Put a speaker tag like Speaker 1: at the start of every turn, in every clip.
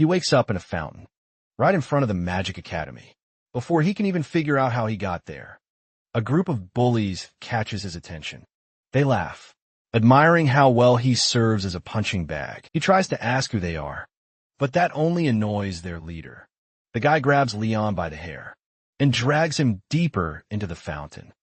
Speaker 1: He wakes up in a fountain, right in front of the Magic Academy. Before he can even figure out how he got there, a group of bullies catches his attention. They laugh, admiring how well he serves as a punching bag. He tries to ask who they are, but that only annoys their leader. The guy grabs Leon by the hair and drags him deeper into the fountain.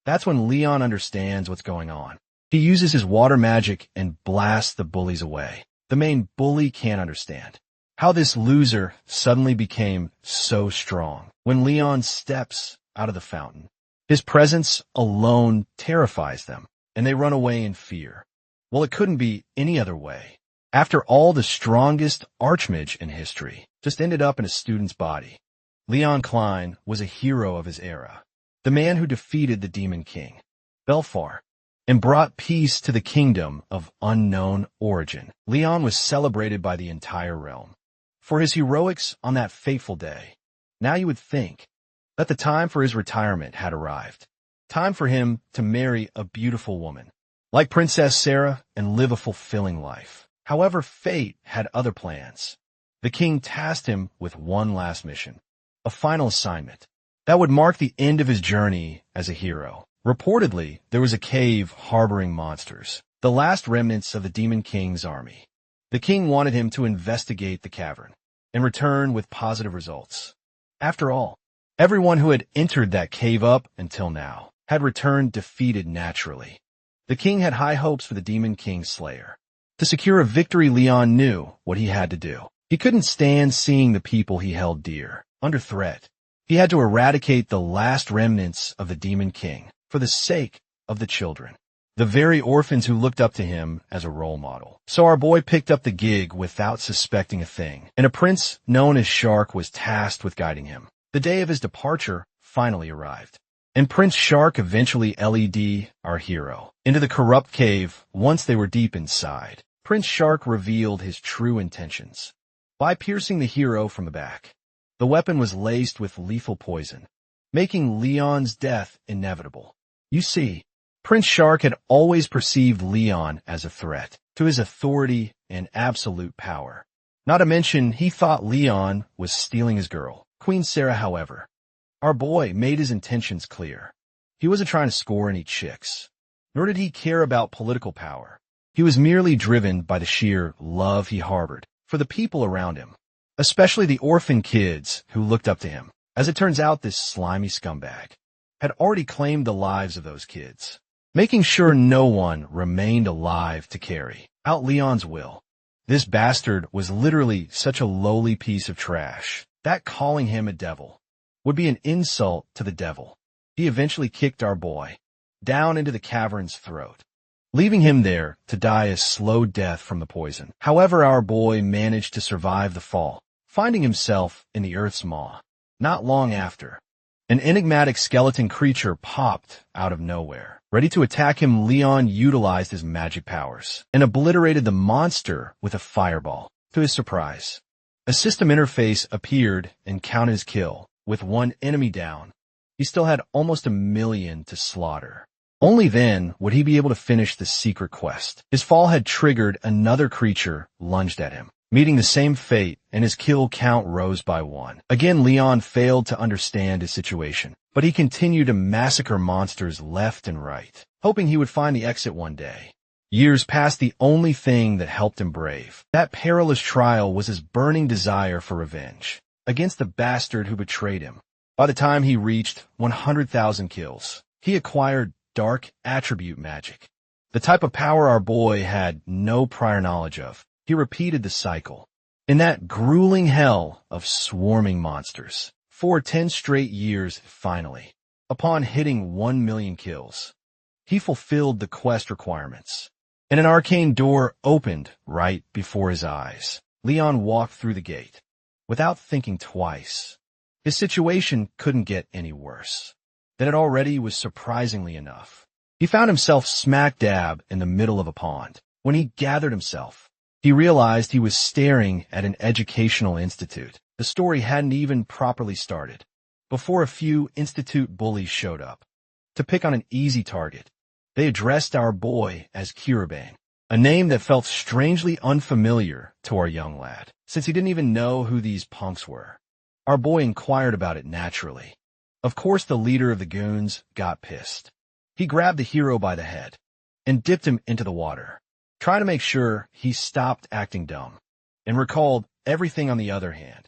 Speaker 1: That's when Leon understands what's going on. He uses his water magic and blasts the bullies away. The main bully can't understand how this loser suddenly became so strong. When Leon steps out of the fountain, his presence alone terrifies them, and they run away in fear. Well, it couldn't be any other way. After all, the strongest archmage in history just ended up in a student's body. Leon Klein was a hero of his era, the man who defeated the Demon King, Belfar, and brought peace to the kingdom of unknown origin. Leon was celebrated by the entire realm for his heroics on that fateful day. Now you would think that the time for his retirement had arrived. Time for him to marry a beautiful woman, like Princess Sarah, and live a fulfilling life. However, fate had other plans. The king tasked him with one last mission, a final assignment that would mark the end of his journey as a hero. Reportedly, there was a cave harboring monsters, the last remnants of the Demon King's army. The king wanted him to investigate the cavern and return with positive results. After all, everyone who had entered that cave up until now had returned defeated naturally. The king had high hopes for the Demon King's slayer. To secure a victory, Leon knew what he had to do. He couldn't stand seeing the people he held dear under threat. He had to eradicate the last remnants of the Demon King for the sake of the children, the very orphans who looked up to him as a role model. So our boy picked up the gig without suspecting a thing, and a prince known as Shark was tasked with guiding him. The day of his departure finally arrived, and Prince Shark eventually led our hero into the corrupt cave. Once they were deep inside, Prince Shark revealed his true intentions by piercing the hero from the back. The weapon was laced with lethal poison, making Leon's death inevitable. You see, Prince Shark had always perceived Leon as a threat to his authority and absolute power. Not to mention, he thought Leon was stealing his girl, Queen Sarah. However, our boy made his intentions clear. He wasn't trying to score any chicks, nor did he care about political power. He was merely driven by the sheer love he harbored for the people around him, especially the orphan kids who looked up to him. As it turns out, this slimy scumbag had already claimed the lives of those kids, making sure no one remained alive to carry out Leon's will. This bastard was literally such a lowly piece of trash that calling him a devil would be an insult to the devil. He eventually kicked our boy down into the cavern's throat, leaving him there to die a slow death from the poison. However, our boy managed to survive the fall, finding himself in the Earth's maw. Not long after, an enigmatic skeleton creature popped out of nowhere. Ready to attack him, Leon utilized his magic powers and obliterated the monster with a fireball. To his surprise, a system interface appeared and counted his kill. With one enemy down, he still had almost 1 million to slaughter. Only then would he be able to finish the secret quest. His fall had triggered another creature lunged at him, meeting the same fate, and his kill count rose by 1. Again, Leon failed to understand his situation, but he continued to massacre monsters left and right, hoping he would find the exit one day. Years passed. The only thing that helped him brave that perilous trial was his burning desire for revenge against the bastard who betrayed him. By the time he reached 100,000 kills, he acquired dark attribute magic, the type of power our boy had no prior knowledge of. He repeated the cycle in that grueling hell of swarming monsters for 10 straight years. Finally, upon hitting 1 million kills, he fulfilled the quest requirements, and an arcane door opened right before his eyes. Leon walked through the gate without thinking twice. His situation couldn't get any worse than it already was. Surprisingly enough, he found himself smack dab in the middle of a pond. When he gathered himself, he realized he was staring at an educational institute. The story hadn't even properly started before a few institute bullies showed up to pick on an easy target. They addressed our boy as Kiribane, a name that felt strangely unfamiliar to our young lad, since he didn't even know who these punks were. Our boy inquired about it naturally. Of course, the leader of the goons got pissed. He grabbed the hero by the head and dipped him into the water, trying to make sure he stopped acting dumb, and recalled everything on the other hand.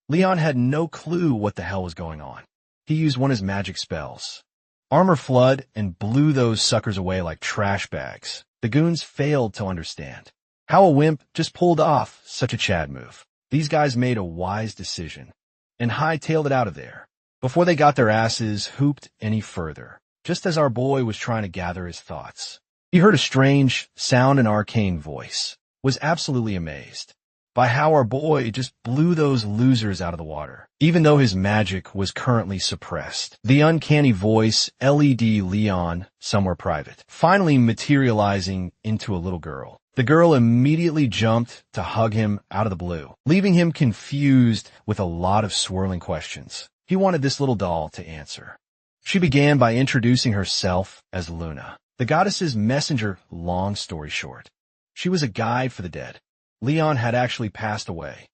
Speaker 1: Leon had no clue what the hell was going on. He used one of his magic spells, Armor Flood, and blew those suckers away like trash bags. The goons failed to understand how a wimp just pulled off such a Chad move. These guys made a wise decision and hightailed it out of there before they got their asses hooped any further. Just as our boy was trying to gather his thoughts, he heard a strange sound, an arcane voice, was absolutely amazed by how our boy just blew those losers out of the water, even though his magic was currently suppressed. The uncanny voice, LED Leon, somewhere private, finally materializing into a little girl. The girl immediately jumped to hug him out of the blue, leaving him confused with a lot of swirling questions he wanted this little doll to answer. She began by introducing herself as Luna, the goddess's messenger. Long story short, she was a guide for the dead. Leon had actually passed away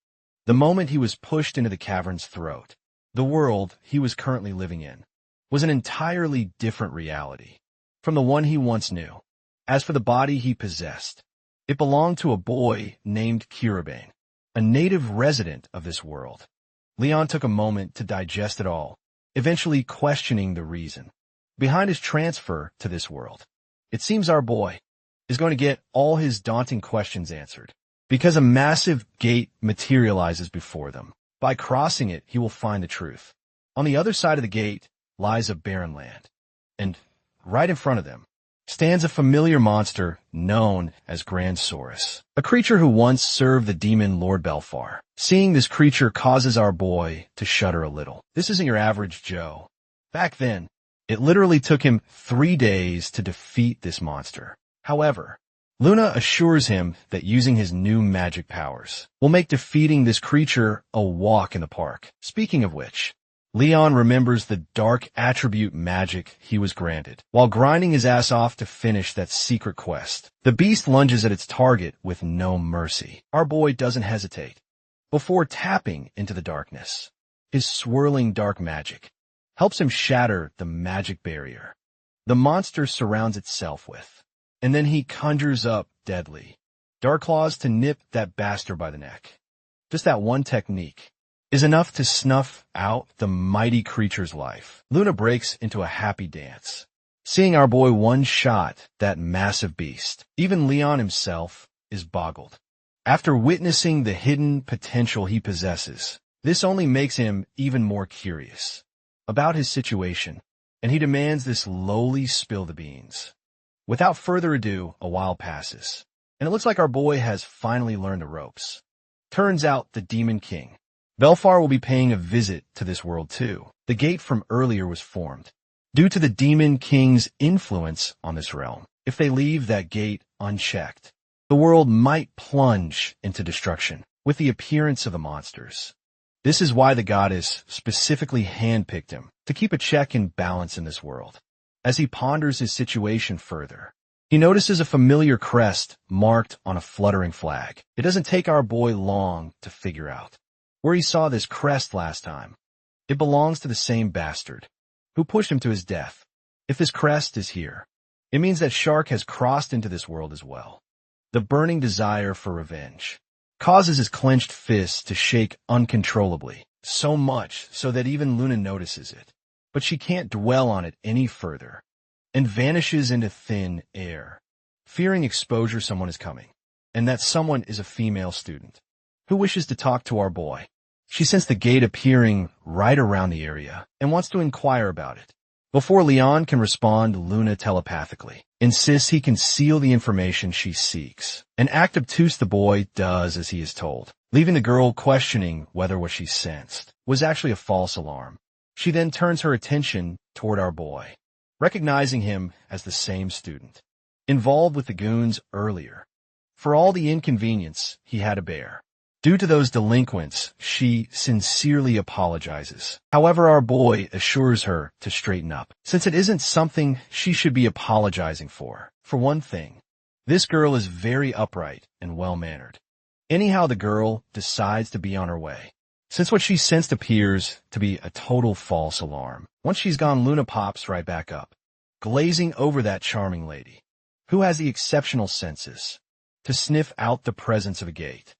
Speaker 1: the moment he was pushed into the cavern's throat. The world he was currently living in was an entirely different reality from the one he once knew. As for the body he possessed, it belonged to a boy named Kiribane, a native resident of this world. Leon took a moment to digest it all, eventually questioning the reason behind his transfer to this world. It seems our boy is going to get all his daunting questions answered, because a massive gate materializes before them. By crossing it, he will find the truth. On the other side of the gate lies a barren land, and right in front of them stands a familiar monster known as Grandsaurus, a creature who once served the demon Lord Belfar. Seeing this creature causes our boy to shudder a little. This isn't your average Joe. Back then, it literally took him 3 days to defeat this monster. However, Luna assures him that using his new magic powers will make defeating this creature a walk in the park. Speaking of which, Leon remembers the dark attribute magic he was granted while grinding his ass off to finish that secret quest. The beast lunges at its target with no mercy. Our boy doesn't hesitate. Before tapping into the darkness, his swirling dark magic helps him shatter the magic barrier the monster surrounds itself with. And then he conjures up deadly dark claws to nip that bastard by the neck. Just that one technique is enough to snuff out the mighty creature's life. Luna breaks into a happy dance, seeing our boy one-shot that massive beast. Even Leon himself is boggled. After witnessing the hidden potential he possesses, this only makes him even more curious about his situation, and he demands this lowly spill the beans. Without further ado, a while passes, and it looks like our boy has finally learned the ropes. Turns out the Demon King, Belfar, will be paying a visit to this world too. The gate from earlier was formed due to the Demon King's influence on this realm. If they leave that gate unchecked, the world might plunge into destruction with the appearance of the monsters. This is why the goddess specifically handpicked him to keep a check and balance in this world. As he ponders his situation further, he notices a familiar crest marked on a fluttering flag. It doesn't take our boy long to figure out where he saw this crest last time. It belongs to the same bastard who pushed him to his death. If this crest is here, it means that Shark has crossed into this world as well. The burning desire for revenge causes his clenched fists to shake uncontrollably, so much so that even Luna notices it. But she can't dwell on it any further and vanishes into thin air, fearing exposure. Someone is coming, and that someone is a female student who wishes to talk to our boy. She sensed the gate appearing right around the area and wants to inquire about it. Before Leon can respond, Luna telepathically insists he can seal the information she seeks. An act obtuse, the boy does as he is told, leaving the girl questioning whether what she sensed was actually a false alarm. She then turns her attention toward our boy, recognizing him as the same student involved with the goons earlier. For all the inconvenience he had to bear due to those delinquents, she sincerely apologizes. However, our boy assures her to straighten up, since it isn't something she should be apologizing for. For one thing, This girl is very upright and well-mannered. Anyhow, the girl decides to be on her way, since what she sensed appears to be a total false alarm. Once she's gone, Luna pops right back up, glazing over that charming lady, who has the exceptional senses to sniff out the presence of a gate.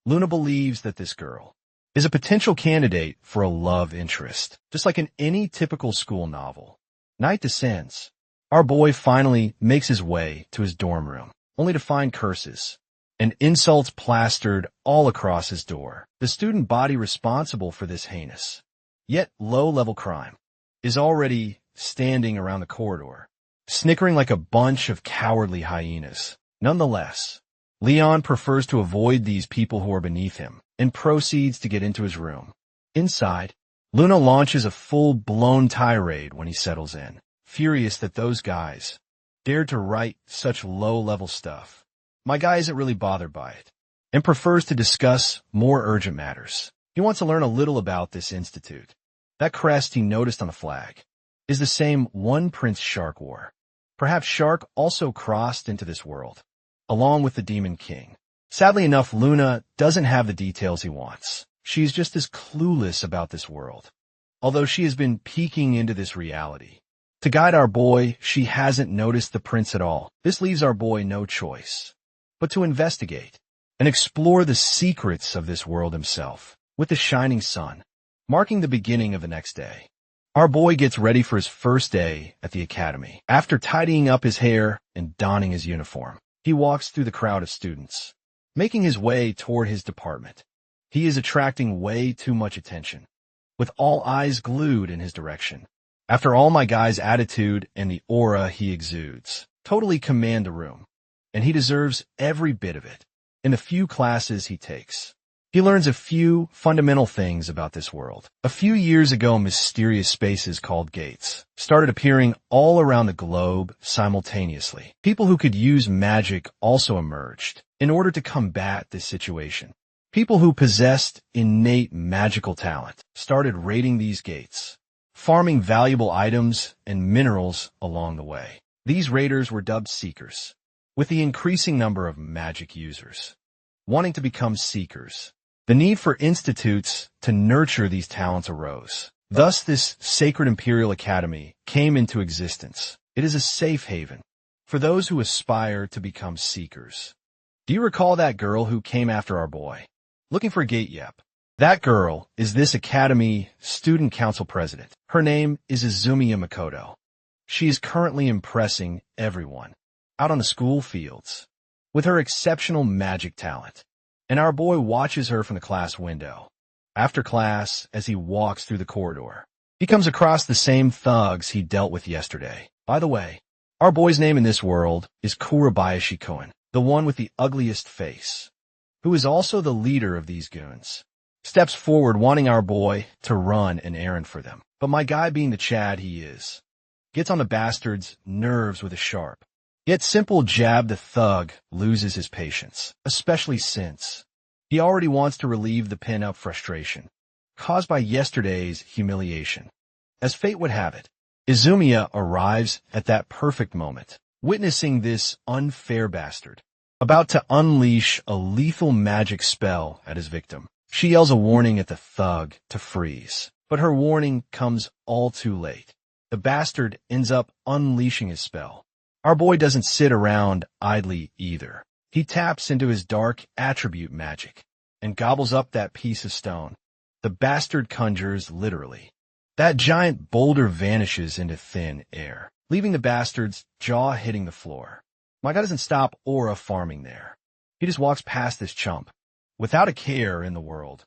Speaker 1: Luna believes that this girl is a potential candidate for a love interest, just like in any typical school novel. Night descends. Our boy finally makes his way to his dorm room, only to find curses and insults plastered all across his door. The student body responsible for this heinous, yet low-level crime, is already standing around the corridor, snickering like a bunch of cowardly hyenas. Nonetheless, Leon prefers to avoid these people who are beneath him and proceeds to get into his room. Inside, Luna launches a full-blown tirade when he settles in, furious that those guys dared to write such low-level stuff. My guy isn't really bothered by it and prefers to discuss more urgent matters. He wants to learn a little about this institute. That crest he noticed on the flag is the same one Prince Shark wore. Perhaps Shark also crossed into this world, along with the Demon King. Sadly enough, Luna doesn't have the details he wants. She's just as clueless about this world, although she has been peeking into this reality. To guide our boy, she hasn't noticed the prince at all. This leaves our boy no choice but to investigate and explore the secrets of this world himself. With the shining sun marking the beginning of the next day, our boy gets ready for his first day at the academy. After tidying up his hair and donning his uniform, he walks through the crowd of students, making his way toward his department. He is attracting way too much attention, with all eyes glued in his direction. After all, my guy's attitude and the aura he exudes totally command the room, and he deserves every bit of it. In the few classes he takes, he learns a few fundamental things about this world. A few years ago, mysterious spaces called gates started appearing all around the globe simultaneously. People who could use magic also emerged in order to combat this situation. People who possessed innate magical talent started raiding these gates, farming valuable items and minerals along the way. These raiders were dubbed Seekers, with the increasing number of magic users wanting to become Seekers. The need for institutes to nurture these talents arose. Thus, this sacred Imperial Academy came into existence. It is a safe haven for those who aspire to become Seekers. Do you recall that girl who came after our boy, looking for a gate? Yep. That girl is this Academy Student Council President. Her name is Izumiya Makoto. She is currently impressing everyone out on the school fields with her exceptional magic talent, and our boy watches her from the class window. After class, as he walks through the corridor, he comes across the same thugs he dealt with yesterday. By the way, our boy's name in this world is Kurabayashi Koen, the one with the ugliest face, who is also the leader of these goons. Steps forward wanting our boy to run an errand for them. But my guy, being the Chad he is, gets on the bastard's nerves with a sharp, yet simple jab. The thug loses his patience, especially since he already wants to relieve the pent-up frustration caused by yesterday's humiliation. As fate would have it, Izumiya arrives at that perfect moment, witnessing this unfair bastard about to unleash a lethal magic spell at his victim. She yells a warning at the thug to freeze, but her warning comes all too late. The bastard ends up unleashing his spell. Our boy doesn't sit around idly either. He taps into his dark attribute magic and gobbles up that piece of stone. The bastard conjures literally. That giant boulder vanishes into thin air, leaving the bastard's jaw hitting the floor. My guy doesn't stop aura farming there. He just walks past this chump, without a care in the world,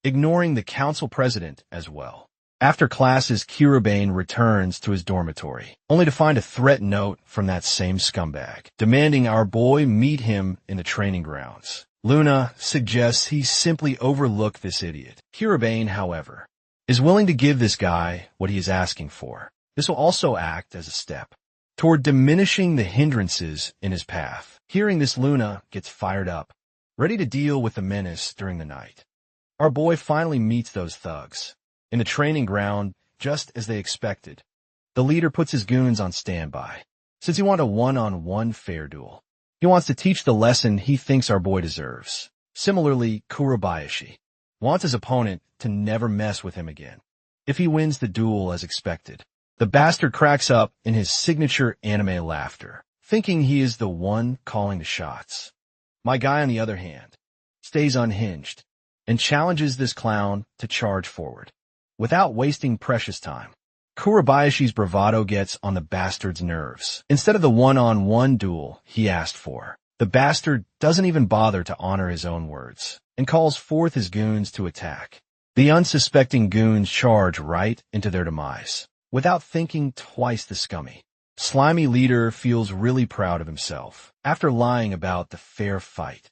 Speaker 1: ignoring the council president as well. After classes, Kiribane returns to his dormitory, only to find a threat note from that same scumbag, demanding our boy meet him in the training grounds. Luna suggests he simply overlook this idiot. Kiribane, however, is willing to give this guy what he is asking for. This will also act as a step toward diminishing the hindrances in his path. Hearing this, Luna gets fired up, ready to deal with the menace during the night. Our boy finally meets those thugs in the training ground, just as they expected. The leader puts his goons on standby, since he wanted a one-on-one fair duel. He wants to teach the lesson he thinks our boy deserves. Similarly, Kurabayashi wants his opponent to never mess with him again. If he wins the duel as expected, the bastard cracks up in his signature anime laughter, thinking he is the one calling the shots. My guy, on the other hand, stays unhinged and challenges this clown to charge forward. Without wasting precious time, Kurabayashi's bravado gets on the bastard's nerves. Instead of the one-on-one duel he asked for, the bastard doesn't even bother to honor his own words and calls forth his goons to attack. The unsuspecting goons charge right into their demise. Without thinking twice, the scummy, slimy leader feels really proud of himself after lying about the fair fight.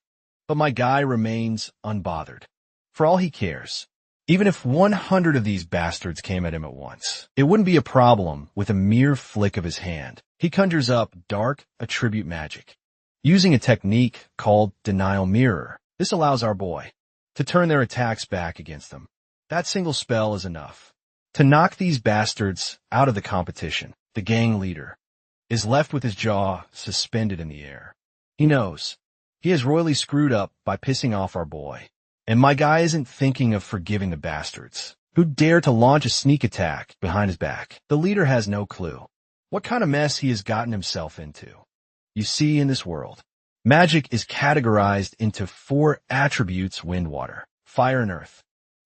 Speaker 1: But my guy remains unbothered. For all he cares, even if 100 of these bastards came at him at once, it wouldn't be a problem with a mere flick of his hand. He conjures up dark attribute magic, using a technique called denial mirror. This allows our boy to turn their attacks back against them. That single spell is enough to knock these bastards out of the competition. The gang leader is left with his jaw suspended in the air. He knows he has royally screwed up by pissing off our boy. And my guy isn't thinking of forgiving the bastards who dare to launch a sneak attack behind his back. The leader has no clue what kind of mess he has gotten himself into. You see, in this world, magic is categorized into 4 attributes: wind, water, fire, and earth.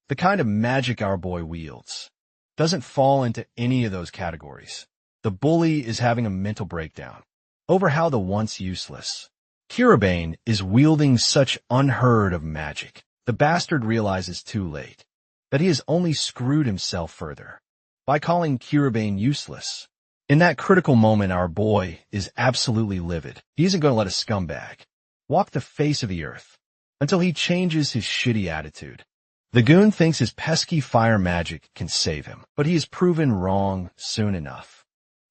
Speaker 1: The kind of magic our boy wields doesn't fall into any of those categories. The bully is having a mental breakdown over how the once useless Kiribane is wielding such unheard of magic. The bastard realizes too late that he has only screwed himself further by calling Kiribane useless. In that critical moment, our boy is absolutely livid. He isn't going to let a scumbag walk the face of the earth until he changes his shitty attitude. The goon thinks his pesky fire magic can save him, but he is proven wrong soon enough.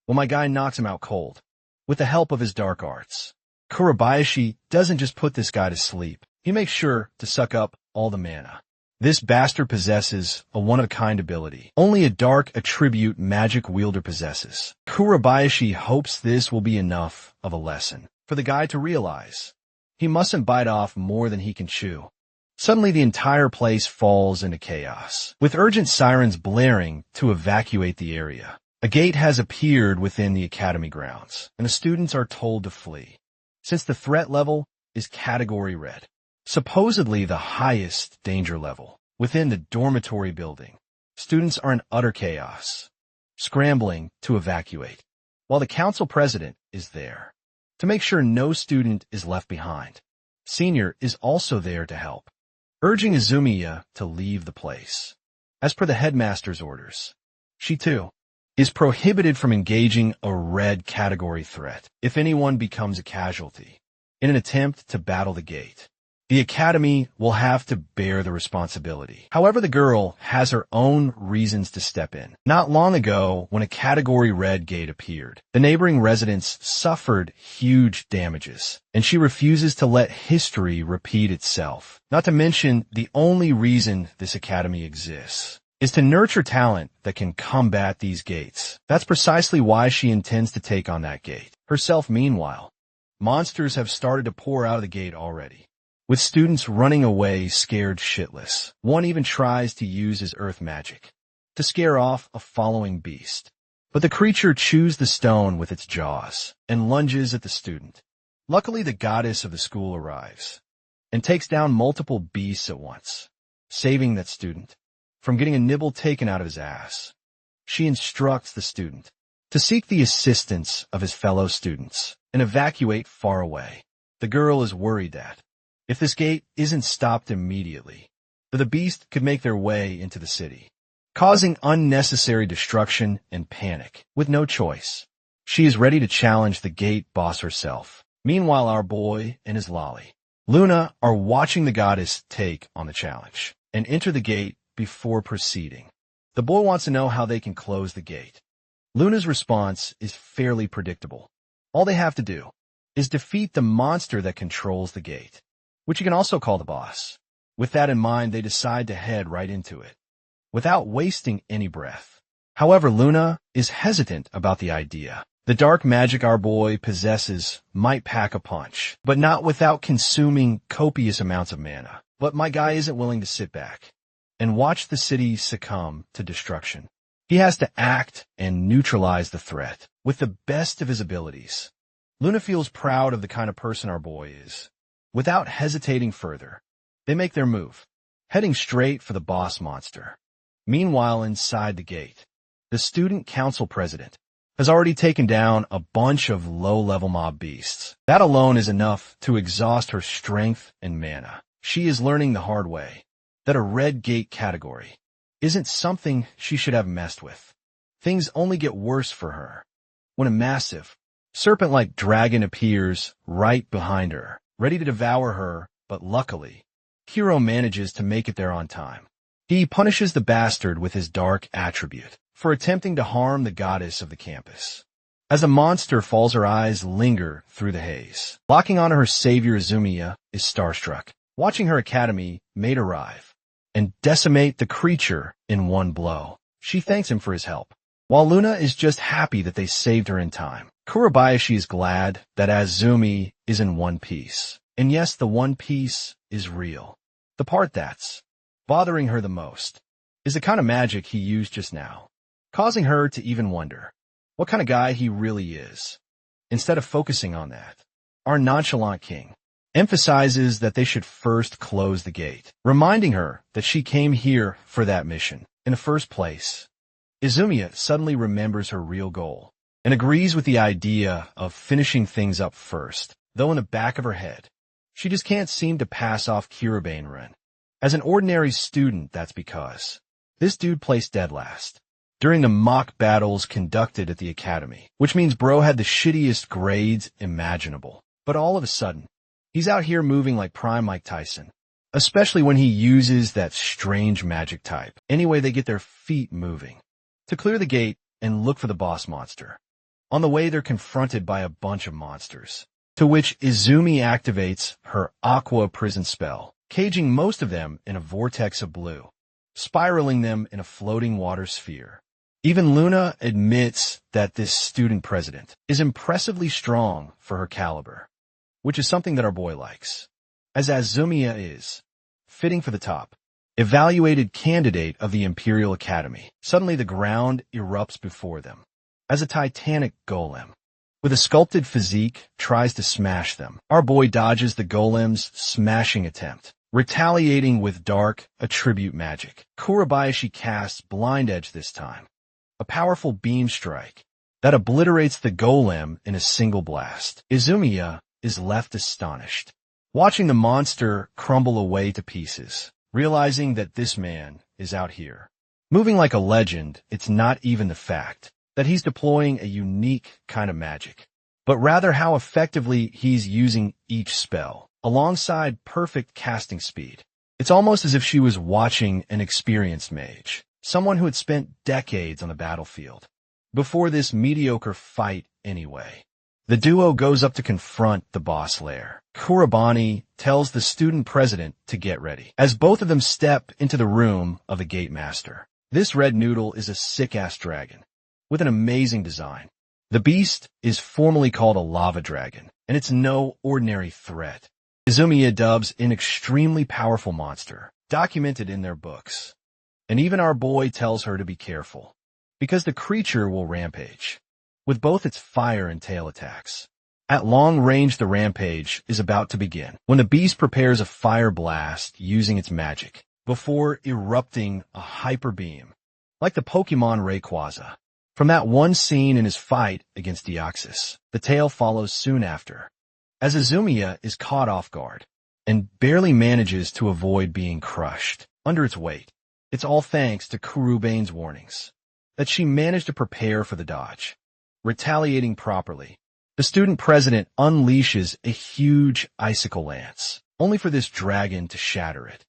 Speaker 1: Well, my guy knocks him out cold with the help of his dark arts. Kurabayashi doesn't just put this guy to sleep. He makes sure to suck up all the mana. This bastard possesses a one-of-a-kind ability only a dark attribute magic wielder possesses. Kurabayashi hopes this will be enough of a lesson for the guy to realize he mustn't bite off more than he can chew. Suddenly, the entire place falls into chaos, with urgent sirens blaring to evacuate the area. A gate has appeared within the academy grounds, and the students are told to flee, since the threat level is Category Red, supposedly the highest danger level within the dormitory building. Students are in utter chaos, scrambling to evacuate, while the council president is there to make sure no student is left behind. Senior is also there to help, urging Izumiya to leave the place. As per the headmaster's orders, she too is prohibited from engaging a red category threat if anyone becomes a casualty in an attempt to battle the gate. The academy will have to bear the responsibility. However, the girl has her own reasons to step in. Not long ago, when a Category Red gate appeared, the neighboring residents suffered huge damages, and she refuses to let history repeat itself. Not to mention, the only reason this academy exists is to nurture talent that can combat these gates. That's precisely why she intends to take on that gate herself. Meanwhile, monsters have started to pour out of the gate already, with students running away scared shitless. One even tries to use his earth magic to scare off a following beast, but the creature chews the stone with its jaws and lunges at the student. Luckily, the goddess of the school arrives and takes down multiple beasts at once, saving that student from getting a nibble taken out of his ass. She instructs the student to seek the assistance of his fellow students and evacuate far away. The girl is worried that if this gate isn't stopped immediately, the beast could make their way into the city, causing unnecessary destruction and panic. With no choice, she is ready to challenge the gate boss herself. Meanwhile, our boy and his lolly, Luna, are watching the goddess take on the challenge and enter the gate before proceeding. The boy wants to know how they can close the gate. Luna's response is fairly predictable. All they have to do is defeat the monster that controls the gate, which you can also call the boss. With that in mind, they decide to head right into it, without wasting any breath. However, Luna is hesitant about the idea. The dark magic our boy possesses might pack a punch, but not without consuming copious amounts of mana. But my guy isn't willing to sit back and watch the city succumb to destruction. He has to act and neutralize the threat with the best of his abilities. Luna feels proud of the kind of person our boy is. Without hesitating further, they make their move, heading straight for the boss monster. Meanwhile, inside the gate, the student council president has already taken down a bunch of low-level mob beasts. That alone is enough to exhaust her strength and mana. She is learning the hard way that a red gate category isn't something she should have messed with. Things only get worse for her when a massive, serpent-like dragon appears right behind her, ready to devour her, but luckily, Hero manages to make it there on time. He punishes the bastard with his dark attribute for attempting to harm the goddess of the campus. As a monster falls, her eyes linger through the haze. Locking onto her savior, Izumiya is starstruck, watching her academy mate arrive and decimate the creature in one blow. She thanks him for his help, while Luna is just happy that they saved her in time. Kurabayashi is glad that Azumi is in one piece. And yes, the one piece is real. The part that's bothering her the most is the kind of magic he used just now, causing her to even wonder what kind of guy he really is. Instead of focusing on that, our nonchalant king emphasizes that they should first close the gate, reminding her that she came here for that mission in the first place. Izumiya suddenly remembers her real goal and agrees with the idea of finishing things up first, though in the back of her head, she just can't seem to pass off Kirabanerin. As an ordinary student, that's because this dude placed dead last during the mock battles conducted at the academy, which means bro had the shittiest grades imaginable. But all of a sudden, he's out here moving like prime Mike Tyson, especially when he uses that strange magic type. Anyway, they get their feet moving to clear the gate and look for the boss monster. On the way, they're confronted by a bunch of monsters, to which Izumi activates her Aqua Prison spell, caging most of them in a vortex of blue, spiraling them in a floating water sphere. Even Luna admits that this student president is impressively strong for her caliber, which is something that our boy likes, as Azumiya is fitting for the top evaluated candidate of the Imperial Academy. Suddenly the ground erupts before them as a titanic golem with a sculpted physique tries to smash them. Our boy dodges the golem's smashing attempt, retaliating with dark attribute magic. Kurabayashi casts Blind Edge this time, a powerful beam strike that obliterates the golem in a single blast. Izumiya is left astonished, watching the monster crumble away to pieces, realizing that this man is out here moving like a legend. It's not even the fact that he's deploying a unique kind of magic, but rather how effectively he's using each spell, alongside perfect casting speed. It's almost as if she was watching an experienced mage, someone who had spent decades on the battlefield, before this mediocre fight anyway. The duo goes up to confront the boss lair. Kurabani tells the student president to get ready, as both of them step into the room of the gate master. This red noodle is a sick-ass dragon with an amazing design. The beast is formally called a lava dragon, and it's no ordinary threat. Izumiya dubs an extremely powerful monster, documented in their books. And even our boy tells her to be careful, because the creature will rampage, with both its fire and tail attacks. At long range, the rampage is about to begin, when the beast prepares a fire blast using its magic, before erupting a hyper beam, like the Pokemon Rayquaza. From that one scene in his fight against Deoxys, the tale follows soon after, as Izumiya is caught off guard and barely manages to avoid being crushed under its weight. It's all thanks to Kurubane's warnings that she managed to prepare for the dodge. Retaliating properly, the student president unleashes a huge icicle lance, only for this dragon to shatter it,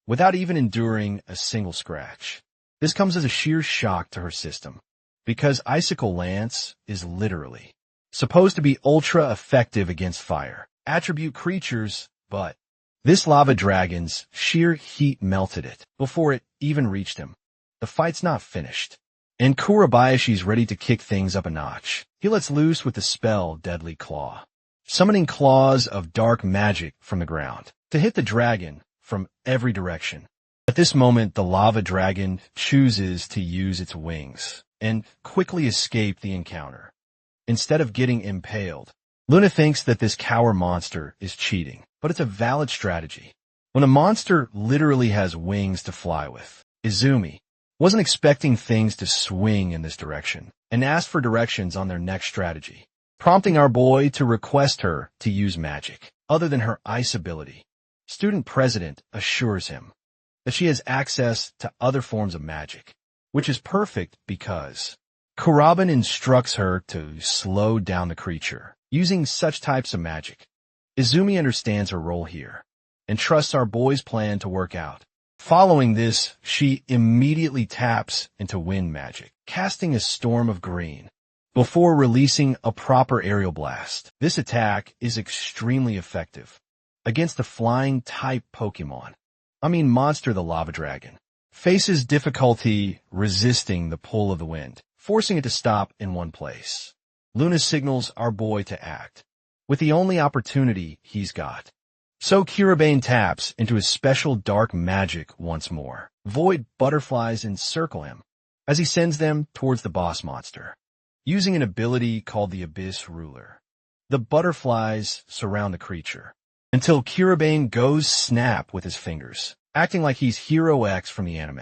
Speaker 1: without even enduring a single scratch. This comes as a sheer shock to her system, because Icicle Lance is literally supposed to be ultra effective against fire attribute creatures, but this lava dragon's sheer heat melted it before it even reached him. The fight's not finished. and Kurabayashi's ready to kick things up a notch. He lets loose with the spell Deadly Claw, summoning claws of dark magic from the ground to hit the dragon from every direction. At this moment, the lava dragon chooses to use its wings and quickly escape the encounter. Instead of getting impaled, Luna thinks that this coward monster is cheating, but it's a valid strategy. When a monster literally has wings to fly with, Izumi wasn't expecting things to swing in this direction and asked for directions on their next strategy, prompting our boy to request her to use magic other than her ice ability. Student President assures him that she has access to other forms of magic, which is perfect because Kuraban instructs her to slow down the creature using such types of magic. Izumi understands her role here and trusts our boy's plan to work out. Following this, she immediately taps into wind magic, casting a storm of green before releasing a proper aerial blast. This attack is extremely effective against the flying-type monster the lava dragon faces difficulty resisting the pull of the wind, forcing it to stop in one place. Luna signals our boy to act, with the only opportunity he's got. So Kiribane taps into his special dark magic once more. Void butterflies encircle him as he sends them towards the boss monster, using an ability called the Abyss Ruler. The butterflies surround the creature until Kiribane goes snap with his fingers, acting like he's Hero X from the anime.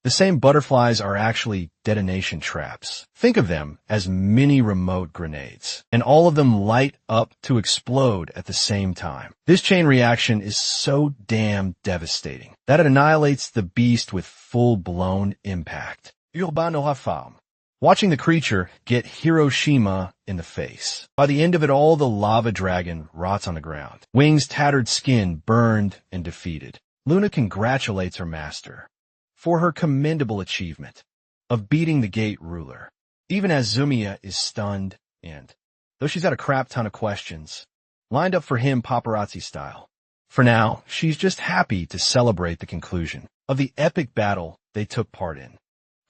Speaker 1: The same butterflies are actually detonation traps. Think of them as mini remote grenades, and all of them light up to explode at the same time. This chain reaction is so damn devastating that it annihilates the beast with full-blown impact. Urban no Hafam. Watching the creature get Hiroshima in the face. By the end of it all, the lava dragon rots on the ground, wings tattered, skin burned and defeated. Luna congratulates her master for her commendable achievement of beating the gate ruler, even as Zumiya is stunned and, though she's got a crap ton of questions, lined up for him paparazzi style. For now, she's just happy to celebrate the conclusion of the epic battle they took part in.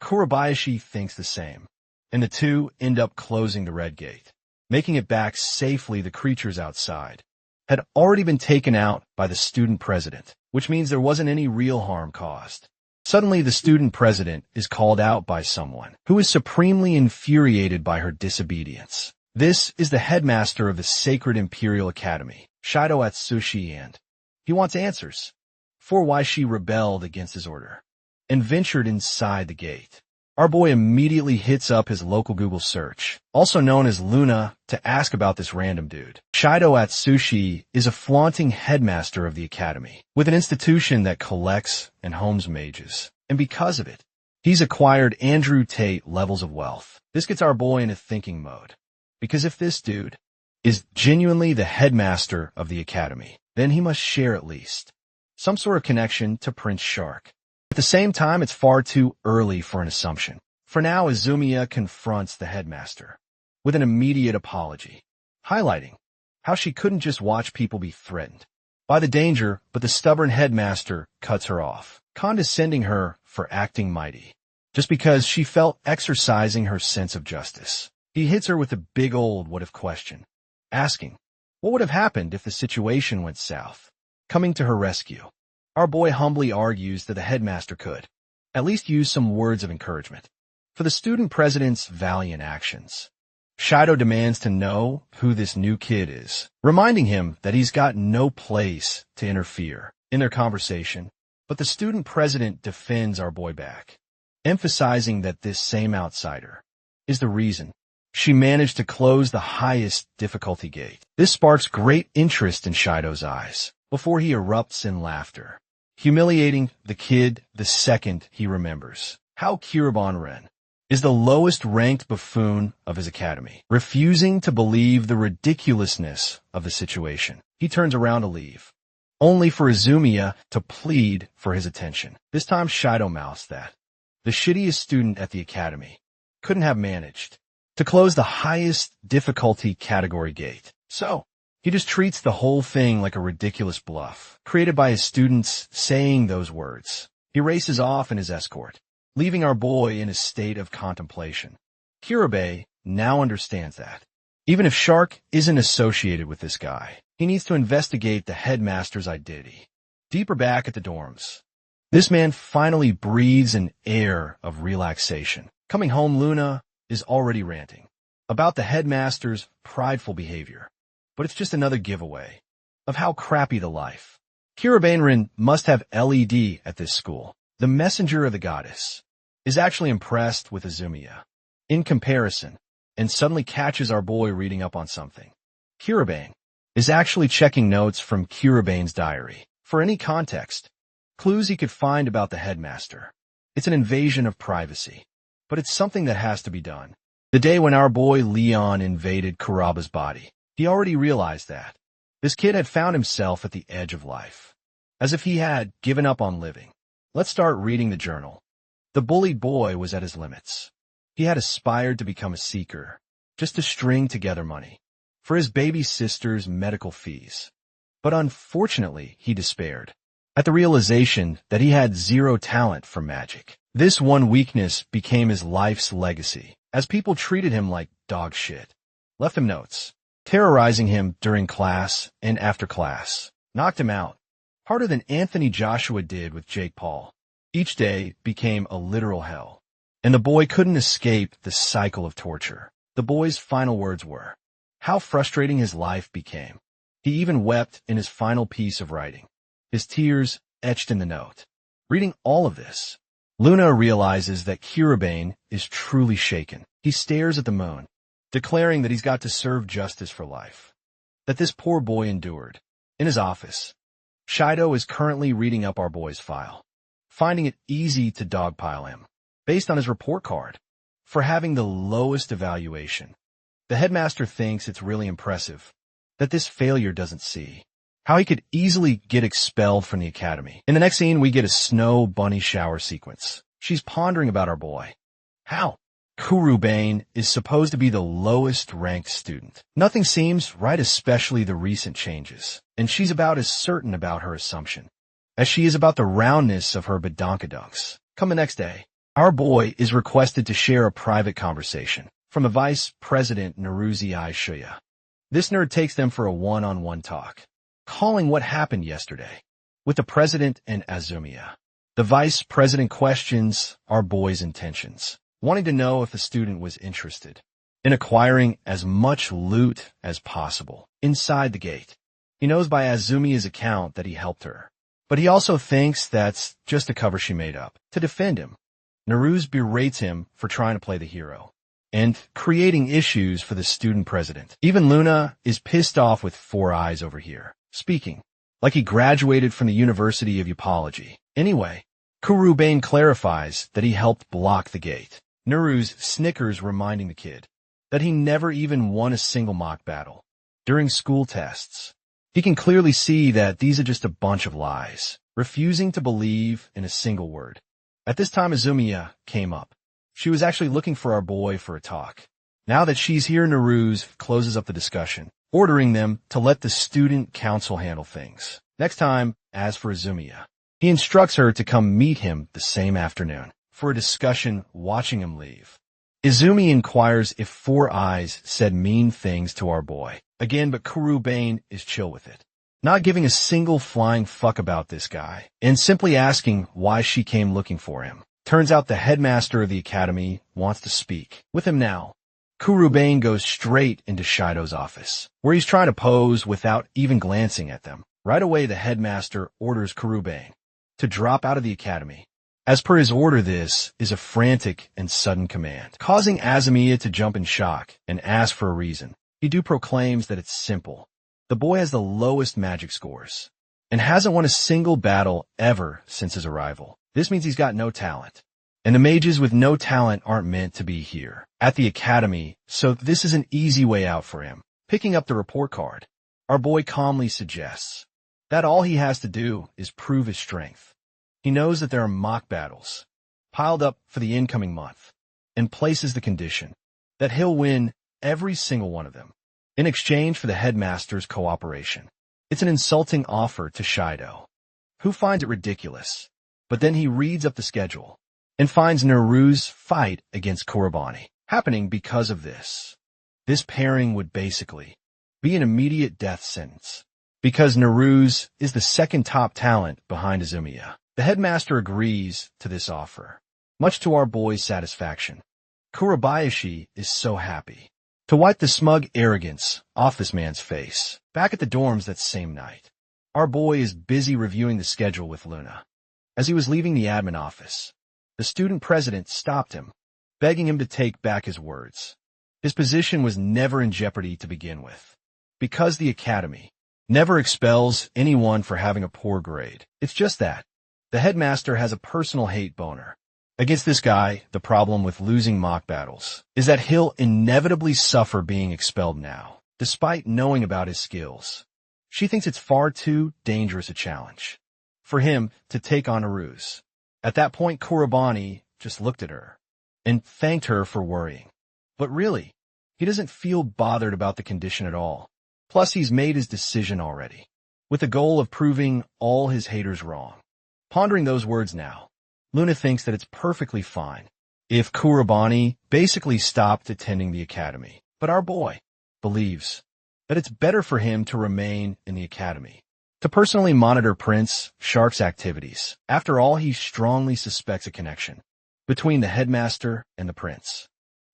Speaker 1: Kurabayashi thinks the same, and the two end up closing the red gate, making it back safely. The creatures outside had already been taken out by the student president, which means there wasn't any real harm caused. Suddenly, the student president is called out by someone who is supremely infuriated by her disobedience. This is the headmaster of the Sacred Imperial Academy, Shido Atsushi, and he wants answers for why she rebelled against his order and ventured inside the gate. Our boy immediately hits up his local Google search, also known as Luna, to ask about this random dude. Shido Atsushi is a flaunting headmaster of the academy, with an institution that collects and homes mages. And because of it, he's acquired Andrew Tate levels of wealth. This gets our boy in a thinking mode, because if this dude is genuinely the headmaster of the academy, then he must share at least some sort of connection to Prince Shark. At the same time, it's far too early for an assumption. For now, Izumiya confronts the headmaster with an immediate apology, highlighting how she couldn't just watch people be threatened by the danger, but the stubborn headmaster cuts her off, condescending her for acting mighty, just because she felt exercising her sense of justice. He hits her with a big old what-if question, asking what would have happened if the situation went south, coming to her rescue. Our boy humbly argues that the headmaster could at least use some words of encouragement for the student president's valiant actions. Shido demands to know who this new kid is, reminding him that he's got no place to interfere in their conversation. But the student president defends our boy back, emphasizing that this same outsider is the reason she managed to close the highest difficulty gate. This sparks great interest in Shido's eyes before he erupts in laughter, humiliating the kid the second he remembers how Kiriban Ren is the lowest-ranked buffoon of his academy, refusing to believe the ridiculousness of the situation. He turns around to leave, only for Izumiya to plead for his attention. This time Shido mouths that the shittiest student at the academy couldn't have managed to close the highest difficulty category gate. So he just treats the whole thing like a ridiculous bluff created by his students saying those words. He races off in his escort, leaving our boy in a state of contemplation. Kiribei now understands that. Even if Shark isn't associated with this guy, he needs to investigate the headmaster's identity. Deeper back at the dorms, this man finally breathes an air of relaxation. Coming home, Luna is already ranting about the headmaster's prideful behavior. But it's just another giveaway of how crappy the life. Kirabainrin must have LED at this school. The messenger of the goddess is actually impressed with Azumiya in comparison and suddenly catches our boy reading up on something. Kirabain is actually checking notes from Kirabain's diary for any context, clues he could find about the headmaster. It's an invasion of privacy, but it's something that has to be done. The day when our boy Leon invaded Kuraba's body, he already realized that this kid had found himself at the edge of life, as if he had given up on living. Let's start reading the journal. The bullied boy was at his limits. He had aspired to become a seeker, just to string together money for his baby sister's medical fees. But unfortunately, he despaired at the realization that he had zero talent for magic. This one weakness became his life's legacy, as people treated him like dog shit. Left him notes, terrorizing him during class and after class. Knocked him out, harder than Anthony Joshua did with Jake Paul. Each day became a literal hell, and the boy couldn't escape the cycle of torture. The boy's final words were how frustrating his life became. He even wept in his final piece of writing, his tears etched in the note. Reading all of this, Luna realizes that Kirabain is truly shaken. He stares at the moon, declaring that he's got to serve justice for life, that this poor boy endured. In his office, Shido is currently reading up our boy's file, finding it easy to dogpile him, based on his report card, for having the lowest evaluation. The headmaster thinks it's really impressive that this failure doesn't see how he could easily get expelled from the academy. In the next scene, we get a snow bunny shower sequence. She's pondering about our boy. How? Kurabain is supposed to be the lowest ranked student. Nothing seems right, especially the recent changes, and she's about as certain about her assumption as she is about the roundness of her badonkadunks. Come the next day, our boy is requested to share a private conversation from the Vice President Naruzi Shuya. This nerd takes them for a one-on-one talk, calling what happened yesterday with the president and Azumiya. The vice president questions our boy's intentions, wanting to know if the student was interested in acquiring as much loot as possible inside the gate. He knows by Azumiya's account that he helped her, but he also thinks that's just a cover she made up to defend him. Naruz berates him for trying to play the hero and creating issues for the student president. Even Luna is pissed off with Four Eyes over here, speaking like he graduated from the University of Upology. Anyway, Kurabain clarifies that he helped block the gate. Naruz snickers, reminding the kid that he never even won a single mock battle during school tests. He can clearly see that these are just a bunch of lies, refusing to believe in a single word. At this time, Azumiya came up. She was actually looking for our boy for a talk. Now that she's here, Naruz closes up the discussion, ordering them to let the student council handle things. Next time, as for Azumiya, he instructs her to come meet him the same afternoon for a discussion, watching him leave. Izumi inquires if Four Eyes said mean things to our boy. Again, but Kurabain is chill with it, not giving a single flying fuck about this guy, and simply asking why she came looking for him. Turns out the headmaster of the academy wants to speak with him now. Kurabain goes straight into Shido's office, where he's trying to pose without even glancing at them. Right away, the headmaster orders Kurabain to drop out of the academy. As per his order, this is a frantic and sudden command, causing Azumiya to jump in shock and ask for a reason. Hidu proclaims that it's simple. The boy has the lowest magic scores and hasn't won a single battle ever since his arrival. This means he's got no talent, and the mages with no talent aren't meant to be here at the academy, so this is an easy way out for him. Picking up the report card, our boy calmly suggests that all he has to do is prove his strength. He knows that there are mock battles piled up for the incoming month and places the condition that he'll win every single one of them in exchange for the headmaster's cooperation. It's an insulting offer to Shido, who finds it ridiculous. But then he reads up the schedule and finds Naru's fight against Kurobani happening because of this. This pairing would basically be an immediate death sentence, because Naru's is the second top talent behind Izumiya. The headmaster agrees to this offer, much to our boy's satisfaction. Kurabayashi is so happy to wipe the smug arrogance off this man's face. Back at the dorms that same night, our boy is busy reviewing the schedule with Luna. As he was leaving the admin office, the student president stopped him, begging him to take back his words. His position was never in jeopardy to begin with, because the academy never expels anyone for having a poor grade. It's just that the headmaster has a personal hate boner against this guy. The problem with losing mock battles is that he'll inevitably suffer being expelled now, despite knowing about his skills. She thinks it's far too dangerous a challenge for him to take on a ruse. At that point, Kurobani just looked at her and thanked her for worrying. But really, he doesn't feel bothered about the condition at all. Plus, he's made his decision already, with the goal of proving all his haters wrong. Pondering those words now, Luna thinks that it's perfectly fine if Kurobani basically stopped attending the academy. But our boy believes that it's better for him to remain in the academy, to personally monitor Prince Shark's activities. After all, he strongly suspects a connection between the headmaster and the prince.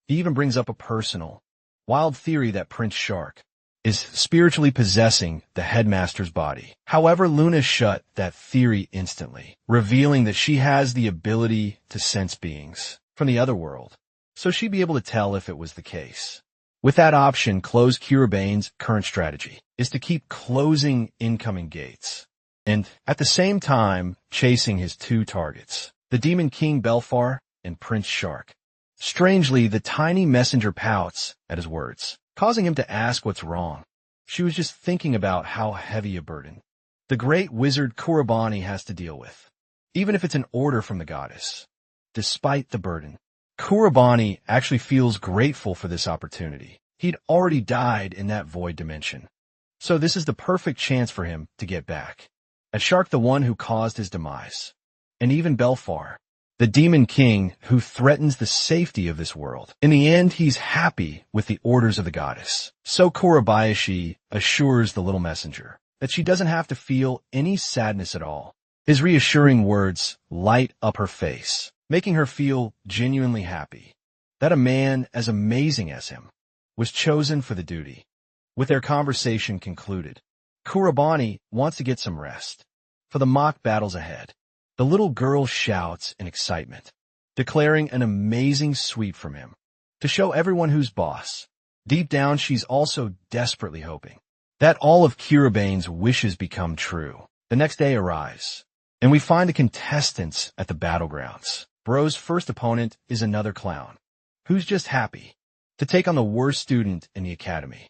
Speaker 1: He even brings up a personal, wild theory that Prince Shark is spiritually possessing the headmaster's body. However, Luna shut that theory instantly, revealing that she has the ability to sense beings from the other world, so she'd be able to tell if it was the case. With that option closed, Kurabane's current strategy is to keep closing incoming gates, and at the same time chasing his two targets, the Demon King Belfar and Prince Shark. Strangely, the tiny messenger pouts at his words, causing him to ask what's wrong. She was just thinking about how heavy a burden the great wizard Kurobani has to deal with, even if it's an order from the goddess. Despite the burden, Kurobani actually feels grateful for this opportunity. He'd already died in that void dimension, so this is the perfect chance for him to get back at Shark, the one who caused his demise, and even Belfar, the Demon King who threatens the safety of this world. In the end, he's happy with the orders of the goddess. So Kurabayashi assures the little messenger that she doesn't have to feel any sadness at all. His reassuring words light up her face, making her feel genuinely happy that a man as amazing as him was chosen for the duty. With their conversation concluded, Kurobani wants to get some rest for the mock battles ahead. The little girl shouts in excitement, declaring an amazing sweep from him to show everyone who's boss. Deep down, she's also desperately hoping that all of Kurabane's wishes become true. The next day arrives, and we find the contestants at the battlegrounds. Bro's first opponent is another clown, who's just happy to take on the worst student in the academy.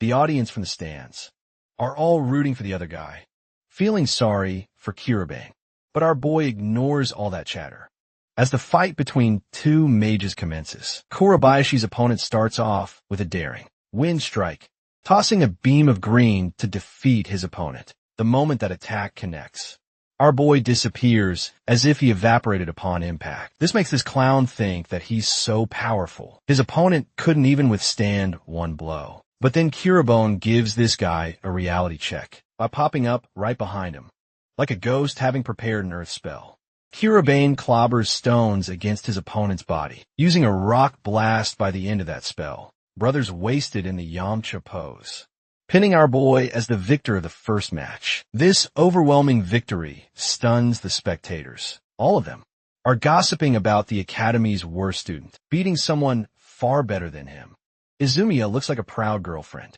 Speaker 1: The audience from the stands are all rooting for the other guy, feeling sorry for Kurobane. But our boy ignores all that chatter. As the fight between two mages commences, Kurabayashi's opponent starts off with a daring wind strike, tossing a beam of green to defeat his opponent. The moment that attack connects, our boy disappears as if he evaporated upon impact. This makes this clown think that he's so powerful his opponent couldn't even withstand one blow. But then Kurobane gives this guy a reality check by popping up right behind him, like a ghost having prepared an earth spell. Kurobane clobbers stones against his opponent's body, using a rock blast by the end of that spell. Brothers wasted in the Yamcha pose, pinning our boy as the victor of the first match. This overwhelming victory stuns the spectators. All of them are gossiping about the academy's worst student, beating someone far better than him. Izumiya looks like a proud girlfriend,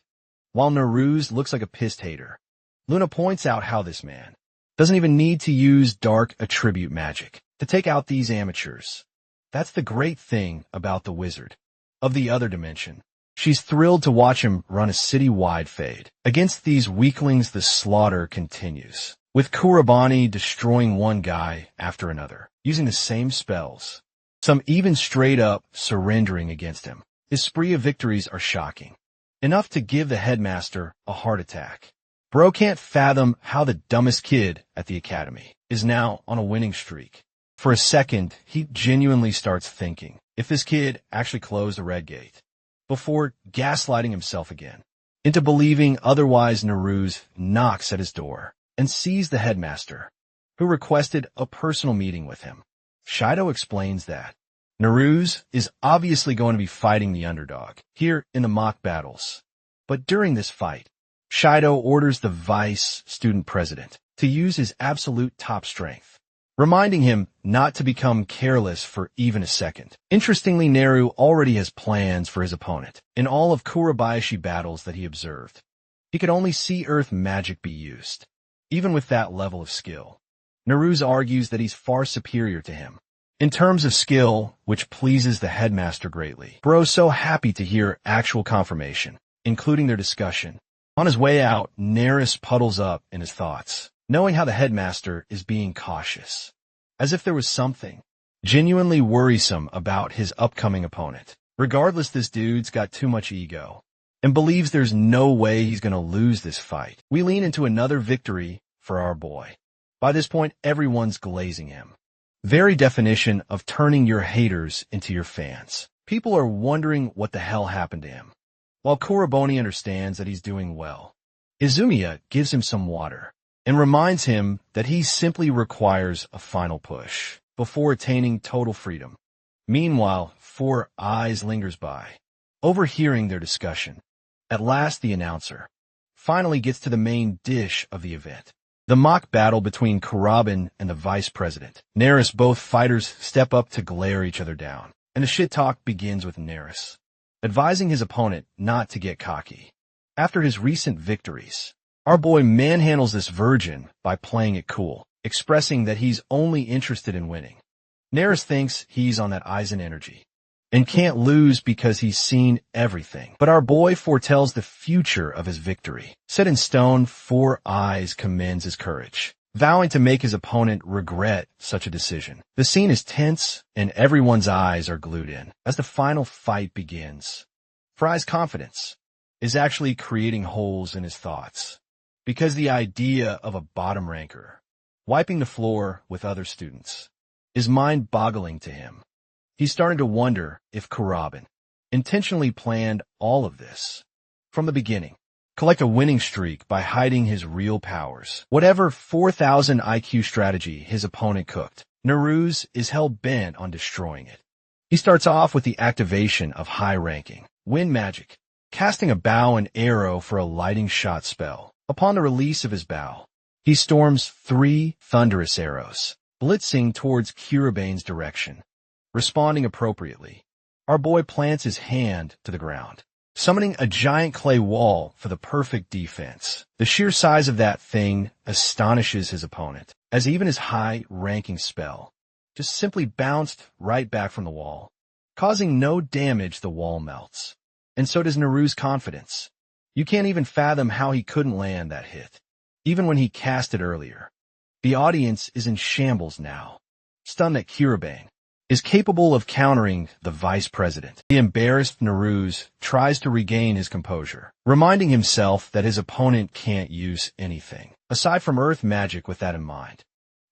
Speaker 1: while Naru's looks like a pissed hater. Luna points out how this man doesn't even need to use dark attribute magic to take out these amateurs. That's the great thing about the wizard of the other dimension. She's thrilled to watch him run a city-wide fade. Against these weaklings, the slaughter continues, with Kurobani destroying one guy after another, using the same spells, some even straight-up surrendering against him. His spree of victories are shocking, enough to give the headmaster a heart attack. Bro can't fathom how the dumbest kid at the academy is now on a winning streak. For a second, he genuinely starts thinking if this kid actually closed the red gate, before gaslighting himself again into believing otherwise. Naruse knocks at his door and sees the headmaster, who requested a personal meeting with him. Shido explains that Naruse is obviously going to be fighting the underdog here in the mock battles. But during this fight, Shido orders the vice student president to use his absolute top strength, reminding him not to become careless for even a second. Interestingly, Naru already has plans for his opponent in all of Kurabayashi battles that he observed. He could only see earth magic be used. Even with that level of skill, Naruse argues that he's far superior to him in terms of skill, which pleases the headmaster greatly. Bro's so happy to hear actual confirmation, including their discussion. On his way out, Naris puddles up in his thoughts, knowing how the headmaster is being cautious, as if there was something genuinely worrisome about his upcoming opponent. Regardless, this dude's got too much ego and believes there's no way he's going to lose this fight. We lean into another victory for our boy. By this point, everyone's glazing him. Very definition of turning your haters into your fans. People are wondering what the hell happened to him. While Kuroboni understands that he's doing well, Izumiya gives him some water and reminds him that he simply requires a final push before attaining total freedom. Meanwhile, Four Eyes lingers by, overhearing their discussion. At last, the announcer finally gets to the main dish of the event. The mock battle between Kurabin and the vice president. Naris, both fighters step up to glare each other down, and the shit talk begins with Naris advising his opponent not to get cocky. After his recent victories, our boy manhandles this virgin by playing it cool, expressing that he's only interested in winning. Naris thinks he's on that Aizen energy and can't lose because he's seen everything. But our boy foretells the future of his victory. Set in stone, Four Eyes commends his courage, vowing to make his opponent regret such a decision. The scene is tense, and everyone's eyes are glued in as the final fight begins. Four Eyes' confidence is actually creating holes in his thoughts, because the idea of a bottom ranker wiping the floor with other students is mind-boggling to him. He's starting to wonder if Kurabin intentionally planned all of this from the beginning. Collect a winning streak by hiding his real powers. Whatever 4,000 IQ strategy his opponent cooked, Naruse is hell-bent on destroying it. He starts off with the activation of high-ranking wind magic, casting a bow and arrow for a lighting shot spell. Upon the release of his bow, he storms 3 thunderous arrows, blitzing towards Kurabane's direction. Responding appropriately, our boy plants his hand to the ground, summoning a giant clay wall for the perfect defense. The sheer size of that thing astonishes his opponent, as even his high-ranking spell just simply bounced right back from the wall, causing no damage. The wall melts, and so does Naru's confidence. You can't even fathom how he couldn't land that hit, even when he cast it earlier. The audience is in shambles now, stunned that Kurabane is capable of countering the vice president. The embarrassed Naruse tries to regain his composure, reminding himself that his opponent can't use anything aside from earth magic. With that in mind,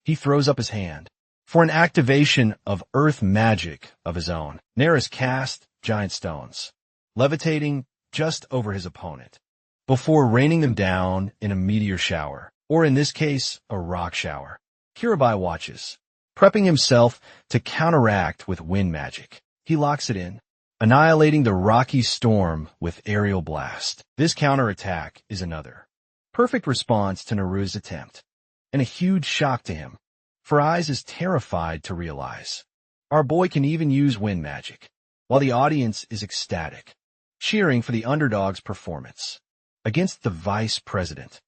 Speaker 1: he throws up his hand for an activation of earth magic of his own. Naris cast giant stones, levitating just over his opponent, before raining them down in a meteor shower, or in this case, a rock shower. Kurabai watches, prepping himself to counteract with wind magic. He locks it in, annihilating the rocky storm with aerial blast. This counterattack is another perfect response to Naru's attempt, and a huge shock to him. Four Eyes is terrified to realize our boy can even use wind magic, while the audience is ecstatic, cheering for the underdog's performance against the vice president.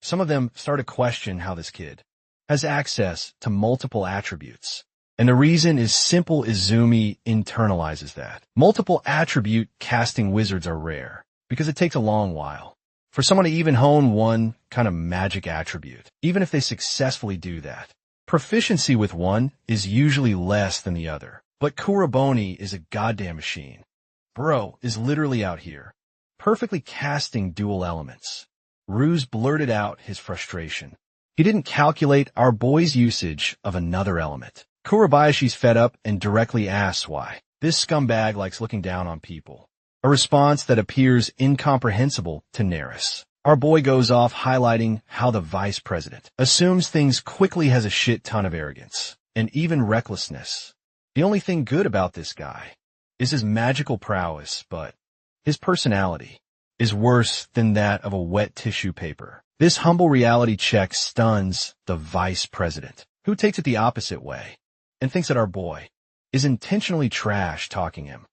Speaker 1: Some of them start to question how this kid has access to multiple attributes. And the reason is simple. Izumi internalizes that. Multiple attribute casting wizards are rare, because it takes a long while for someone to even hone one kind of magic attribute. Even if they successfully do that, proficiency with one is usually less than the other. But Kuroboni is a goddamn machine. Bro is literally out here, perfectly casting dual elements. Ruse blurted out his frustration. He didn't calculate our boy's usage of another element. Kurabayashi's fed up and directly asks why. This scumbag likes looking down on people. A response that appears incomprehensible to Neris. Our boy goes off highlighting how the vice president assumes things quickly, has a shit ton of arrogance and even recklessness. The only thing good about this guy is his magical prowess, but his personality is worse than that of a wet tissue paper. This humble reality check stuns the vice president, who takes it the opposite way and thinks that our boy is intentionally trash-talking him.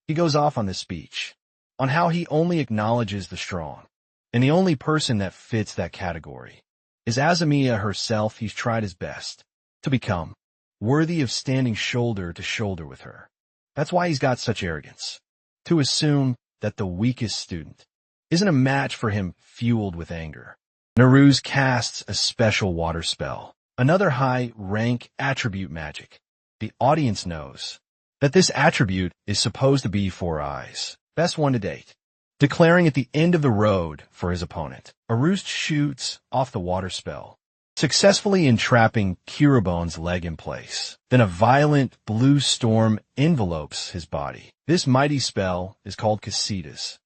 Speaker 1: He goes off on this speech on how he only acknowledges the strong, and the only person that fits that category is Azamiya herself. He's tried his best to become worthy of standing shoulder to shoulder with her. That's why he's got such arrogance, to assume that the weakest student isn't a match for him, fueled with anger. Naruse casts a special water spell, another high-rank attribute magic. The audience knows that this attribute is supposed to be 4 eyes, best one to date. Declaring at the end of the road for his opponent, Arust shoots off the water spell, successfully entrapping Kirabone's leg in place. Then a violent blue storm envelopes his body. This mighty spell is called Casitas,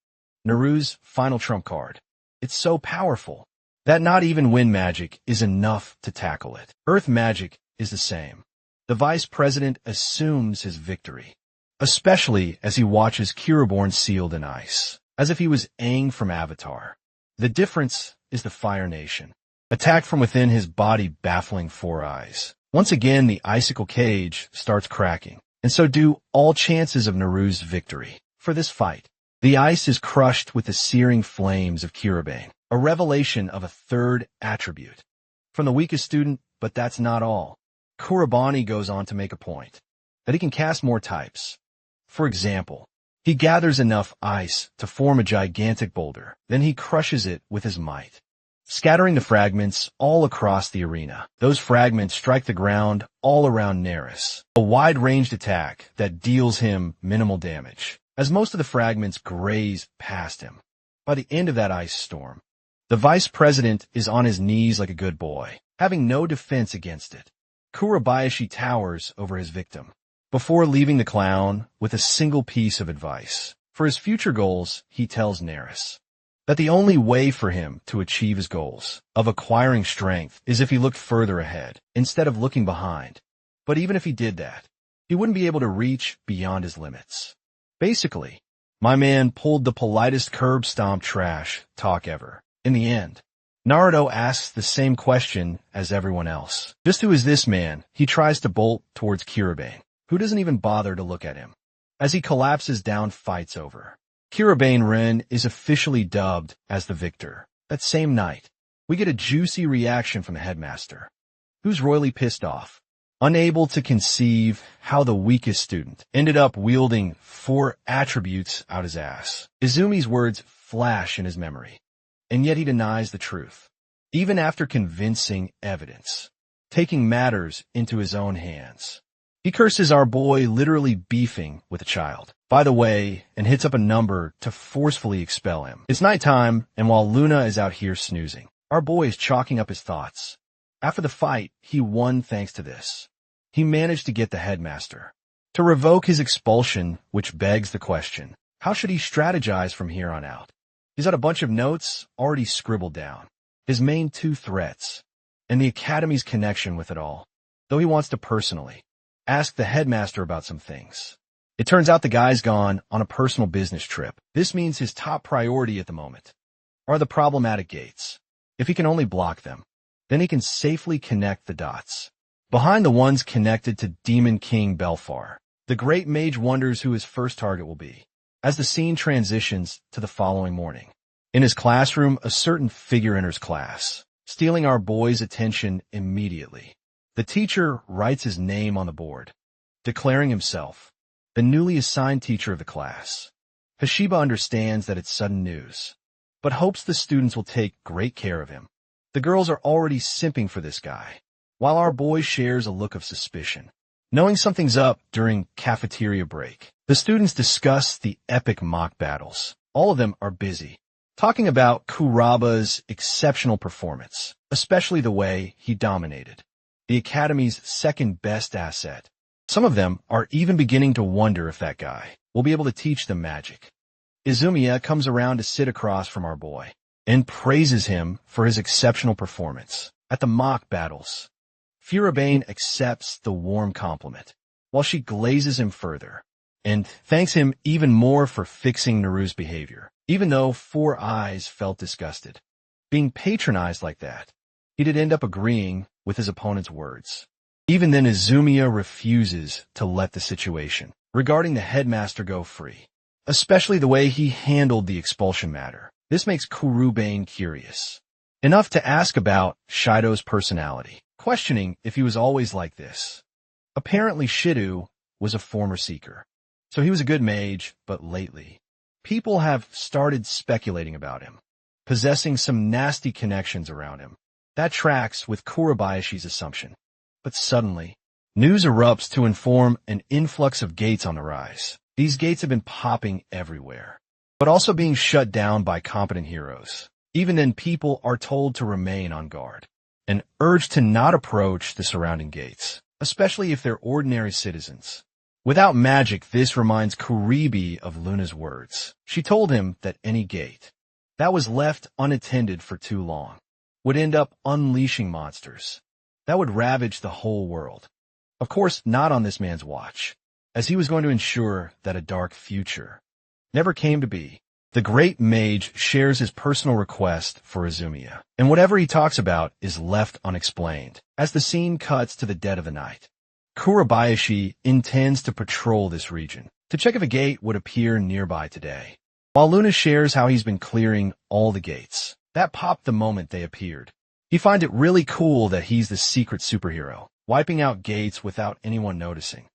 Speaker 1: Naru's final trump card. It's so powerful that not even wind magic is enough to tackle it. Earth magic is the same. The vice president assumes his victory, especially as he watches Kiraborn sealed in ice, as if he was Aang from Avatar. The difference is the Fire Nation, attacked from within his body, baffling 4 eyes. Once again, the icicle cage starts cracking, and so do all chances of Naru's victory. For this fight, the ice is crushed with the searing flames of Kiribane, a revelation of a third attribute from the weakest student. But that's not all. Kurabani goes on to make a point that he can cast more types. For example, he gathers enough ice to form a gigantic boulder, then he crushes it with his might, scattering the fragments all across the arena. Those fragments strike the ground all around Neris, a wide-ranged attack that deals him minimal damage, as most of the fragments graze past him. By the end of that ice storm, the vice president is on his knees like a good boy, having no defense against it. Kurabayashi towers over his victim before leaving the clown with a single piece of advice. For his future goals, he tells Neris that the only way for him to achieve his goals of acquiring strength is if he looked further ahead instead of looking behind. But even if he did that, he wouldn't be able to reach beyond his limits. Basically, my man pulled the politest curb stomp trash talk ever. In the end, Naruto asks the same question as everyone else. Just who is this man? He tries to bolt towards Kiribane, who doesn't even bother to look at him. As he collapses down, fight's over. Kiribane Ren is officially dubbed as the victor. That same night, we get a juicy reaction from the headmaster, who's royally pissed off, unable to conceive how the weakest student ended up wielding 4 attributes out his ass. Izumi's words flash in his memory, and yet he denies the truth, even after convincing evidence, taking matters into his own hands. He curses our boy literally beefing with a child, by the way, and hits up a number to forcefully expel him. It's nighttime, and while Luna is out here snoozing, our boy is chalking up his thoughts. After the fight, he won thanks to this. He managed to get the headmaster to revoke his expulsion, which begs the question, how should he strategize from here on out? He's got a bunch of notes already scribbled down, his main 2 threats, and the academy's connection with it all, though he wants to personally ask the headmaster about some things. It turns out the guy's gone on a personal business trip. This means his top priority at the moment are the problematic gates. If he can only block them, then he can safely connect the dots. Behind the ones connected to Demon King Belfar, the great mage wonders who his first target will be. As the scene transitions to the following morning, in his classroom, a certain figure enters class, stealing our boy's attention immediately. The teacher writes his name on the board, declaring himself the newly assigned teacher of the class. Hashiba understands that it's sudden news, but hopes the students will take great care of him. The girls are already simping for this guy, while our boy shares a look of suspicion, knowing something's up. During cafeteria break, the students discuss the epic mock battles. All of them are busy talking about Kuraba's exceptional performance, especially the way he dominated the Academy's second-best asset. Some of them are even beginning to wonder if that guy will be able to teach them magic. Izumiya comes around to sit across from our boy and praises him for his exceptional performance at the mock battles. Furibane accepts the warm compliment, while she glazes him further and thanks him even more for fixing Naru's behavior, even though Four Eyes felt disgusted. Being patronized like that, he did end up agreeing with his opponent's words. Even then, Izumiya refuses to let the situation regarding the headmaster go free, especially the way he handled the expulsion matter. This makes Kurubane curious enough to ask about Shido's personality, questioning if he was always like this. Apparently, Shido was a former seeker, so he was a good mage, but lately, people have started speculating about him, possessing some nasty connections around him. That tracks with Kurabayashi's assumption. But suddenly, news erupts to inform an influx of gates on the rise. These gates have been popping everywhere, but also being shut down by competent heroes. Even then, people are told to remain on guard and urged to not approach the surrounding gates, especially if they're ordinary citizens. Without magic, this reminds Kuribi of Luna's words. She told him that any gate that was left unattended for too long would end up unleashing monsters that would ravage the whole world. Of course, not on this man's watch, as he was going to ensure that a dark future never came to be. The great mage shares his personal request for Izumiya, and whatever he talks about is left unexplained. As the scene cuts to the dead of the night, Kurabayashi intends to patrol this region to check if a gate would appear nearby today, while Luna shares how he's been clearing all the gates that popped the moment they appeared. He finds it really cool that he's the secret superhero, wiping out gates without anyone noticing.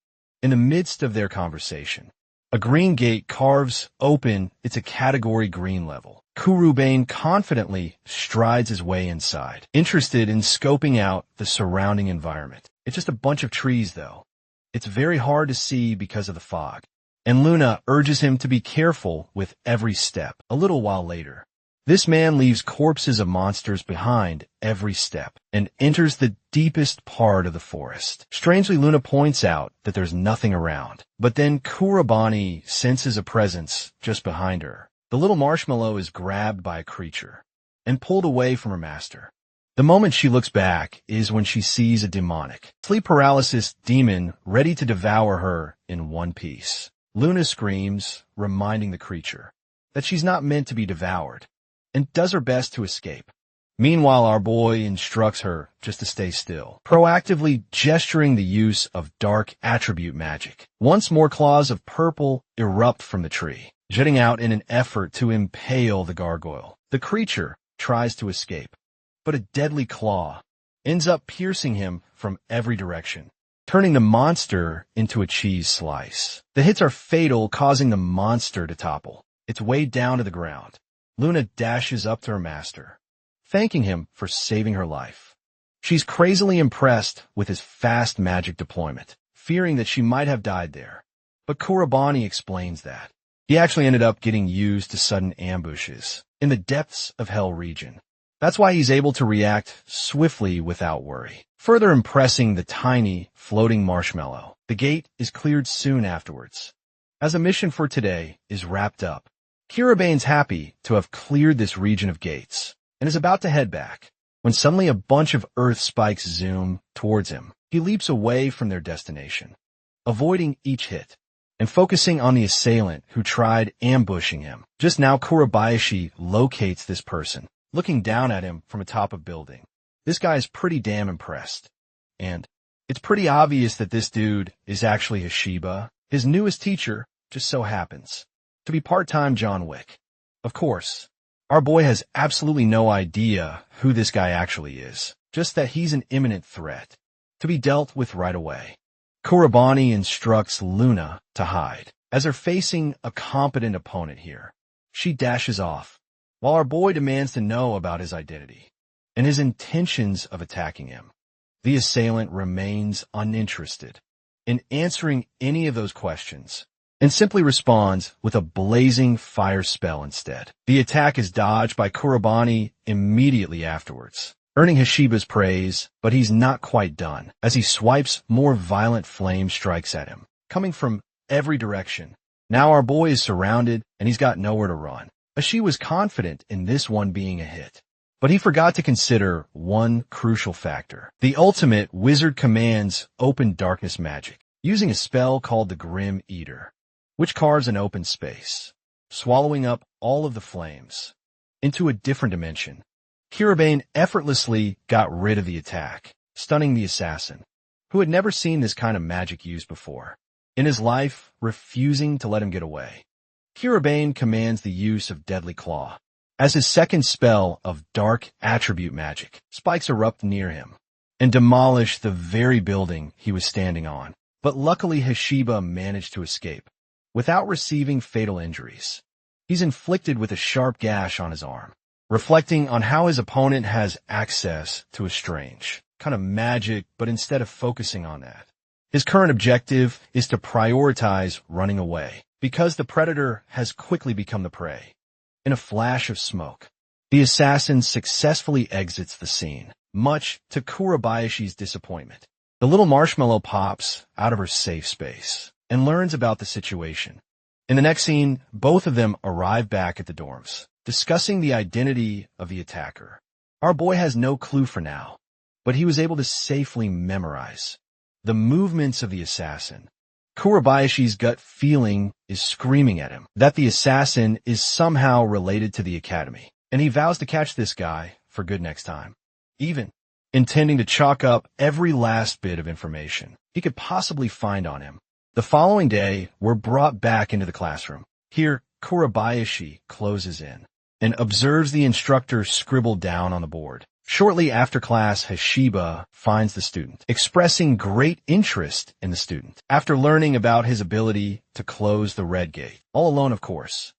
Speaker 1: In the midst of their conversation, a green gate carves open its a category green level. Kurubane confidently strides his way inside, interested in scoping out the surrounding environment. It's just a bunch of trees, though. It's very hard to see because of the fog, and Luna urges him to be careful with every step. A little while later, this man leaves corpses of monsters behind every step and enters the deepest part of the forest. Strangely, Luna points out that there's nothing around, but then Kurabani senses a presence just behind her. The little marshmallow is grabbed by a creature and pulled away from her master. The moment she looks back is when she sees a demonic, sleep paralysis demon ready to devour her in one piece. Luna screams, reminding the creature that she's not meant to be devoured, and does her best to escape. Meanwhile, our boy instructs her just to stay still, proactively gesturing the use of dark attribute magic. Once more claws of purple erupt from the tree, jutting out in an effort to impale the gargoyle. The creature tries to escape, but a deadly claw ends up piercing him from every direction, turning the monster into a cheese slice. The hits are fatal, causing the monster to topple. It's weighed down to the ground. Luna dashes up to her master, thanking him for saving her life. She's crazily impressed with his fast magic deployment, fearing that she might have died there. But Kurabani explains that he actually ended up getting used to sudden ambushes in the depths of Hell region. That's why he's able to react swiftly without worry, further impressing the tiny, floating marshmallow. The gate is cleared soon afterwards, as a mission for today is wrapped up. Kirabane's happy to have cleared this region of gates and is about to head back, when suddenly a bunch of earth spikes zoom towards him. He leaps away from their destination, avoiding each hit and focusing on the assailant who tried ambushing him. Just now, Kurabayashi locates this person, looking down at him from atop a building. This guy is pretty damn impressed, and it's pretty obvious that this dude is actually Hashiba. His newest teacher just so happens to be part-time John Wick. Of course, our boy has absolutely no idea who this guy actually is, just that he's an imminent threat to be dealt with right away. Kurabani instructs Luna to hide, as they're facing a competent opponent here. She dashes off, while our boy demands to know about his identity and his intentions of attacking him. The assailant remains uninterested in answering any of those questions, and simply responds with a blazing fire spell instead. The attack is dodged by Kurabani immediately afterwards. earning Hashiba's praise, but he's not quite done. As he swipes, more violent flame strikes at him, coming from every direction. Now our boy is surrounded, and he's got nowhere to run. Ashi was confident in this one being a hit, but he forgot to consider one crucial factor. The ultimate wizard commands open darkness magic, using a spell called the Grim Eater, which carves an open space, swallowing up all of the flames into a different dimension. Kiribane effortlessly got rid of the attack, stunning the assassin, who had never seen this kind of magic used before, in his life refusing to let him get away. Kiribane commands the use of Deadly Claw. As his second spell of dark attribute magic, spikes erupt near him and demolish the very building he was standing on. But luckily Hashiba managed to escape, without receiving fatal injuries. He's inflicted with a sharp gash on his arm, reflecting on how his opponent has access to a strange kind of magic, but instead of focusing on that, his current objective is to prioritize running away, because the predator has quickly become the prey. In a flash of smoke, the assassin successfully exits the scene, much to Kurabayashi's disappointment. The little marshmallow pops out of her safe space and learns about the situation. In the next scene, both of them arrive back at the dorms, discussing the identity of the attacker. Our boy has no clue for now, but he was able to safely memorize the movements of the assassin. Kurabayashi's gut feeling is screaming at him that the assassin is somehow related to the academy, and he vows to catch this guy for good next time, even intending to chalk up every last bit of information he could possibly find on him. The following day, we're brought back into the classroom. Here, Kurabayashi closes in and observes the instructor scribble down on the board. Shortly after class, Hashiba finds the student, expressing great interest in the student after learning about his ability to close the red gate, all alone of course.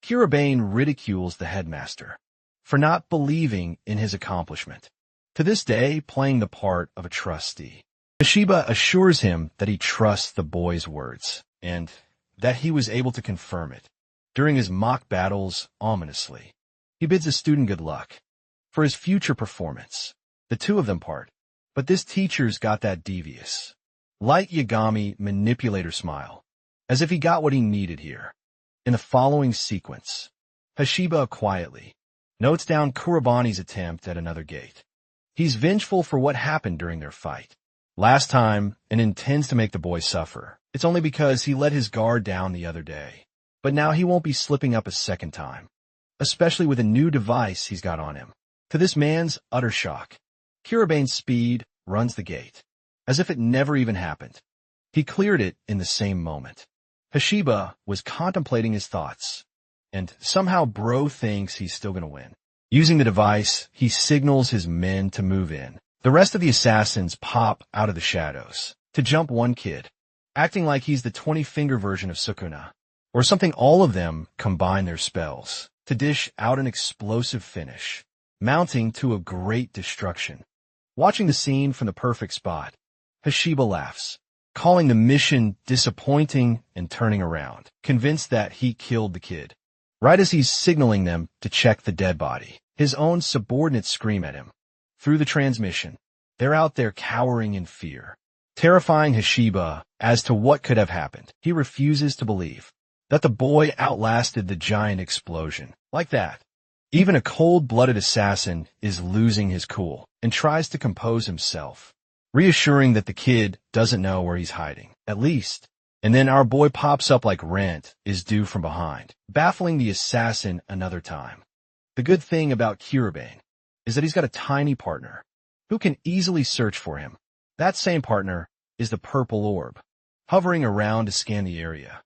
Speaker 1: Kiribane ridicules the headmaster for not believing in his accomplishment, to this day playing the part of a trustee. Hashiba assures him that he trusts the boy's words, and that he was able to confirm it during his mock battles ominously. He bids the student good luck for his future performance. The two of them part, but this teacher's got that devious, light Yagami manipulator smile, as if he got what he needed here. In the following sequence, Hashiba quietly notes down Kurabani's attempt at another gate. He's vengeful for what happened during their fight last time and intends to make the boy suffer. It's only because he let his guard down the other day, but now he won't be slipping up a second time, especially with a new device he's got on him. To this man's utter shock, Kiribane's speed runs the gate, as if it never even happened. He cleared it in the same moment. Hashiba was contemplating his thoughts, and somehow Bro thinks he's still gonna win. Using the device, he signals his men to move in. The rest of the assassins pop out of the shadows to jump one kid, acting like he's the 20-finger version of Sukuna, or something. All of them combine their spells to dish out an explosive finish, mounting to a great destruction. Watching the scene from the perfect spot, Hashiba laughs, calling the mission disappointing and turning around, convinced that he killed the kid. Right as he's signaling them to check the dead body, his own subordinates scream at him through the transmission. They're out there cowering in fear, terrifying Hashiba as to what could have happened. He refuses to believe that the boy outlasted the giant explosion. Like that, even a cold-blooded assassin is losing his cool and tries to compose himself, reassuring that the kid doesn't know where he's hiding, at least. And then our boy pops up like rent is due from behind, baffling the assassin another time. The good thing about Kiribane is that he's got a tiny partner who can easily search for him. That same partner is the purple orb, hovering around to scan the area.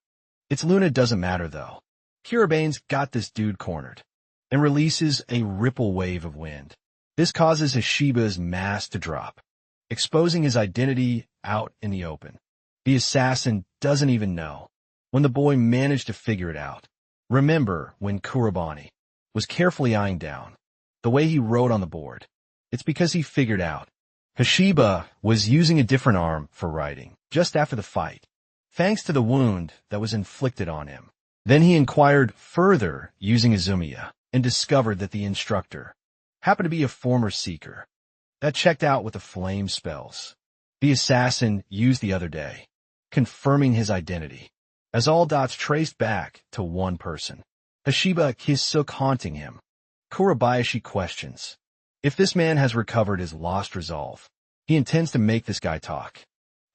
Speaker 1: Its Luna doesn't matter though. Kiribane's got this dude cornered, and releases a ripple wave of wind. This causes Hashiba's mask to drop, exposing his identity out in the open. The assassin doesn't even know when the boy managed to figure it out. Remember when Kurabani was carefully eyeing down the way he wrote on the board? It's because he figured out Hashiba was using a different arm for writing just after the fight, thanks to the wound that was inflicted on him. Then he inquired further using Izumiya, and discovered that the instructor happened to be a former seeker. That checked out with the flame spells the assassin used the other day, confirming his identity, as all dots traced back to one person. Hashiba Kisuk haunting him. Kurabayashi questions if this man has recovered his lost resolve. He intends to make this guy talk.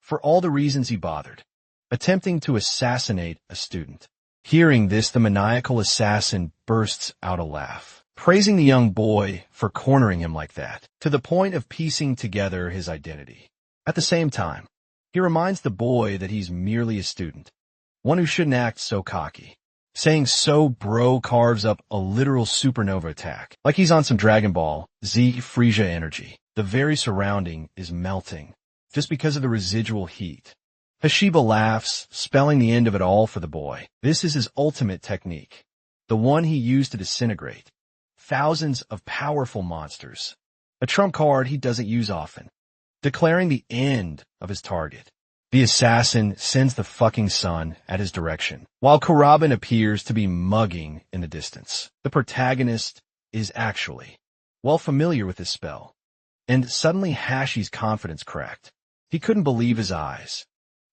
Speaker 1: For all the reasons he bothered, attempting to assassinate a student. Hearing this, the maniacal assassin bursts out a laugh, praising the young boy for cornering him like that, to the point of piecing together his identity. At the same time, he reminds the boy that he's merely a student, one who shouldn't act so cocky. Saying so, bro carves up a literal supernova attack, like he's on some Dragon Ball Z Frieza energy. The very surrounding is melting, just because of the residual heat. Hashiba laughs, spelling the end of it all for the boy. This is his ultimate technique, the one he used to disintegrate thousands of powerful monsters, a trump card he doesn't use often, declaring the end of his target. The assassin sends the fucking sun at his direction, while Kuraban appears to be mugging in the distance. The protagonist is actually well familiar with this spell, and suddenly Hashi's confidence cracked. He couldn't believe his eyes.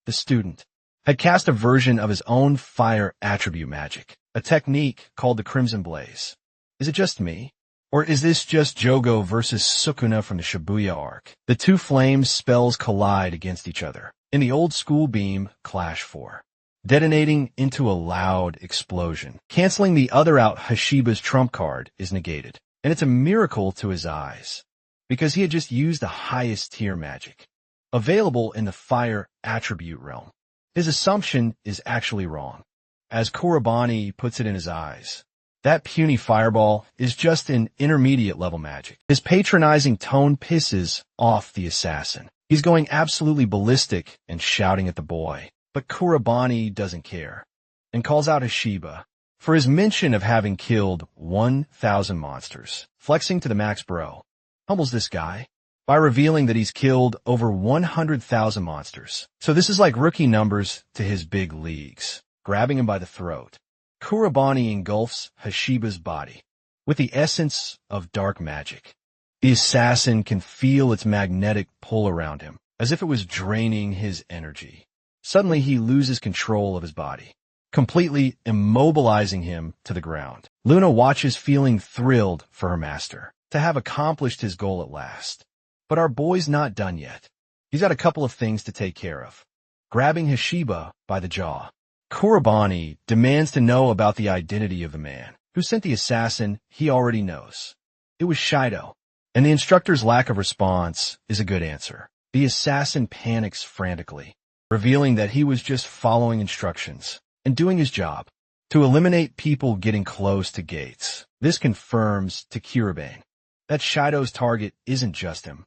Speaker 1: The student had cast a version of his own fire attribute magic, a technique called the Crimson Blaze. Is it just me? Or is this just Jogo versus Sukuna from the Shibuya arc? The two flames spells collide against each other. In the old school beam, clash for, detonating into a loud explosion. Canceling the other out, Hashiba's trump card is negated. And it's a miracle to his eyes, because he had just used the highest tier magic available in the fire attribute realm. His assumption is actually wrong. As Kurabani puts it in his eyes, that puny fireball is just an intermediate level magic. His patronizing tone pisses off the assassin. He's going absolutely ballistic and shouting at the boy. But Kurabani doesn't care and calls out Hashiba for his mention of having killed 1,000 monsters. Flexing to the max bro humbles this guy by revealing that he's killed over 100,000 monsters. So this is like rookie numbers to his big leagues. Grabbing him by the throat, Kurabani engulfs Hashiba's body with the essence of dark magic. The assassin can feel its magnetic pull around him, as if it was draining his energy. Suddenly he loses control of his body, completely immobilizing him to the ground. Luna watches, feeling thrilled for her master to have accomplished his goal at last. But our boy's not done yet. He's got a couple of things to take care of. Grabbing Hashiba by the jaw, Kurabani demands to know about the identity of the man who sent the assassin. He already knows. It was Shido. And the instructor's lack of response is a good answer. The assassin panics frantically, revealing that he was just following instructions and doing his job to eliminate people getting close to gates. This confirms to Kurabane that Shido's target isn't just him,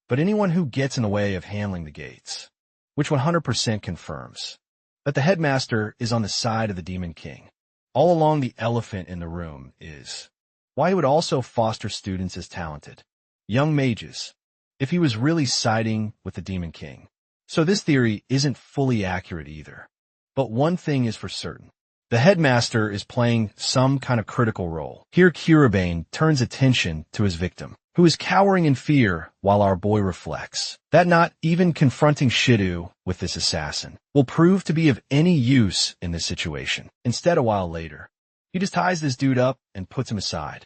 Speaker 1: but anyone who gets in the way of handling the gates, which 100% confirms that the headmaster is on the side of the Demon King. All along, the elephant in the room is why he would also foster students as talented young mages if he was really siding with the Demon King. So this theory isn't fully accurate either. But one thing is for certain. The headmaster is playing some kind of critical role. Here Kurabane turns attention to his victim, who is cowering in fear while our boy reflects that not even confronting Shido with this assassin will prove to be of any use in this situation. Instead, a while later, he just ties this dude up and puts him aside.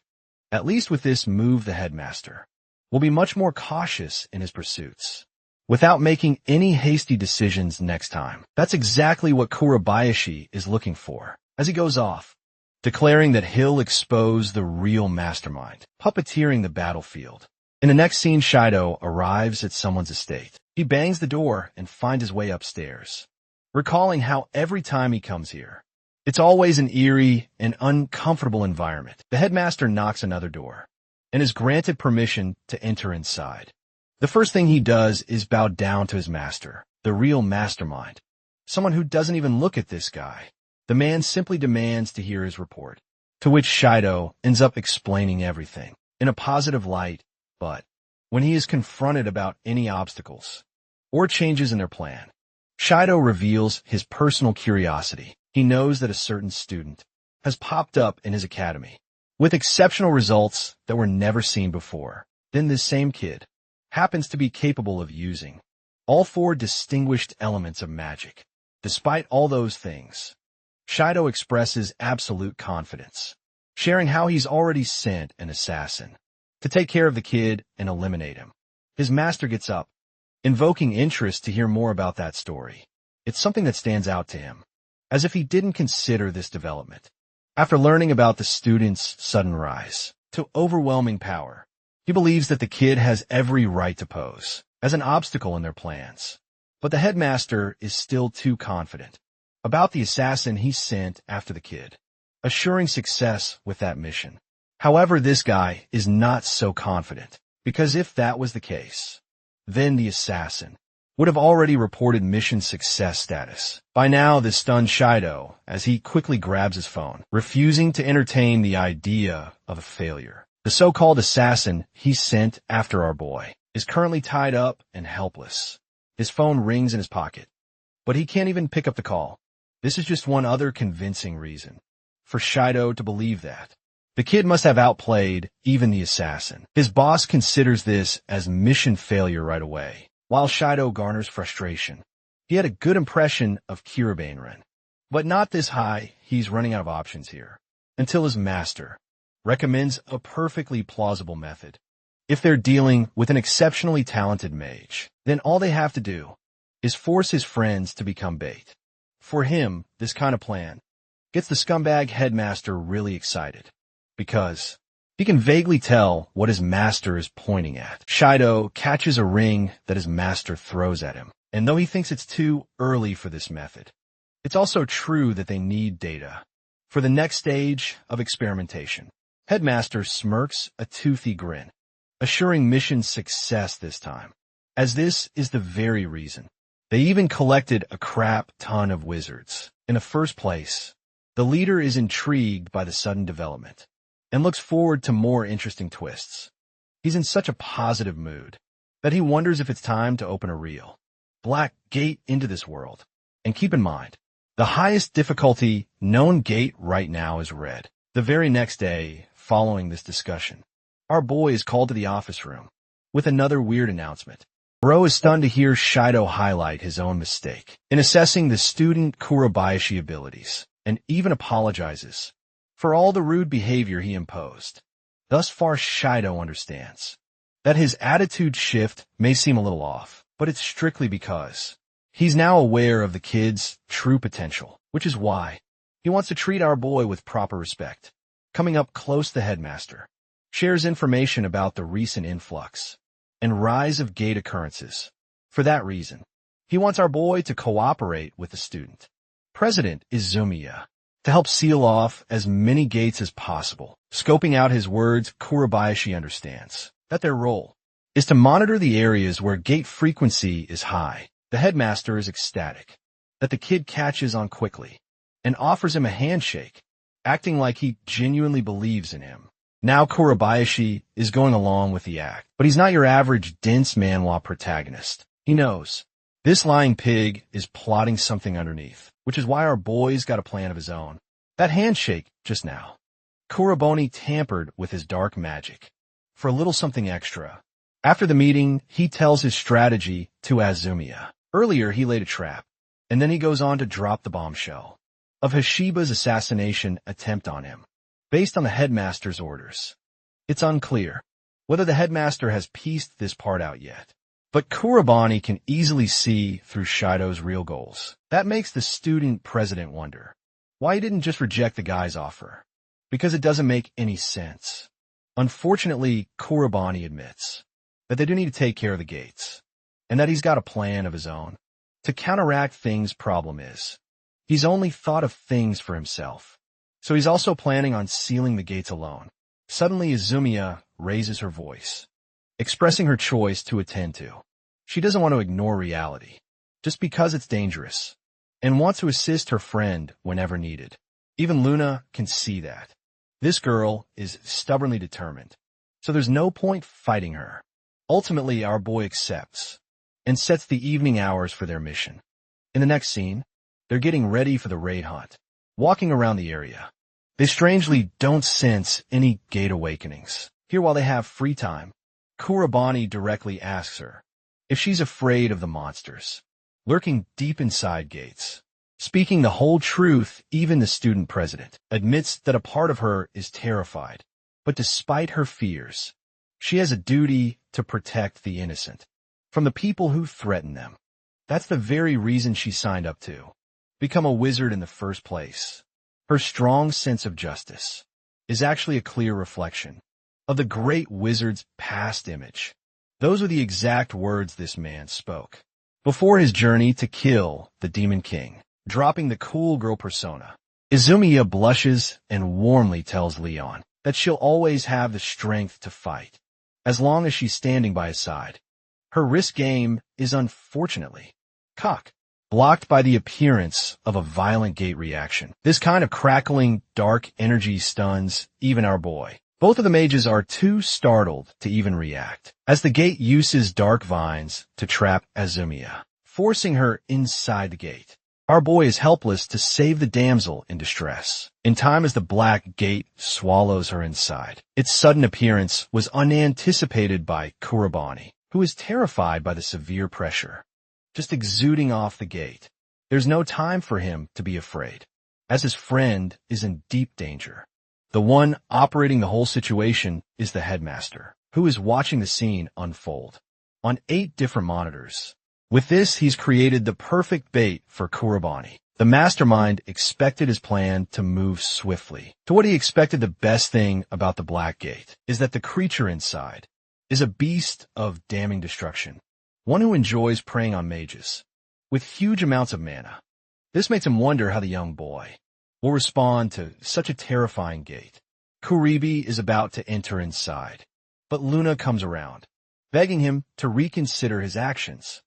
Speaker 1: At least with this move, the headmaster will be much more cautious in his pursuits, without making any hasty decisions next time. That's exactly what Kurabayashi is looking for as he goes off, declaring that he'll expose the real mastermind, puppeteering the battlefield. In the next scene, Shido arrives at someone's estate. He bangs the door and finds his way upstairs, recalling how every time he comes here, it's always an eerie and uncomfortable environment. The headmaster knocks another door and is granted permission to enter inside. The first thing he does is bow down to his master, the real mastermind, someone who doesn't even look at this guy. The man simply demands to hear his report, to which Shido ends up explaining everything in a positive light. But when he is confronted about any obstacles or changes in their plan, Shido reveals his personal curiosity. He knows that a certain student has popped up in his academy with exceptional results that were never seen before. Then this same kid happens to be capable of using all four distinguished elements of magic. Despite all those things, Shido expresses absolute confidence, sharing how he's already sent an assassin to take care of the kid and eliminate him. His master gets up, invoking interest to hear more about that story. It's something that stands out to him, as if he didn't consider this development. After learning about the student's sudden rise to overwhelming power, he believes that the kid has every right to pose as an obstacle in their plans. But the headmaster is still too confident about the assassin he sent after the kid, assuring success with that mission. However, this guy is not so confident, because if that was the case, then the assassin would have already reported mission success status. By now, this stuns Shido as he quickly grabs his phone, refusing to entertain the idea of a failure. The so-called assassin he sent after our boy is currently tied up and helpless. His phone rings in his pocket, but he can't even pick up the call. This is just one other convincing reason for Shido to believe that the kid must have outplayed even the assassin. His boss considers this as mission failure right away, while Shido garners frustration. He had a good impression of Kirabainren, but not this high. He's running out of options here, until his master recommends a perfectly plausible method. If they're dealing with an exceptionally talented mage, then all they have to do is force his friends to become bait. For him, this kind of plan gets the scumbag headmaster really excited, because he can vaguely tell what his master is pointing at. Shido catches a ring that his master throws at him, and though he thinks it's too early for this method, it's also true that they need data for the next stage of experimentation. Headmaster smirks a toothy grin, assuring mission success this time, as this is the very reason they even collected a crap ton of wizards. In the first place, the leader is intrigued by the sudden development and looks forward to more interesting twists. He's in such a positive mood that he wonders if it's time to open a real black gate into this world. And keep in mind, the highest difficulty known gate right now is red. The very next day, following this discussion, our boy is called to the office room with another weird announcement. Bro is stunned to hear Shido highlight his own mistake in assessing the student Kurabayashi abilities, and even apologizes for all the rude behavior he imposed. Thus far, Shido understands that his attitude shift may seem a little off, but it's strictly because he's now aware of the kid's true potential, which is why he wants to treat our boy with proper respect. Coming up close, the headmaster shares information about the recent influx and rise of gate occurrences. For that reason, he wants our boy to cooperate with the student president Izumiya to help seal off as many gates as possible. Scoping out his words, Kurabayashi understands that their role is to monitor the areas where gate frequency is high. The headmaster is ecstatic that the kid catches on quickly and offers him a handshake, acting like he genuinely believes in him. Now Kurabayashi is going along with the act, but he's not your average dense manhwa protagonist. He knows this lying pig is plotting something underneath, which is why our boy's got a plan of his own. That handshake just now, Kuraboni tampered with his dark magic for a little something extra. After the meeting, he tells his strategy to Azumiya. Earlier, he laid a trap, and then he goes on to drop the bombshell of Hashiba's assassination attempt on him, based on the headmaster's orders. It's unclear whether the headmaster has pieced this part out yet, but Kurabani can easily see through Shido's real goals. That makes the student president wonder why he didn't just reject the guy's offer, because it doesn't make any sense. Unfortunately, Kurabani admits that they do need to take care of the gates, and that he's got a plan of his own to counteract things. Problem is, he's only thought of things for himself, so he's also planning on sealing the gates alone. Suddenly, Izumiya raises her voice, expressing her choice to attend to. She doesn't want to ignore reality, just because it's dangerous, and wants to assist her friend whenever needed. Even Luna can see that. This girl is stubbornly determined, so there's no point fighting her. Ultimately, our boy accepts and sets the evening hours for their mission. In the next scene, they're getting ready for the raid hunt, walking around the area. They strangely don't sense any gate awakenings. Here, while they have free time, Kurabani directly asks her if she's afraid of the monsters lurking deep inside gates. Speaking the whole truth, even the student president admits that a part of her is terrified. But despite her fears, she has a duty to protect the innocent from the people who threaten them. That's the very reason she signed up to become a wizard in the first place. Her strong sense of justice is actually a clear reflection of the great wizard's past image. Those were the exact words this man spoke before his journey to kill the Demon King. Dropping the cool girl persona, Izumiya blushes and warmly tells Leon that she'll always have the strength to fight, as long as she's standing by his side. Her risk game is unfortunately blocked by the appearance of a violent gate reaction. This kind of crackling, dark energy stuns even our boy. Both of the mages are too startled to even react, as the gate uses dark vines to trap Izumiya, forcing her inside the gate. Our boy is helpless to save the damsel in distress, in time as the black gate swallows her inside. Its sudden appearance was unanticipated by Kurabani, who is terrified by the severe pressure just exuding off the gate. There's no time for him to be afraid, as his friend is in deep danger. The one operating the whole situation is the headmaster, who is watching the scene unfold on 8 different monitors. With this, he's created the perfect bait for Kurabani. The mastermind expected his plan to move swiftly. To what he expected, the best thing about the Black Gate is that the creature inside is a beast of damning destruction, one who enjoys preying on mages with huge amounts of mana. This makes him wonder how the young boy will respond to such a terrifying gate. Kuribi is about to enter inside, but Luna comes around, begging him to reconsider his actions.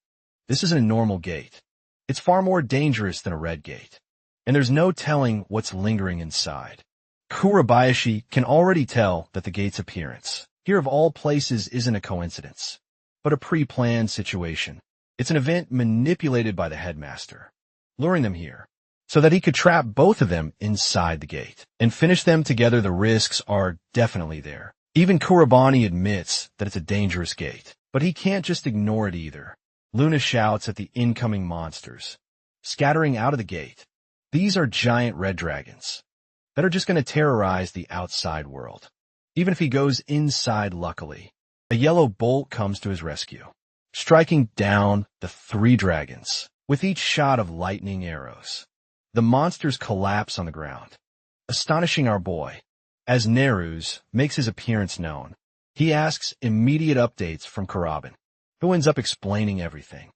Speaker 1: This isn't a normal gate. It's far more dangerous than a red gate, and there's no telling what's lingering inside. Kurabayashi can already tell that the gate's appearance here of all places isn't a coincidence, but a pre-planned situation. It's an event manipulated by the headmaster, luring them here so that he could trap both of them inside the gate and finish them together. The risks are definitely there. Even Kurabani admits that it's a dangerous gate, but he can't just ignore it either. Luna shouts at the incoming monsters, scattering out of the gate. These are giant red dragons that are just going to terrorize the outside world. Even if he goes inside, luckily, a yellow bolt comes to his rescue, striking down the 3 dragons with each shot of lightning arrows. The monsters collapse on the ground, astonishing our boy. As Neruz makes his appearance known, he asks immediate updates from Kuraban, who ends up explaining everything.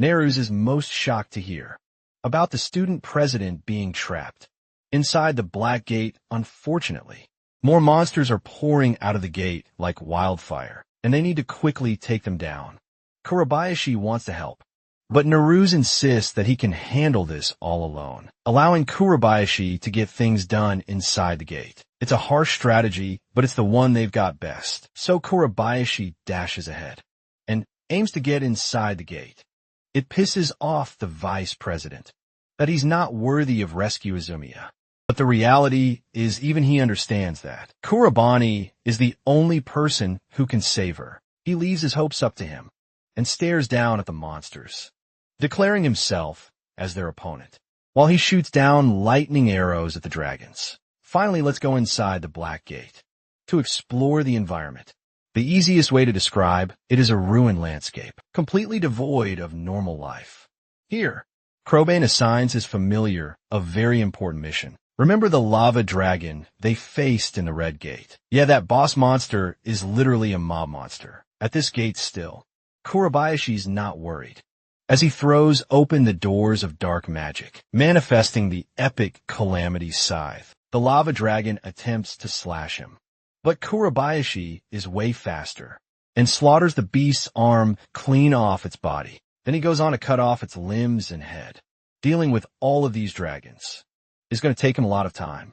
Speaker 1: Neruz is most shocked to hear about the student president being trapped inside the Black Gate. Unfortunately, more monsters are pouring out of the gate like wildfire, and they need to quickly take them down. Kurabayashi wants to help, but Neruz insists that he can handle this all alone, allowing Kurabayashi to get things done inside the gate. It's a harsh strategy, but it's the one they've got best. So Kurabayashi dashes ahead and aims to get inside the gate. It pisses off the vice president that he's not worthy of rescue Izumiya. But the reality is even he understands that. Kurabani is the only person who can save her. He leaves his hopes up to him and stares down at the monsters, declaring himself as their opponent, while he shoots down lightning arrows at the dragons. Finally, let's go inside the Black Gate to explore the environment. The easiest way to describe it is a ruined landscape, completely devoid of normal life. Here, Krobane assigns his familiar a very important mission. Remember the lava dragon they faced in the Red Gate? Yeah, that boss monster is literally a mob monster. At this gate still, Kurabayashi's not worried, as he throws open the doors of dark magic, manifesting the epic Calamity Scythe. The lava dragon attempts to slash him, but Kurabayashi is way faster and slaughters the beast's arm clean off its body. Then he goes on to cut off its limbs and head. Dealing with all of these dragons is going to take him a lot of time,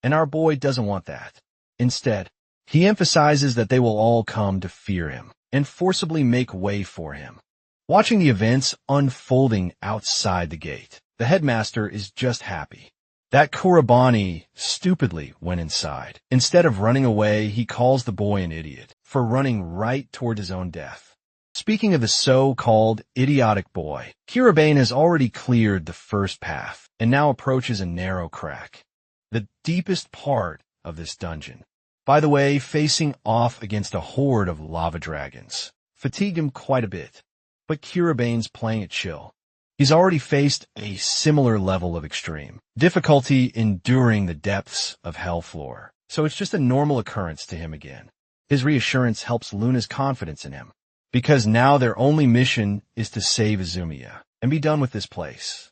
Speaker 1: and our boy doesn't want that. Instead, he emphasizes that they will all come to fear him and forcibly make way for him. Watching the events unfolding outside the gate, the headmaster is just happy that Kurabani stupidly went inside. Instead of running away, he calls the boy an idiot for running right toward his own death. Speaking of the so-called idiotic boy, Kiribane has already cleared the first path and now approaches a narrow crack, the deepest part of this dungeon. By the way, facing off against a horde of lava dragons fatigued him quite a bit, but Kiribane's playing it chill. He's already faced a similar level of extreme difficulty enduring the depths of hell floor, so it's just a normal occurrence to him again. His reassurance helps Luna's confidence in him, because now their only mission is to save Izumiya and be done with this place.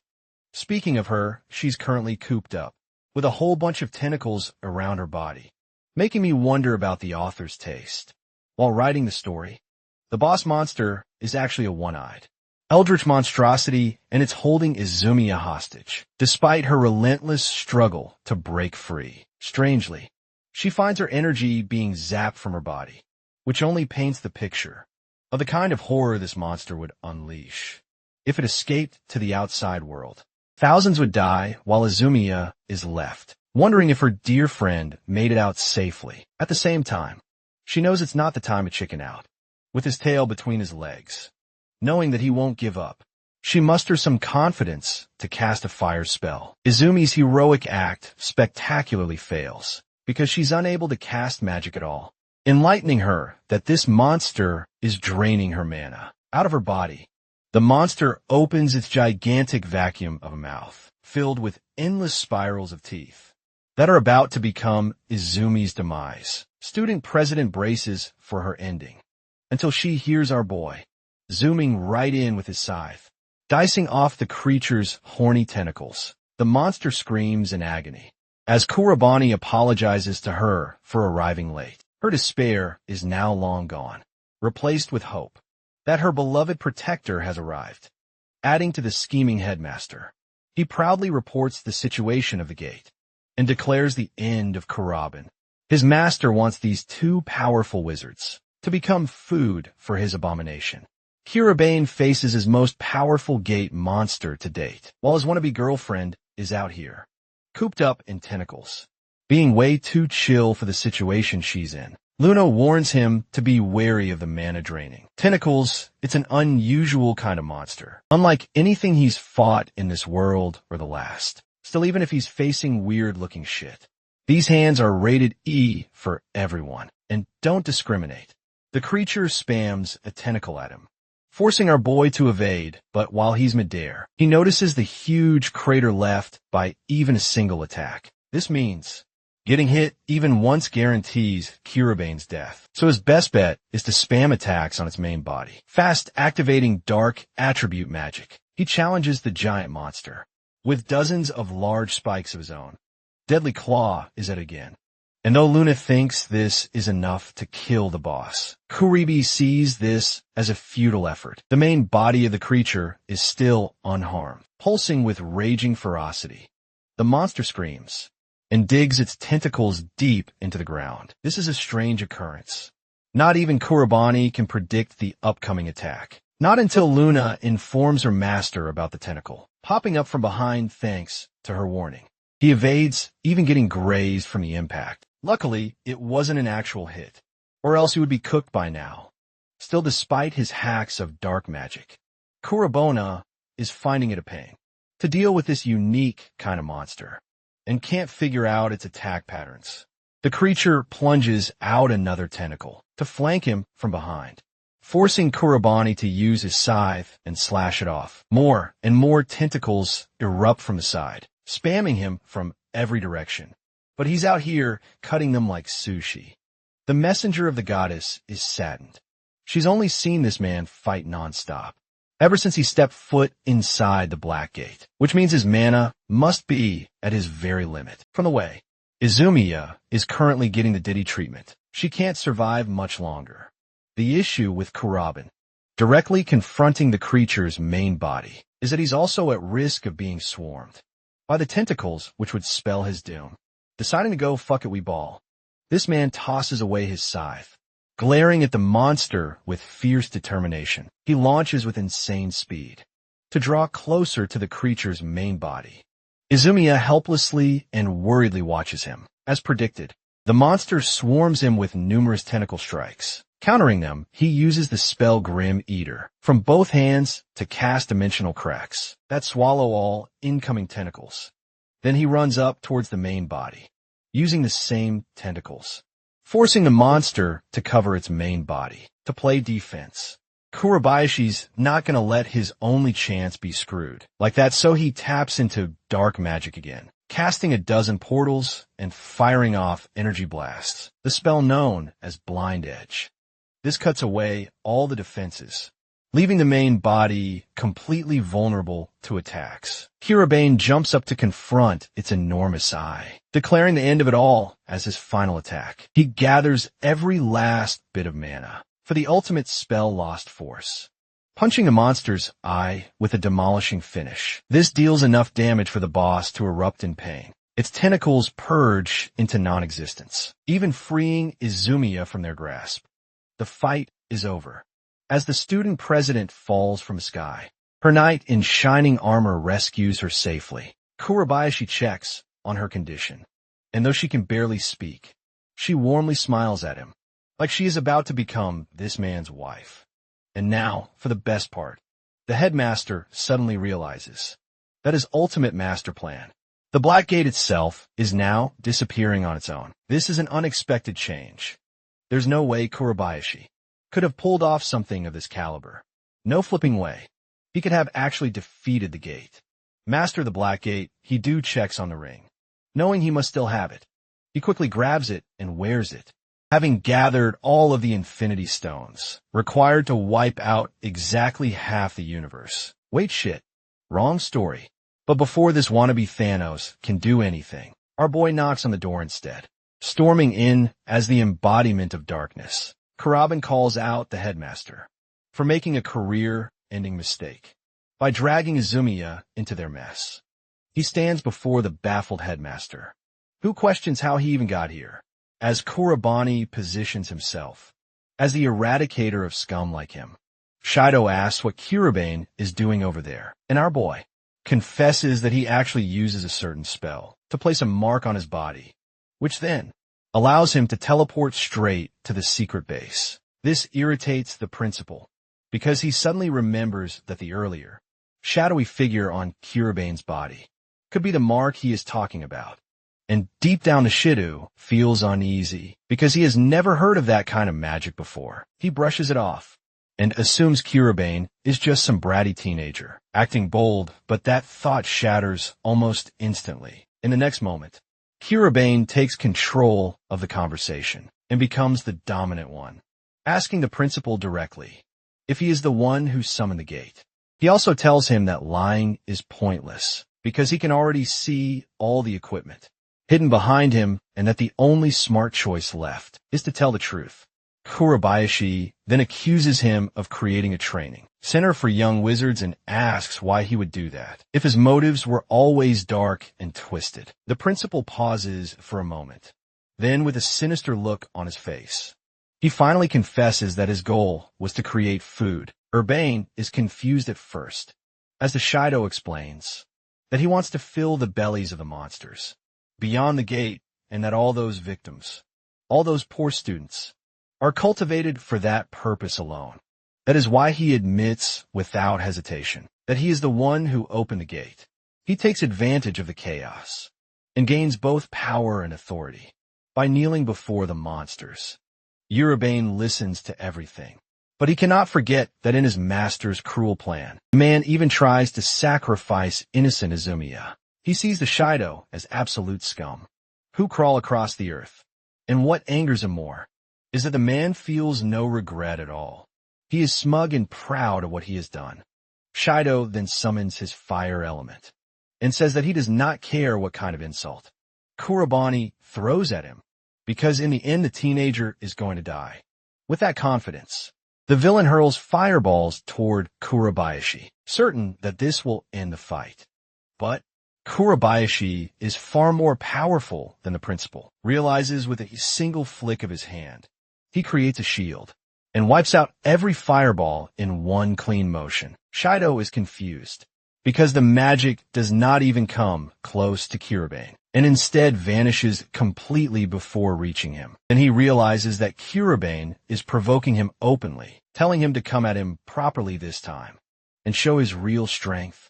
Speaker 1: Speaking of her, she's currently cooped up, with a whole bunch of tentacles around her body, making me wonder about the author's taste. While writing the story, the boss monster is actually a one-eyed eldritch monstrosity, and it's holding Izumiya hostage, despite her relentless struggle to break free. Strangely, she finds her energy being zapped from her body, which only paints the picture of the kind of horror this monster would unleash. If it escaped to the outside world, thousands would die while Izumiya is left, wondering if her dear friend made it out safely. At the same time, she knows it's not the time to chicken out. With his tail between his legs, knowing that he won't give up, she musters some confidence to cast a fire spell. Izumi's heroic act spectacularly fails, because she's unable to cast magic at all, enlightening her that this monster is draining her mana out of her body. The monster opens its gigantic vacuum of a mouth, filled with endless spirals of teeth, that are about to become Izumi's demise. Student President braces for her ending, until she hears our boy, zooming right in with his scythe, dicing off the creature's horny tentacles. The monster screams in agony, as Kurabani apologizes to her for arriving late. Her despair is now long gone, replaced with hope that her beloved protector has arrived. Adding to the scheming headmaster, he proudly reports the situation of the gate and declares the end of Kuraban. His master wants these two powerful wizards to become food for his abomination. Kiribane faces his most powerful gate monster to date, while his wannabe girlfriend is out here, cooped up in tentacles, being way too chill for the situation she's in. Luna warns him to be wary of the mana-draining tentacles. It's an unusual kind of monster, unlike anything he's fought in this world or the last. Still, even if he's facing weird-looking shit, these hands are rated E for everyone, and don't discriminate. The creature spams a tentacle at him, forcing our boy to evade, but while he's midair, he notices the huge crater left by even a single attack. This means getting hit even once guarantees Kiribane's death, so his best bet is to spam attacks on its main body. Fast activating dark attribute magic, he challenges the giant monster with dozens of large spikes of his own. Deadly Claw is at it again. And though Luna thinks this is enough to kill the boss, Kuribi sees this as a futile effort. The main body of the creature is still unharmed, pulsing with raging ferocity. The monster screams and digs its tentacles deep into the ground. This is a strange occurrence. Not even Kurabani can predict the upcoming attack. Not until Luna informs her master about the tentacle, popping up from behind thanks to her warning. He evades, even getting grazed from the impact. Luckily, it wasn't an actual hit, or else he would be cooked by now. Still, despite his hacks of dark magic, Kurabona is finding it a pain to deal with this unique kind of monster, and can't figure out its attack patterns. The creature plunges out another tentacle to flank him from behind, forcing Kurabani to use his scythe and slash it off. More and more tentacles erupt from the side, spamming him from every direction. But he's out here cutting them like sushi. The messenger of the goddess is saddened. She's only seen this man fight nonstop ever since he stepped foot inside the Black Gate, which means his mana must be at his very limit. From the way, Izumiya is currently getting the Diddy treatment. She can't survive much longer. The issue with Kuraban, directly confronting the creature's main body, is that he's also at risk of being swarmed by the tentacles, which would spell his doom. Deciding to go fuck it we ball, this man tosses away his scythe, glaring at the monster with fierce determination. He launches with insane speed to draw closer to the creature's main body. Izumiya helplessly and worriedly watches him. As predicted, The monster swarms him with numerous tentacle strikes. Countering them, he uses the spell Grim Eater from both hands to cast dimensional cracks that swallow all incoming tentacles. Then he runs up towards the main body, using the same tentacles, forcing the monster to cover its main body to play defense. Kurabayashi's not gonna let his only chance be screwed like that, so he taps into dark magic again, casting a dozen portals and firing off energy blasts, the spell known as Blind Edge. This cuts away all the defenses, leaving the main body completely vulnerable to attacks. Kiribane jumps up to confront its enormous eye, declaring the end of it all as his final attack. He gathers every last bit of mana for the ultimate spell Lost Force, punching the monster's eye with a demolishing finish. This deals enough damage for the boss to erupt in pain. Its tentacles purge into non-existence, even freeing Izumiya from their grasp. The fight is over, as the student president falls from the sky. Her knight in shining armor rescues her safely. Kurabayashi checks on her condition, and though she can barely speak, she warmly smiles at him, like she is about to become this man's wife. And now, for the best part, the headmaster suddenly realizes that his ultimate master plan, the Black Gate itself, is now disappearing on its own. This is an unexpected change. There's no way Kurabayashi could have pulled off something of this caliber. No flipping way. He could have actually defeated the gate. Master of the Black Gate, he checks on the ring. Knowing he must still have it, he quickly grabs it and wears it, having gathered all of the Infinity Stones, required to wipe out exactly half the universe. Wait, shit. Wrong story. But before this wannabe Thanos can do anything, our boy knocks on the door instead, storming in as the embodiment of darkness. Kuraban calls out the headmaster for making a career-ending mistake by dragging Izumiya into their mess. He stands before the baffled headmaster, who questions how he even got here, as Kurabani positions himself as the eradicator of scum like him. Shido asks what Kiribane is doing over there, and our boy confesses that he actually uses a certain spell to place a mark on his body, which then allows him to teleport straight to the secret base. This irritates the principal, because he suddenly remembers that the earlier, shadowy figure on Kiribane's body could be the mark he is talking about. And deep down the Shido feels uneasy, because he has never heard of that kind of magic before. He brushes it off, and assumes Kiribane is just some bratty teenager, acting bold, but that thought shatters almost instantly. In the next moment, Kiribane takes control of the conversation and becomes the dominant one, asking the principal directly if he is the one who summoned the gate. He also tells him that lying is pointless because he can already see all the equipment hidden behind him and that the only smart choice left is to tell the truth. Kurabayashi then accuses him of creating a training center for young wizards and asks why he would do that, if his motives were always dark and twisted. The principal pauses for a moment, then with a sinister look on his face, he finally confesses that his goal was to create food. Urbane is confused at first, as the Shido explains that he wants to fill the bellies of the monsters beyond the gate, and that all those victims, all those poor students, are cultivated for that purpose alone. That is why he admits without hesitation that he is the one who opened the gate. He takes advantage of the chaos and gains both power and authority by kneeling before the monsters. Urabane listens to everything, but he cannot forget that in his master's cruel plan, the man even tries to sacrifice innocent Izumiya. He sees the Shido as absolute scum, who crawl across the earth. And what angers him more is that the man feels no regret at all. He is smug and proud of what he has done. Shido then summons his fire element and says that he does not care what kind of insult Kurabani throws at him, because in the end the teenager is going to die. With that confidence, the villain hurls fireballs toward Kurabayashi, certain that this will end the fight. But Kurabayashi is far more powerful than the principal, realizes with a single flick of his hand. He creates a shield and wipes out every fireball in one clean motion. Shido is confused because the magic does not even come close to Kiribane, and instead vanishes completely before reaching him. Then he realizes that Kiribane is provoking him openly, telling him to come at him properly this time and show his real strength.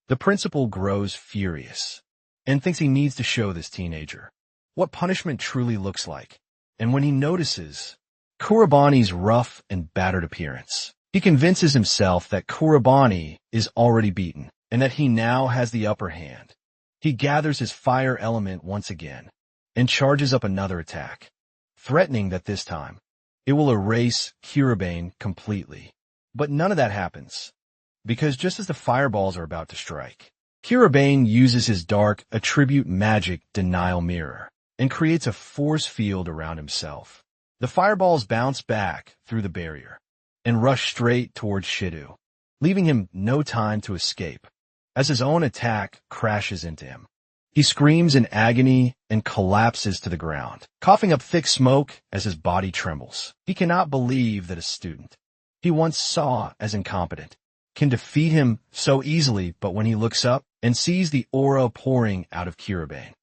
Speaker 1: The principal grows furious and thinks he needs to show this teenager what punishment truly looks like. And when he notices Kurabani's rough and battered appearance, he convinces himself that Kurabani is already beaten and that he now has the upper hand. He gathers his fire element once again and charges up another attack, threatening that this time it will erase Kiribane completely. But none of that happens, because just as the fireballs are about to strike, Kiribane uses his dark attribute magic denial mirror and creates a force field around himself. The fireballs bounce back through the barrier and rush straight towards Shido, leaving him no time to escape as his own attack crashes into him. He screams in agony and collapses to the ground, coughing up thick smoke as his body trembles. He cannot believe that a student he once saw as incompetent can defeat him so easily, but when he looks up and sees the aura pouring out of Kiribane,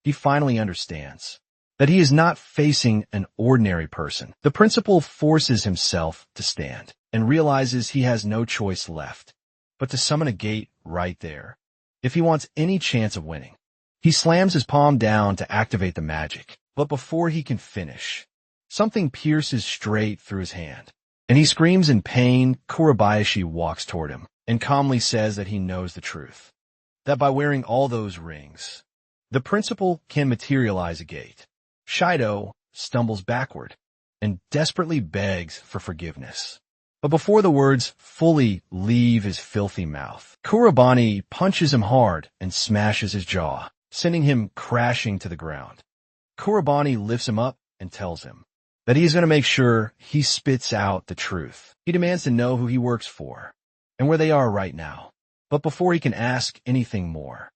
Speaker 1: he finally understands that he is not facing an ordinary person. The principal forces himself to stand and realizes he has no choice left but to summon a gate right there if he wants any chance of winning. He slams his palm down to activate the magic, but before he can finish, something pierces straight through his hand, and he screams in pain. Kurabayashi walks toward him and calmly says that he knows the truth, that by wearing all those rings, the principal can materialize a gate. Shido stumbles backward and desperately begs for forgiveness. But before the words fully leave his filthy mouth, Kurabani punches him hard and smashes his jaw, sending him crashing to the ground. Kurabani lifts him up and tells him that he is going to make sure he spits out the truth. He demands to know who he works for and where they are right now. But before he can ask anything more,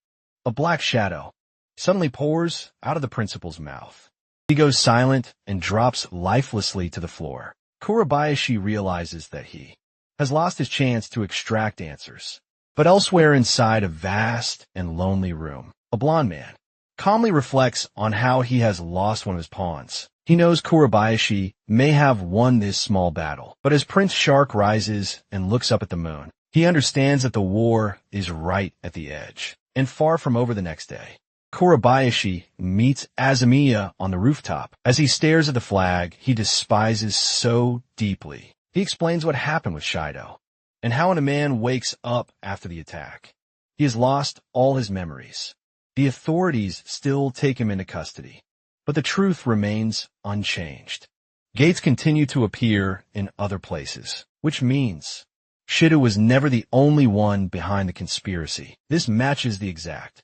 Speaker 1: a black shadow suddenly pours out of the principal's mouth. He goes silent and drops lifelessly to the floor. Kurabayashi realizes that he has lost his chance to extract answers. But elsewhere inside a vast and lonely room, a blond man calmly reflects on how he has lost one of his pawns. He knows Kurabayashi may have won this small battle, but as Prince Shark rises and looks up at the moon, he understands that the war is right at the edge and far from over the next day. Kurabayashi meets Azamiya on the rooftop. As he stares at the flag he despises so deeply, he explains what happened with Shido and how when a man wakes up after the attack, he has lost all his memories. The authorities still take him into custody, but the truth remains unchanged. Gates continue to appear in other places, which means Shido was never the only one behind the conspiracy. This matches the exact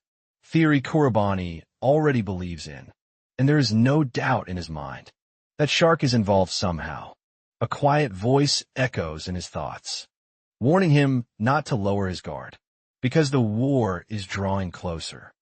Speaker 1: theory Kurabani already believes in, and there is no doubt in his mind that Shark is involved somehow. A quiet voice echoes in his thoughts, warning him not to lower his guard, because the war is drawing closer.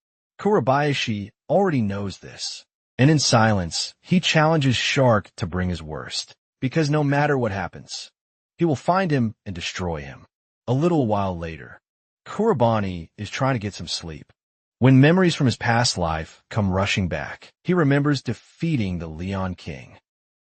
Speaker 1: Kurabayashi already knows this, and in silence, he challenges Shark to bring his worst, because no matter what happens, he will find him and destroy him. A little while later, Kurabani is trying to get some sleep when memories from his past life come rushing back. He remembers defeating the Leon King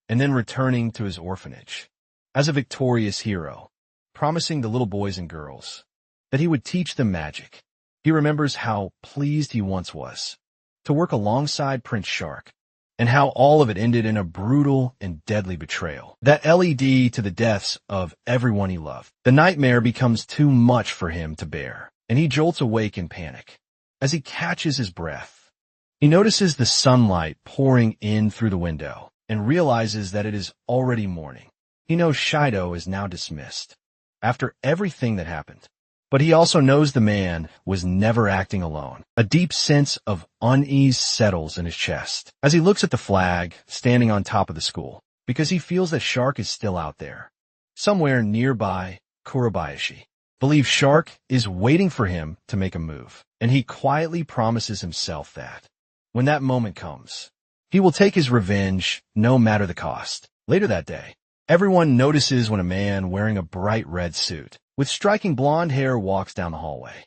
Speaker 1: and then returning to his orphanage as a victorious hero, promising the little boys and girls that he would teach them magic. He remembers how pleased he once was to work alongside Prince Shark, and how all of it ended in a brutal and deadly betrayal that led to the deaths of everyone he loved. The nightmare becomes too much for him to bear, and he jolts awake in panic. As he catches his breath, he notices the sunlight pouring in through the window and realizes that it is already morning. He knows Shido is now dismissed after everything that happened, but he also knows the man was never acting alone. A deep sense of unease settles in his chest as he looks at the flag standing on top of the school, because he feels that Shark is still out there, somewhere nearby. Kurabayashi believes Shark is waiting for him to make a move, and he quietly promises himself that when that moment comes, he will take his revenge no matter the cost. Later that day, everyone notices when a man wearing a bright red suit with striking blonde hair walks down the hallway.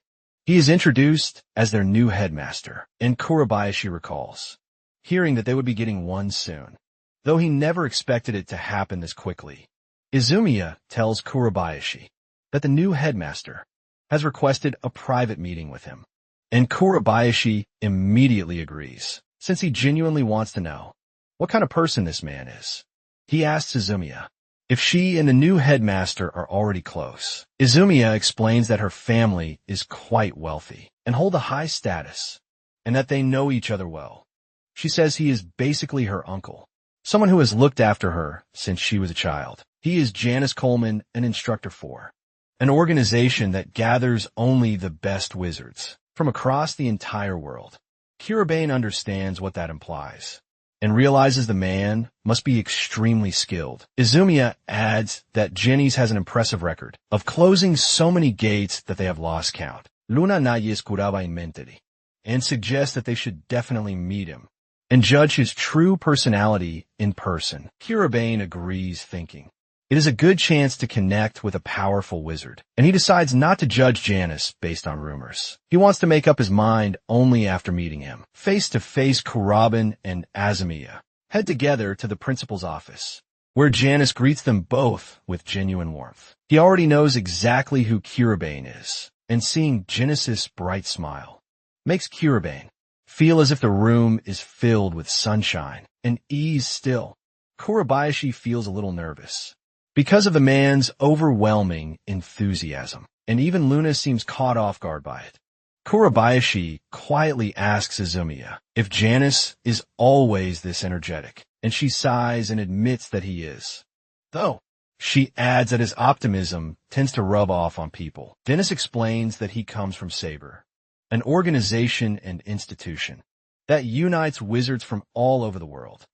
Speaker 1: He is introduced as their new headmaster, and Kurabayashi recalls, hearing that they would be getting one soon, though he never expected it to happen this quickly. Izumiya tells Kurabayashi that the new headmaster has requested a private meeting with him, and Kurabayashi immediately agrees, since he genuinely wants to know what kind of person this man is. He asks Izumiya if she and the new headmaster are already close. Izumiya explains that her family is quite wealthy and hold a high status, and that they know each other well. She says he is basically her uncle, someone who has looked after her since she was a child. He is Janice Coleman, an instructor for an organization that gathers only the best wizards from across the entire world. Kiribane understands what that implies and realizes the man must be extremely skilled. Izumiya adds that Jenny's has an impressive record of closing so many gates that they have lost count. Luna Nayes curaba in mente, and suggests that they should definitely meet him and judge his true personality in person. Kiribane agrees, thinking it is a good chance to connect with a powerful wizard, and he decides not to judge Janice based on rumors. He wants to make up his mind only after meeting him. Face-to-face, Kuraban and Izumiya head together to the principal's office, where Janice greets them both with genuine warmth. He already knows exactly who Kiribane is, and seeing Janice's bright smile makes Kiribane feel as if the room is filled with sunshine and ease still. Kurabayashi feels a little nervous because of the man's overwhelming enthusiasm, and even Luna seems caught off guard by it. Kurabayashi quietly asks Izumiya if Janice is always this energetic, and she sighs and admits that he is, though she adds that his optimism tends to rub off on people. Dennis explains that he comes from Saber, an organization and institution that unites wizards from all over the world.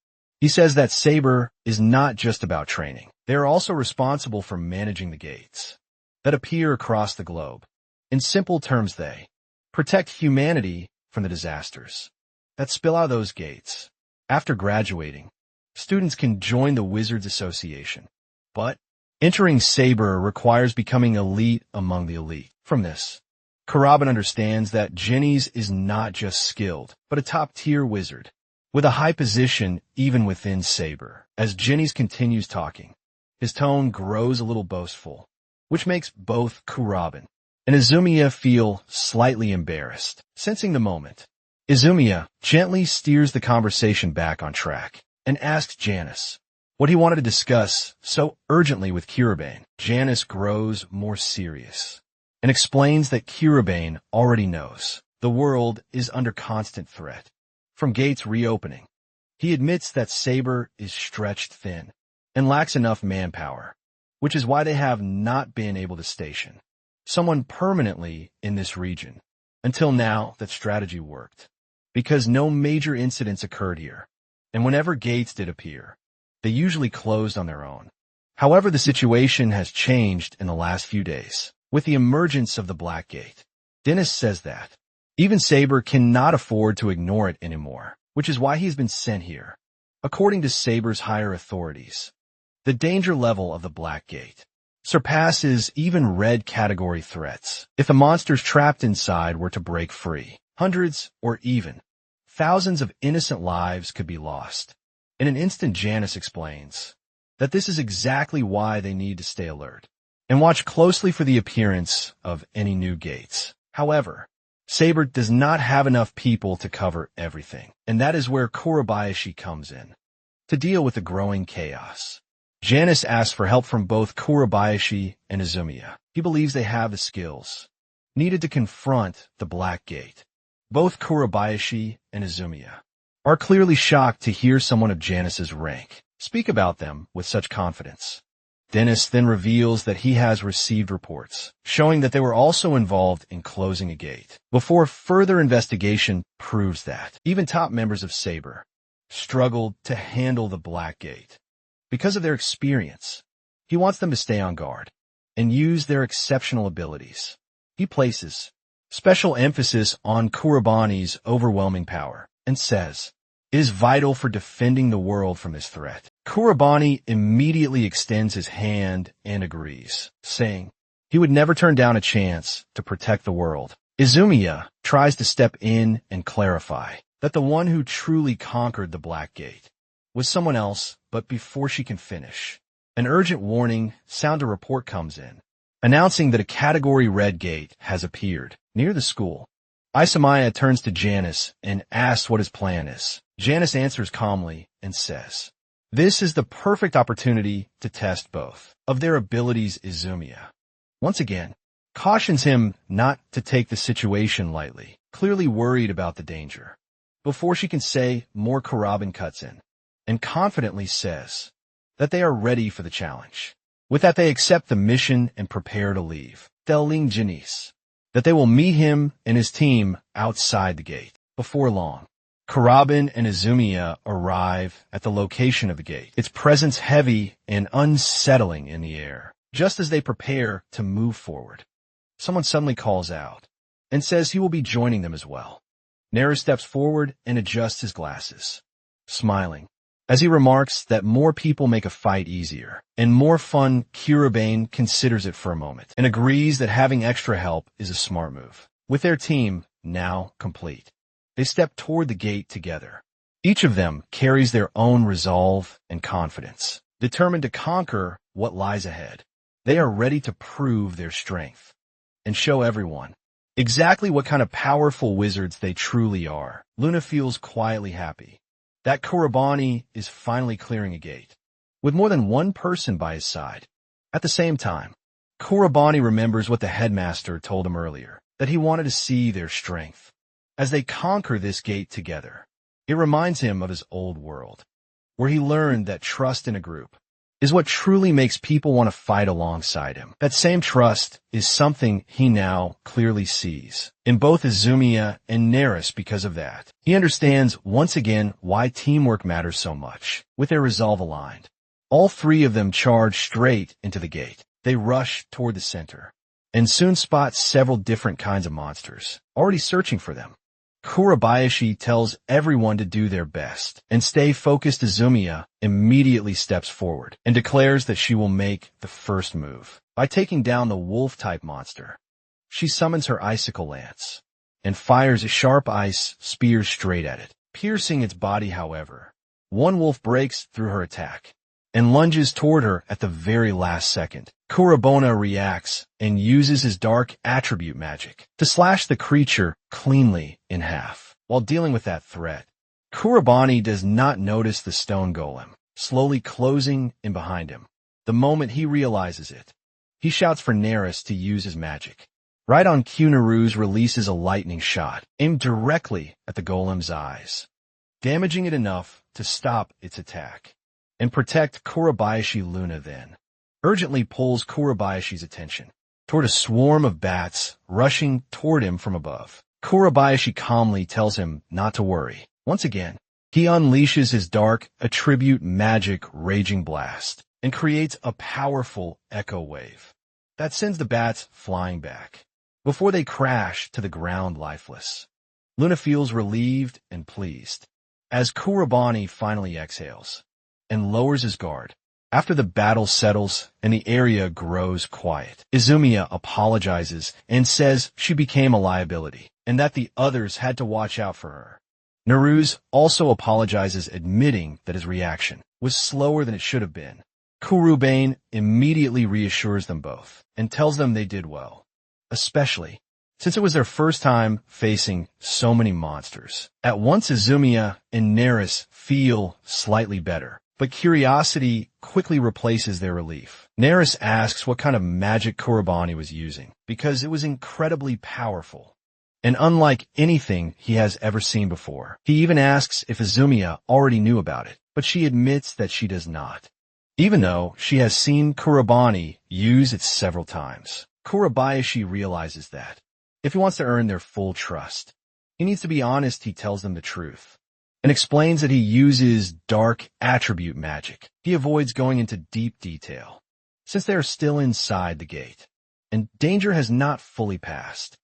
Speaker 1: He says that Saber is not just about training. They are also responsible for managing the gates that appear across the globe. In simple terms, they protect humanity from the disasters that spill out of those gates. After graduating, students can join the Wizards Association, but entering Saber requires becoming elite among the elite. From this, Kuraban understands that Jenny's is not just skilled, but a top-tier wizard with a high position even within Saber. As Jenny's continues talking, his tone grows a little boastful, which makes both Kuraban and Izumiya feel slightly embarrassed. Sensing the moment, Izumiya gently steers the conversation back on track and asks Janice what he wanted to discuss so urgently with Kiribane. Janice grows more serious and explains that Kiribane already knows the world is under constant threat from gates reopening. He admits that Saber is stretched thin and lacks enough manpower, which is why they have not been able to station someone permanently in this region. Until now, that strategy worked, because no major incidents occurred here, and whenever gates did appear, they usually closed on their own. However, the situation has changed in the last few days, with the emergence of the Black Gate. Dennis says that even Saber cannot afford to ignore it anymore, which is why he's been sent here. According to Saber's higher authorities, the danger level of the Black Gate surpasses even red category threats. If the monsters trapped inside were to break free, hundreds or even thousands of innocent lives could be lost. In an instant, Janice explains that this is exactly why they need to stay alert and watch closely for the appearance of any new gates. However, Saber does not have enough people to cover everything, and that is where Kurabayashi comes in to deal with the growing chaos. Janice asks for help from both Kurabayashi and Izumiya. He believes they have the skills needed to confront the Black Gate. Both Kurabayashi and Izumiya are clearly shocked to hear someone of Janice's rank speak about them with such confidence. Dennis then reveals that he has received reports showing that they were also involved in closing a gate, before further investigation proves that even top members of Saber struggled to handle the Black Gate. Because of their experience, he wants them to stay on guard and use their exceptional abilities. He places special emphasis on Kurabani's overwhelming power and says it is vital for defending the world from this threat. Kurabani immediately extends his hand and agrees, saying he would never turn down a chance to protect the world Izumiya tries to step in and clarify that the one who truly conquered the Black Gate was someone else, but before she can finish, an urgent warning sound to report comes in, announcing that a Category Red gate has appeared near the school. Isamiya turns to Janice and asks what his plan is. Janice answers calmly and says, "This is the perfect opportunity to test both of their abilities." Izumiya once again cautions him not to take the situation lightly, clearly worried about the danger. Before she can say more, Kurabin cuts in and confidently says that they are ready for the challenge. With that, they accept the mission and prepare to leave, telling Janice that they will meet him and his team outside the gate. Before long, Kurabin and Izumiya arrive at the location of the gate, its presence heavy and unsettling in the air. Just as they prepare to move forward, someone suddenly calls out and says he will be joining them as well. Nara steps forward and adjusts his glasses, smiling, as he remarks that more people make a fight easier and more fun. Kurabin considers it for a moment and agrees that having extra help is a smart move. With their team now complete, they step toward the gate together. Each of them carries their own resolve and confidence, determined to conquer what lies ahead. They are ready to prove their strength and show everyone exactly what kind of powerful wizards they truly are. Luna feels quietly happy that Kurabani is finally clearing a gate, with more than one person by his side. At the same time, Kurabani remembers what the headmaster told him earlier, that he wanted to see their strength. As they conquer this gate together, it reminds him of his old world, where he learned that trust in a group is what truly makes people want to fight alongside him. That same trust is something he now clearly sees in both Izumiya and Neris. Because of that, he understands once again why teamwork matters so much. With their resolve aligned, all three of them charge straight into the gate. They rush toward the center and soon spot several different kinds of monsters already searching for them. Kurabayashi tells everyone to do their best and stay focused. Izumiya immediately steps forward and declares that she will make the first move by taking down the wolf-type monster. She summons her icicle lance and fires a sharp ice spear straight at it, piercing its body. However, one wolf breaks through her attack and lunges toward her at the very last second. Kurabona reacts and uses his dark attribute magic to slash the creature cleanly in half. While dealing with that threat, Kurabani does not notice the stone golem slowly closing in behind him. The moment he realizes it, he shouts for Neris to use his magic. Right on cue, Naruz releases a lightning shot aimed directly at the golem's eyes, damaging it enough to stop its attack and protect Kurabayashi. Luna then urgently pulls Kurabayashi's attention toward a swarm of bats rushing toward him from above. Kurabayashi calmly tells him not to worry. Once again, he unleashes his dark attribute magic Raging Blast and creates a powerful echo wave that sends the bats flying back before they crash to the ground lifeless. Luna feels relieved and pleased as Kurabani finally exhales and lowers his guard. After the battle settles and the area grows quiet, Izumiya apologizes and says she became a liability and that the others had to watch out for her. Naruz also apologizes, admitting that his reaction was slower than it should have been. Kurubane immediately reassures them both and tells them they did well, especially since it was their first time facing so many monsters. At once, Izumiya and Neris feel slightly better, but curiosity quickly replaces their relief. Neris asks what kind of magic Kurabani was using, because it was incredibly powerful and unlike anything he has ever seen before. He even asks if Izumiya already knew about it, but she admits that she does not, even though she has seen Kurabani use it several times. Kurabayashi realizes that if he wants to earn their full trust, he needs to be honest. He tells them the truth and explains that he uses dark attribute magic. He avoids going into deep detail since they are still inside the gate and danger has not fully passed.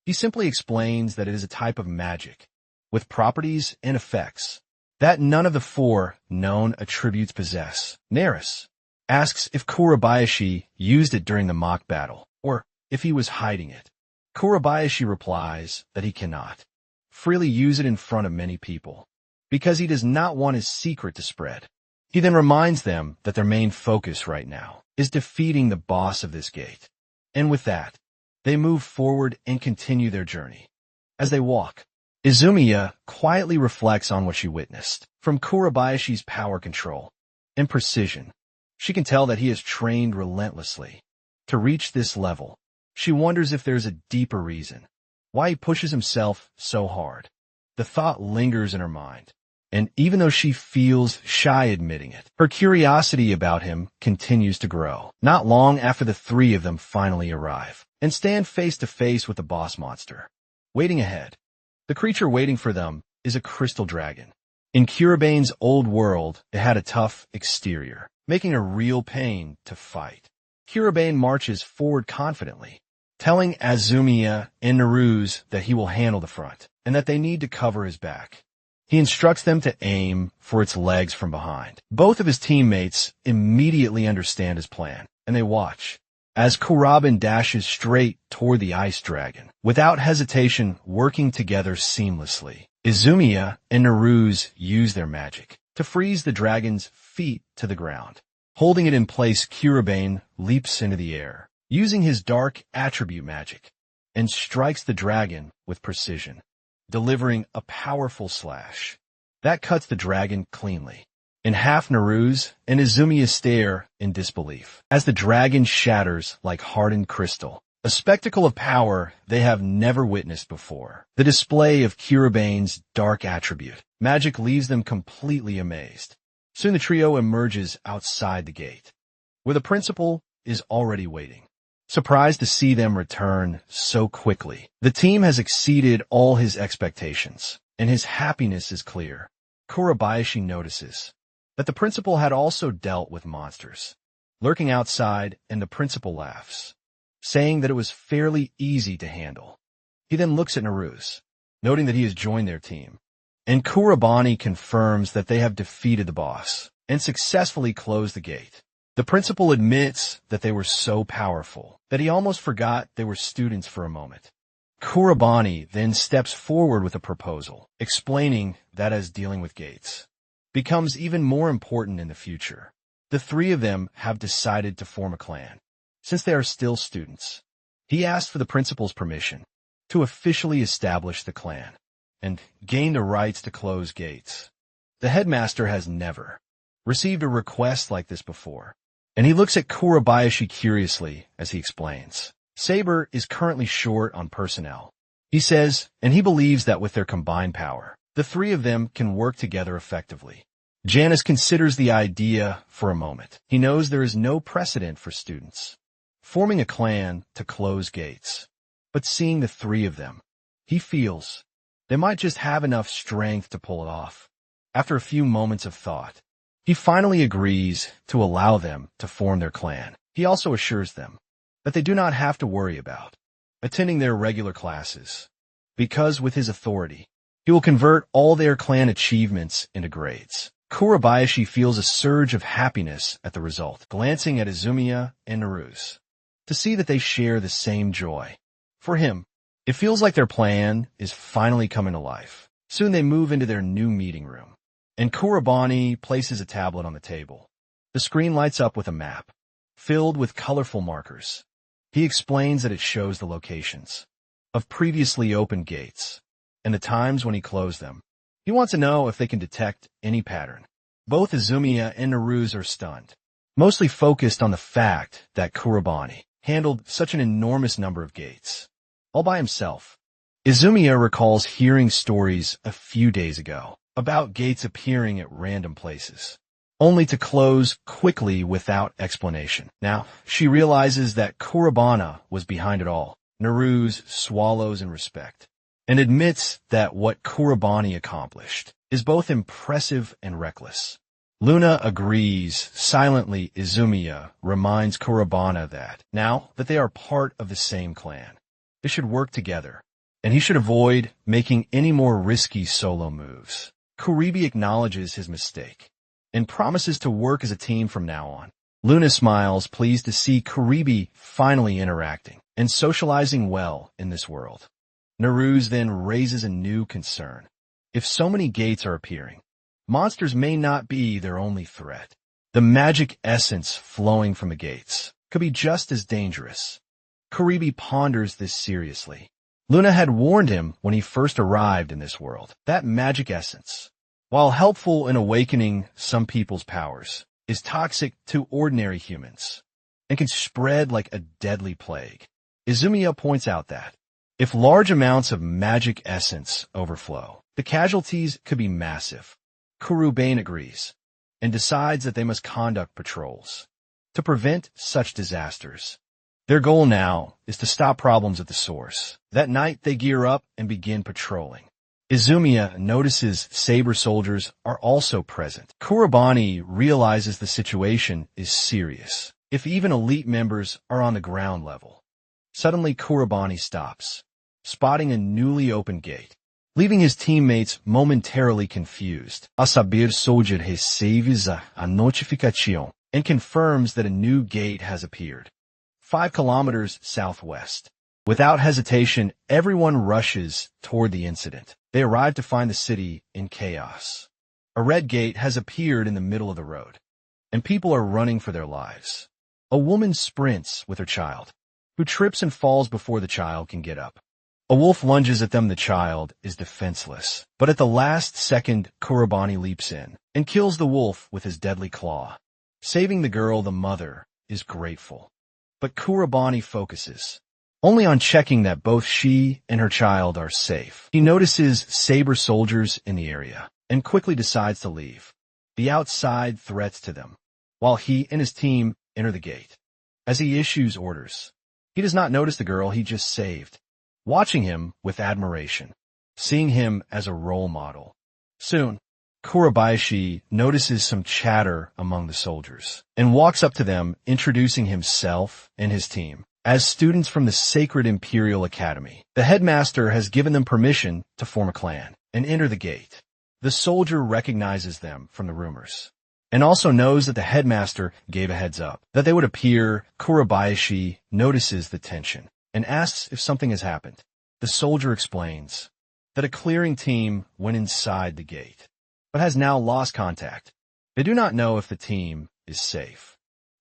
Speaker 1: He simply explains that it is a type of magic with properties and effects that none of the four known attributes possess. Neris asks if Kurabayashi used it during the mock battle or if he was hiding it. Kurabayashi replies that he cannot freely use it in front of many people because he does not want his secret to spread. He then reminds them that their main focus right now is defeating the boss of this gate. And with that, they move forward and continue their journey. As they walk, Izumiya quietly reflects on what she witnessed. From Kurabayashi's power control and precision, she can tell that he has trained relentlessly to reach this level. She wonders if there's a deeper reason why he pushes himself so hard. The thought lingers in her mind, and even though she feels shy admitting it, her curiosity about him continues to grow. Not long after the three of them finally arrive and stand face to face with the boss monster. Waiting ahead, the creature waiting for them is a crystal dragon. In Kurabane's old world, it had a tough exterior, making a real pain to fight. Kurabane marches forward confidently, telling Izumiya and Naruse that he will handle the front and that they need to cover his back. He instructs them to aim for its legs from behind. Both of his teammates immediately understand his plan, and they watch as Kuraban dashes straight toward the ice dragon, without hesitation, working together seamlessly. Izumiya and Naruse use their magic to freeze the dragon's feet to the ground. Holding it in place, Kurabane leaps into the air, using his dark attribute magic, and strikes the dragon with precision, delivering a powerful slash that cuts the dragon cleanly. In half, Naruse and Izumiya stare in disbelief as the dragon shatters like hardened crystal, a spectacle of power they have never witnessed before. The display of Kurabane's dark attribute magic leaves them completely amazed. Soon the trio emerges outside the gate, where the principal is already waiting, surprised to see them return so quickly. The team has exceeded all his expectations, and his happiness is clear. Kurabayashi notices that the principal had also dealt with monsters lurking outside, and the principal laughs, saying that it was fairly easy to handle. He then looks at Naruse, noting that he has joined their team, and Kurabani confirms that they have defeated the boss and successfully closed the gate. The principal admits that they were so powerful that he almost forgot they were students for a moment. Kurabani then steps forward with a proposal, explaining that as dealing with gates becomes even more important in the future, the three of them have decided to form a clan. Since they are still students, he asked for the principal's permission to officially establish the clan and gain the rights to close gates. The headmaster has never received a request like this before, and he looks at Kurabayashi curiously as he explains. Saber is currently short on personnel, he says, and he believes that with their combined power, the three of them can work together effectively. Janus considers the idea for a moment. He knows there is no precedent for students forming a clan to close gates, but seeing the three of them, he feels they might just have enough strength to pull it off. After a few moments of thought, he finally agrees to allow them to form their clan. He also assures them that they do not have to worry about attending their regular classes, because with his authority, he will convert all their clan achievements into grades. Kurabayashi feels a surge of happiness at the result, glancing at Izumiya and Naruse to see that they share the same joy. For him, it feels like their plan is finally coming to life. Soon they move into their new meeting room, and Kurabani places a tablet on the table. The screen lights up with a map, filled with colorful markers. He explains that it shows the locations of previously opened gates and the times when he closed them. He wants to know if they can detect any pattern. Both Izumiya and Naruse are stunned, mostly focused on the fact that Kurabani handled such an enormous number of gates all by himself. Izumiya recalls hearing stories a few days ago about gates appearing at random places, only to close quickly without explanation. Now, she realizes that Kurabana was behind it all. Naruse swallows in respect and admits that what Kurabani accomplished is both impressive and reckless. Luna agrees silently. Izumiya reminds Kurabana that, now that they are part of the same clan, they should work together, and he should avoid making any more risky solo moves. Kuribi acknowledges his mistake and promises to work as a team from now on. Luna smiles, pleased to see Kuribi finally interacting, and socializing well in this world. Nehru's then raises a new concern. If so many gates are appearing, monsters may not be their only threat. The magic essence flowing from the gates could be just as dangerous. Karibi ponders this seriously. Luna had warned him when he first arrived in this world. That magic essence, while helpful in awakening some people's powers, is toxic to ordinary humans and can spread like a deadly plague. Izumiya points out that if large amounts of magic essence overflow, the casualties could be massive. Kurubane agrees and decides that they must conduct patrols to prevent such disasters. Their goal now is to stop problems at the source. That night, they gear up and begin patrolling. Izumiya notices saber soldiers are also present. Kurabani realizes the situation is serious, if even elite members are on the ground level. Suddenly, Kurabani stops, spotting a newly opened gate, leaving his teammates momentarily confused. A saber soldier receives a notificação and confirms that a new gate has appeared, 5 kilometers southwest. Without hesitation, everyone rushes toward the incident. They arrive to find the city in chaos. A red gate has appeared in the middle of the road, and people are running for their lives. A woman sprints with her child, who trips and falls before the child can get up. A wolf lunges at them. The child is defenseless, but at the last second, Kurabani leaps in and kills the wolf with his deadly claw. Saving the girl, the mother is grateful. But Kurabani focuses only on checking that both she and her child are safe. He notices saber soldiers in the area and quickly decides to leave the outside threats to them, while he and his team enter the gate. As he issues orders, he does not notice the girl he just saved, watching him with admiration, seeing him as a role model. Soon, Kurabayashi notices some chatter among the soldiers and walks up to them, introducing himself and his team as students from the Sacred Imperial Academy. The headmaster has given them permission to form a clan and enter the gate. The soldier recognizes them from the rumors and also knows that the headmaster gave a heads up that they would appear. Kurabayashi notices the tension and asks if something has happened. The soldier explains that a clearing team went inside the gate, but has now lost contact. They do not know if the team is safe.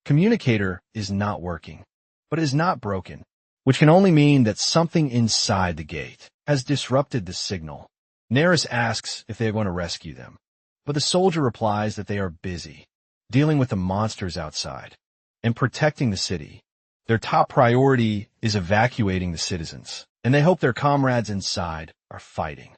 Speaker 1: Communicator is not working, but is not broken, which can only mean that something inside the gate has disrupted the signal. Neris asks if they are going to rescue them, but the soldier replies that they are busy, dealing with the monsters outside and protecting the city. Their top priority is evacuating the citizens, and they hope their comrades inside are fighting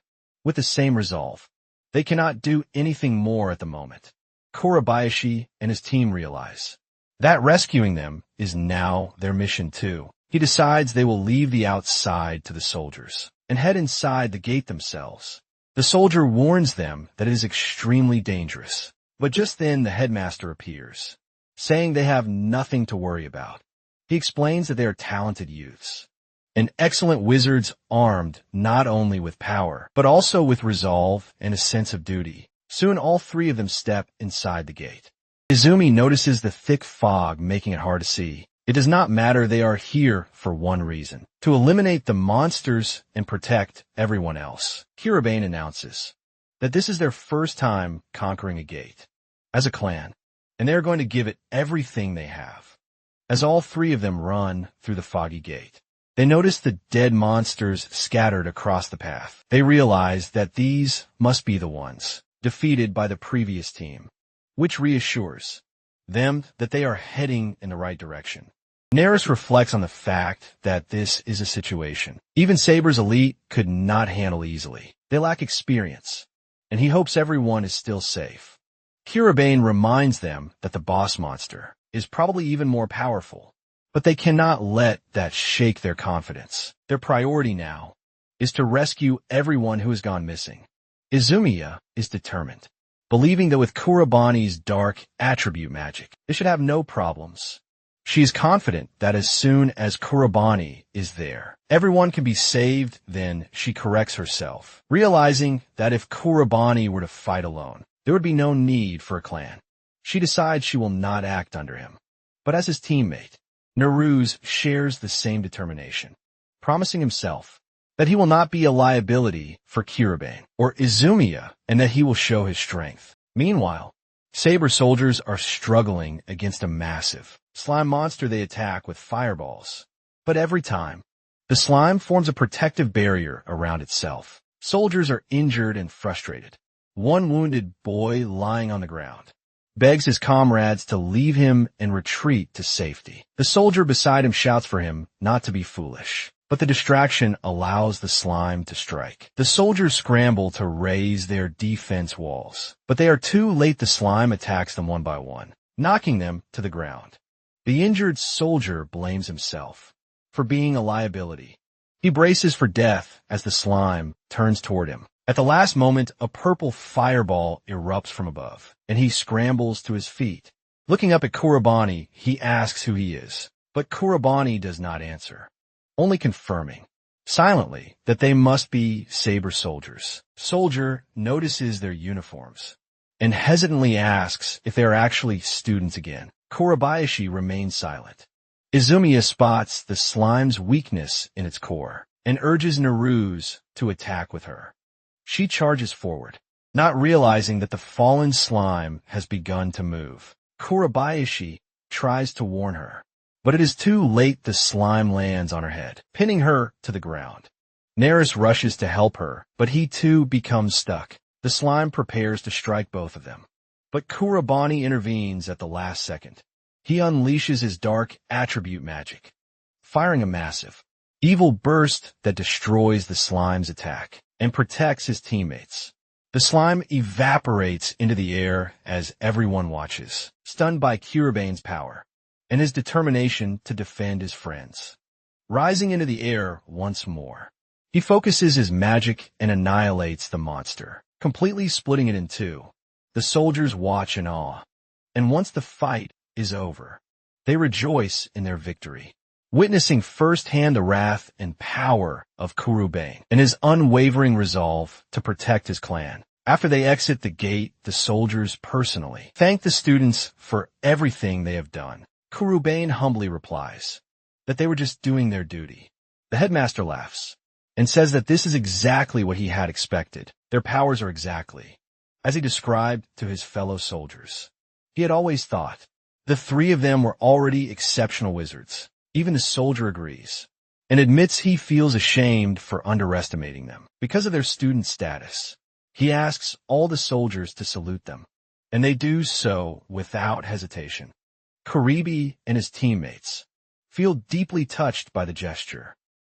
Speaker 1: with the same resolve. They cannot do anything more at the moment. Kurabayashi and his team realize that rescuing them is now their mission too. He decides they will leave the outside to the soldiers and head inside the gate themselves. The soldier warns them that it is extremely dangerous, but just then the headmaster appears, saying they have nothing to worry about. He explains that they are talented youths and excellent wizards armed not only with power, but also with resolve and a sense of duty. Soon all 3 of them step inside the gate. Izumi notices the thick fog making it hard to see. It does not matter, they are here for one reason: to eliminate the monsters and protect everyone else. Kiribane announces that this is their first time conquering a gate as a clan, and they are going to give it everything they have. As all 3 of them run through the foggy gate, they notice the dead monsters scattered across the path. They realize that these must be the ones defeated by the previous team, which reassures them that they are heading in the right direction. Neris reflects on the fact that this is a situation even Saber's elite could not handle easily. They lack experience, and he hopes everyone is still safe. Kiribane reminds them that the boss monster is probably even more powerful, but they cannot let that shake their confidence. Their priority now is to rescue everyone who has gone missing. Izumiya is determined, believing that with Kurabani's dark attribute magic, they should have no problems. She is confident that as soon as Kurabani is there, everyone can be saved. Then she corrects herself, realizing that if Kurabani were to fight alone, there would be no need for a clan. She decides she will not act under him, but as his teammate. Naruze shares the same determination, promising himself that he will not be a liability for Kiribane or Izumiya and that he will show his strength. Meanwhile, Saber soldiers are struggling against a massive slime monster they attack with fireballs. But every time, the slime forms a protective barrier around itself. Soldiers are injured and frustrated. One wounded boy lying on the ground begs his comrades to leave him and retreat to safety. The soldier beside him shouts for him not to be foolish, but the distraction allows the slime to strike. The soldiers scramble to raise their defense walls, but they are too late. The slime attacks them one by one, knocking them to the ground. The injured soldier blames himself for being a liability. He braces for death as the slime turns toward him. At the last moment, a purple fireball erupts from above, and he scrambles to his feet. Looking up at Kurobani, he asks who he is, but Kurobani does not answer, only confirming, silently, that they must be Saber soldiers. Soldier notices their uniforms and hesitantly asks if they are actually students again. Kurabayashi remains silent. Izumiya spots the slime's weakness in its core and urges Naruze to attack with her. She charges forward, not realizing that the fallen slime has begun to move. Kurabayashi tries to warn her, but it is too late. The slime lands on her head, pinning her to the ground. Neris rushes to help her, but he too becomes stuck. The slime prepares to strike both of them, but Kurobani intervenes at the last second. He unleashes his dark attribute magic, firing a massive, evil burst that destroys the slime's attack and protects his teammates. The slime evaporates into the air as everyone watches, stunned by Kiribane's power and his determination to defend his friends. Rising into the air once more, he focuses his magic and annihilates the monster, completely splitting it in two. The soldiers watch in awe, and once the fight is over, they rejoice in their victory, witnessing firsthand the wrath and power of Kurobane and his unwavering resolve to protect his clan. After they exit the gate, the soldiers personally thank the students for everything they have done. Kurobane humbly replies that they were just doing their duty. The headmaster laughs and says that this is exactly what he had expected. Their powers are exactly as he described to his fellow soldiers. He had always thought the three of them were already exceptional wizards. Even the soldier agrees and admits he feels ashamed for underestimating them because of their student status. He asks all the soldiers to salute them, and they do so without hesitation. Karibi and his teammates feel deeply touched by the gesture,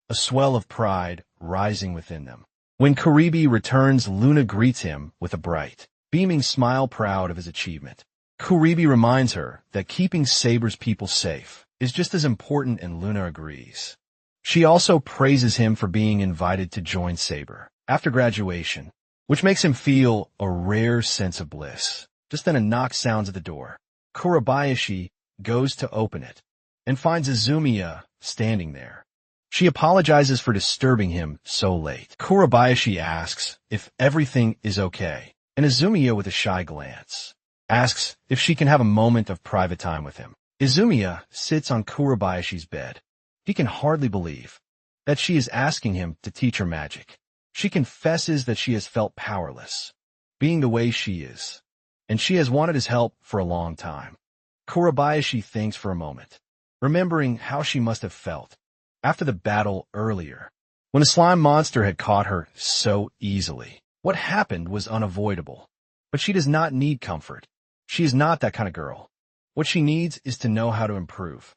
Speaker 1: a swell of pride rising within them. When Karibi returns, Luna greets him with a bright, beaming smile, proud of his achievement. Karibi reminds her that keeping Saber's people safe is just as important, and Luna agrees. She also praises him for being invited to join Saber after graduation, which makes him feel a rare sense of bliss. Just then a knock sounds at the door. Kurabayashi goes to open it and finds Izumiya standing there. She apologizes for disturbing him so late. Kurabayashi asks if everything is okay, and Izumiya, with a shy glance, asks if she can have a moment of private time with him. Izumiya sits on Kurabayashi's bed. He can hardly believe that she is asking him to teach her magic. She confesses that she has felt powerless, being the way she is, and she has wanted his help for a long time. Kurabayashi thinks for a moment, remembering how she must have felt after the battle earlier, when a slime monster had caught her so easily. What happened was unavoidable, but she does not need comfort. She is not that kind of girl. What she needs is to know how to improve.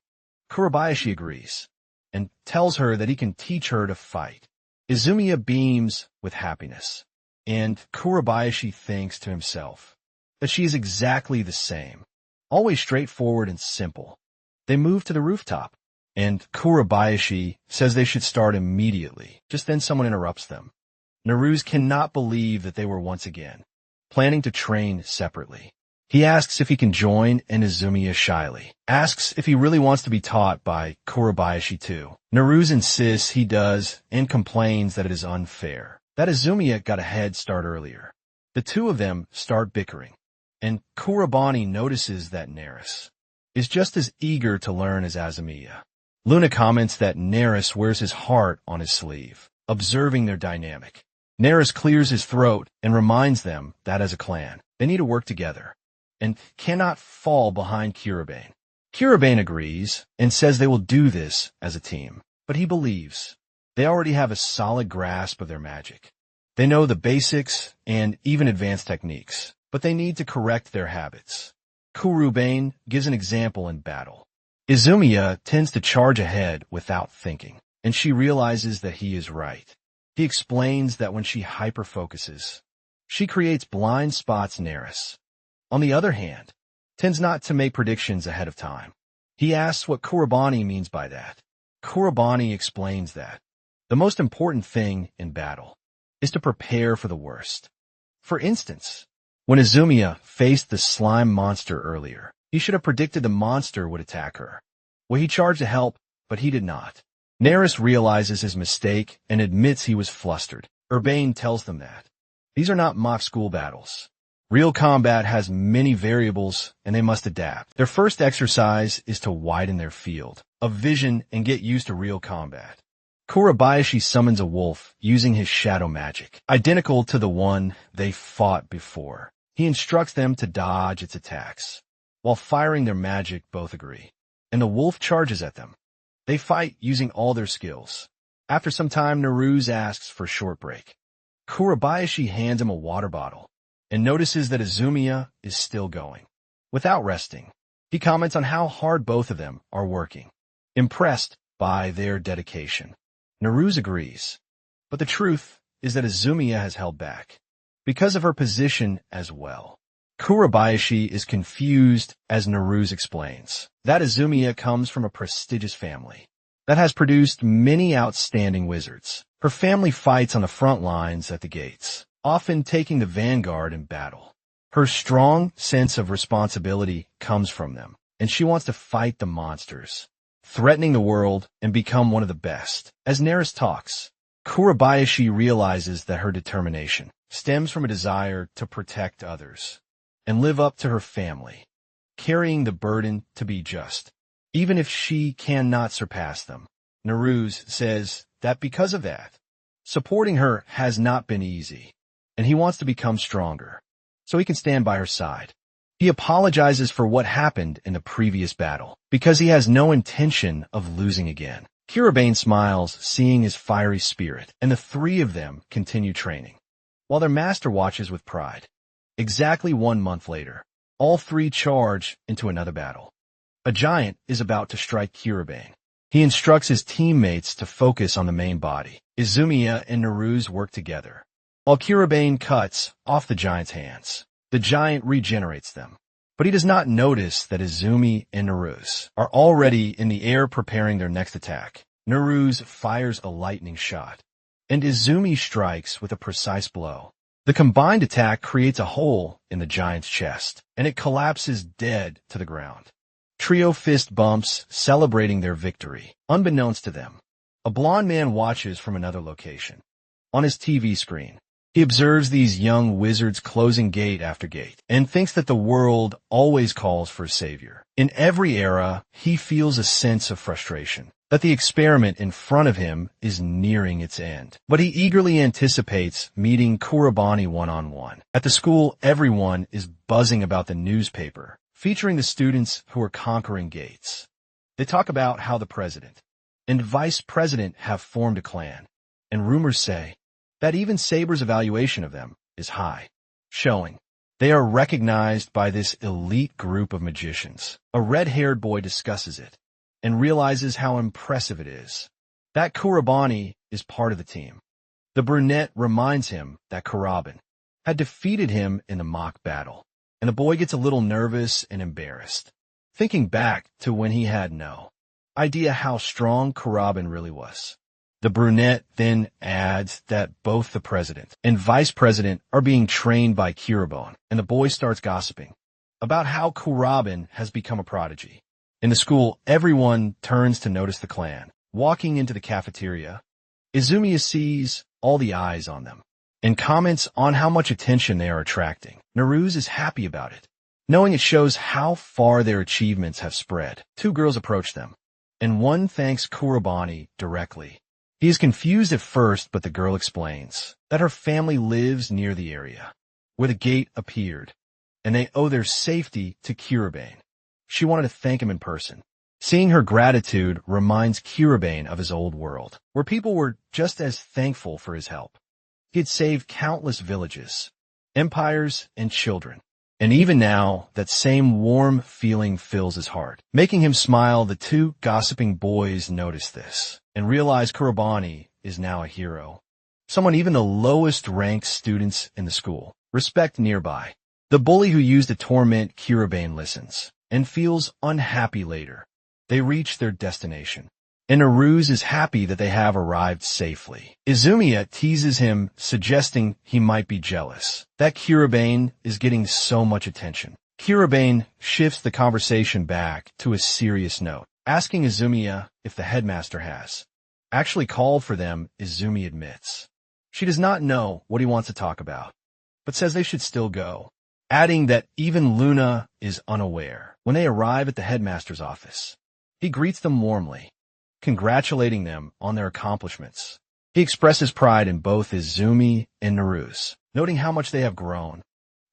Speaker 1: Kurabayashi agrees and tells her that he can teach her to fight. Izumiya beams with happiness, and Kurabayashi thinks to himself that she is exactly the same, always straightforward and simple. They move to the rooftop, and Kurabayashi says they should start immediately. Just then someone interrupts them. Naruze cannot believe that they were once again planning to train separately. He asks if he can join, and Izumiya shyly asks if he really wants to be taught by Kurabayashi too. Naruze insists he does and complains that it is unfair, that Izumiya got a head start earlier. The two of them start bickering, and Kurabani notices that Neris is just as eager to learn as Azumiya. Luna comments that Neris wears his heart on his sleeve, observing their dynamic. Neris clears his throat and reminds them that as a clan, they need to work together and cannot fall behind Kiribane. Kiribane agrees and says they will do this as a team, but he believes they already have a solid grasp of their magic. They know the basics and even advanced techniques, but they need to correct their habits. Kurubane gives an example in battle. Izumiya tends to charge ahead without thinking, and she realizes that he is right. He explains that when she hyper-focuses, she creates blind spots. Neris, on the other hand, tends not to make predictions ahead of time. He asks what Kurabani means by that. Kurabani explains that the most important thing in battle is to prepare for the worst. For instance, when Izumiya faced the slime monster earlier, he should have predicted the monster would attack her. Well, he charged to help, but he did not. Neris realizes his mistake and admits he was flustered. Urbane tells them that these are not mock school battles. Real combat has many variables, and they must adapt. Their first exercise is to widen their field of vision and get used to real combat. Kurabayashi summons a wolf using his shadow magic, identical to the one they fought before. He instructs them to dodge its attacks. While firing their magic, both agree, and the wolf charges at them. They fight using all their skills. After some time, Naruse asks for a short break. Kurabayashi hands him a water bottle and notices that Izumiya is still going. Without resting, he comments on how hard both of them are working, impressed by their dedication. Naruse agrees, but the truth is that Izumiya has held back because of her position as well. Kurabayashi is confused as Naruse explains that Izumiya comes from a prestigious family that has produced many outstanding wizards. Her family fights on the front lines at the gates, often taking the vanguard in battle. Her strong sense of responsibility comes from them, and she wants to fight the monsters, threatening the world and become one of the best. As Neris talks, Kurabayashi realizes that her determination stems from a desire to protect others and live up to her family, carrying the burden to be just, even if she cannot surpass them. Naruse says that because of that, supporting her has not been easy, and he wants to become stronger so he can stand by her side. He apologizes for what happened in the previous battle because he has no intention of losing again. Kiribane smiles, seeing his fiery spirit, and the three of them continue training, while their master watches with pride. Exactly 1 month later, all three charge into another battle. A giant is about to strike Kiribane. He instructs his teammates to focus on the main body. Izumiya and Naruse work together, while Kiribane cuts off the giant's hands. The giant regenerates them, but he does not notice that Izumi and Naruse are already in the air preparing their next attack. Naruse fires a lightning shot, and Izumi strikes with a precise blow. The combined attack creates a hole in the giant's chest, and it collapses dead to the ground. Trio fist bumps, celebrating their victory. Unbeknownst to them, a blond man watches from another location. On his TV screen, he observes these young wizards closing gate after gate and thinks that the world always calls for a savior. In every era, he feels a sense of frustration that the experiment in front of him is nearing its end. But he eagerly anticipates meeting Kurabani one-on-one. At the school, everyone is buzzing about the newspaper, featuring the students who are conquering gates. They talk about how the president and vice president have formed a clan, and rumors say that even Saber's evaluation of them is high, showing they are recognized by this elite group of magicians. A red-haired boy discusses it and realizes how impressive it is that Kurabani is part of the team. The brunette reminds him that Kuraban had defeated him in the mock battle, and the boy gets a little nervous and embarrassed, thinking back to when he had no idea how strong Kuraban really was. The brunette then adds that both the president and vice president are being trained by Kiribane, and the boy starts gossiping about how Kuraban has become a prodigy. In the school, everyone turns to notice the clan. Walking into the cafeteria, Izumiya sees all the eyes on them and comments on how much attention they are attracting. Naruse is happy about it knowing it shows how far their achievements have spread. Two girls approach them, and one thanks Kurobani directly. He is confused at first, but the girl explains that her family lives near the area where the gate appeared, and they owe their safety to Kurobane. She wanted to thank him in person. Seeing her gratitude reminds Kurobane of his old world, where people were just as thankful for his help. He had saved countless villages, empires, and children. And even now, that same warm feeling fills his heart. Making him smile, the two gossiping boys notice this and realize Kurobani is now a hero. Someone even the lowest-ranked students in the school respect nearby. The bully who used to torment Kurobane listens and feels unhappy later. They reach their destination, and Naruse is happy that they have arrived safely. Izumiya teases him, suggesting he might be jealous that Kurobane is getting so much attention. Kurobane shifts the conversation back to a serious note, asking Izumiya if the headmaster has actually called for them. Izumi admits she does not know what he wants to talk about, but says they should still go, adding that even Luna is unaware. When they arrive at the headmaster's office, he greets them warmly, congratulating them on their accomplishments. He expresses pride in both Izumi and Naruse, noting how much they have grown.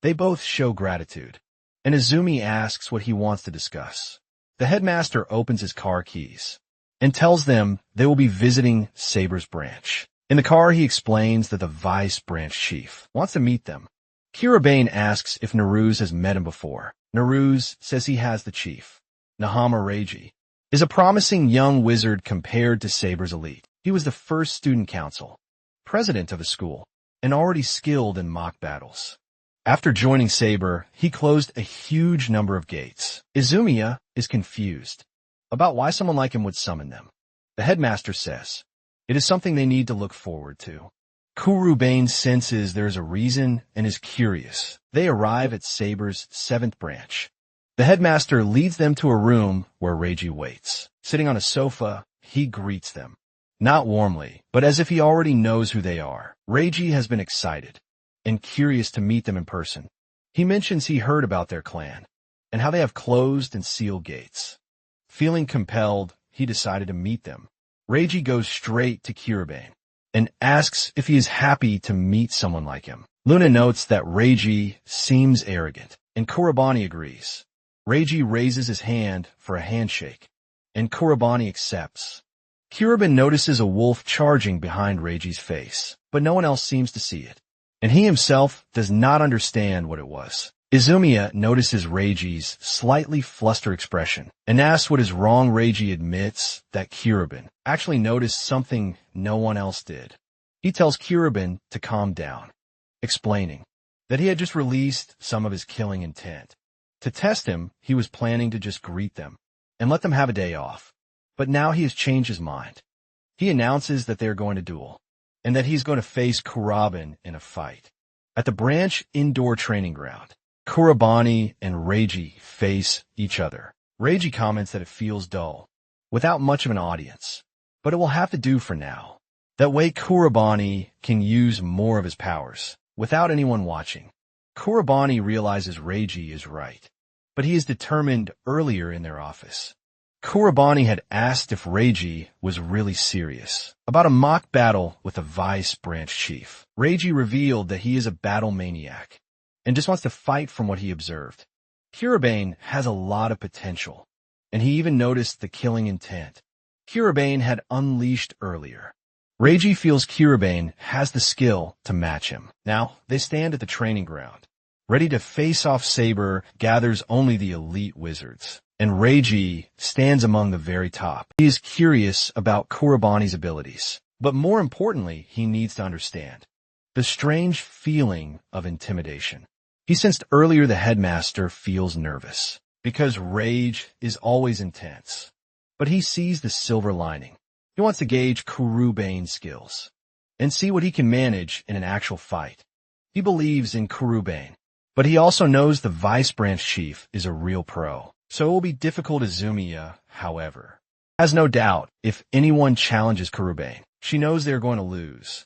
Speaker 1: They both show gratitude, and Izumi asks what he wants to discuss. The headmaster opens his car keys and tells them they will be visiting Saber's branch. In the car, he explains that the vice branch chief wants to meet them. Kurobane asks if Naruse has met him before. Naruse says he has. The chief, Nahama Reiji, is a promising young wizard compared to Saber's elite. He was the first student council, president of the school, and already skilled in mock battles. After joining Saber, he closed a huge number of gates. Izumiya is confused about why someone like him would summon them. The headmaster says it is something they need to look forward to. Kurobane senses there is a reason and is curious. They arrive at Saber's 7th branch. The headmaster leads them to a room where Reiji waits. Sitting on a sofa, he greets them, not warmly, but as if he already knows who they are. Reiji has been excited and curious to meet them in person. He mentions he heard about their clan and how they have closed and sealed gates. Feeling compelled, he decided to meet them. Reiji goes straight to Kurobane and asks if he is happy to meet someone like him. Luna notes that Reiji seems arrogant, and Kurobani agrees. Reiji raises his hand for a handshake, and Kurobani accepts. Kurobane notices a wolf charging behind Reiji's face, but no one else seems to see it, and he himself does not understand what it was. Izumiya notices Reiji's slightly flustered expression and asks what is wrong. Reiji admits that Kurobane actually noticed something no one else did. He tells Kurobane to calm down, explaining that he had just released some of his killing intent. To test him, he was planning to just greet them and let them have a day off. But now he has changed his mind. He announces that they are going to duel and that he's going to face Kurobane in a fight. At the branch indoor training ground, Kurobani and Reiji face each other. Reiji comments that it feels dull, without much of an audience, but it will have to do for now. That way Kurobani can use more of his powers, without anyone watching. Kurobani realizes Reiji is right, but he is determined. Earlier in their office, Kurobani had asked if Reiji was really serious about a mock battle with a vice branch chief. Reiji revealed that he is a battle maniac and just wants to fight from what he observed. Kurobane has a lot of potential, and he even noticed the killing intent Kurobane had unleashed earlier. Reiji feels Kurobane has the skill to match him. Now, they stand at the training ground. Ready to face off. Saber gathers only the elite wizards, and Reiji stands among the very top. He is curious about Kurobani's abilities, but more importantly, he needs to understand the strange feeling of intimidation. He sensed earlier the headmaster feels nervous because rage is always intense, but he sees the silver lining. He wants to gauge Kurobane's skills and see what he can manage in an actual fight. He believes in Kurobane, but he also knows the vice branch chief is a real pro, so it will be difficult. Izumiya, however, has no doubt if anyone challenges Kurobane, she knows they are going to lose.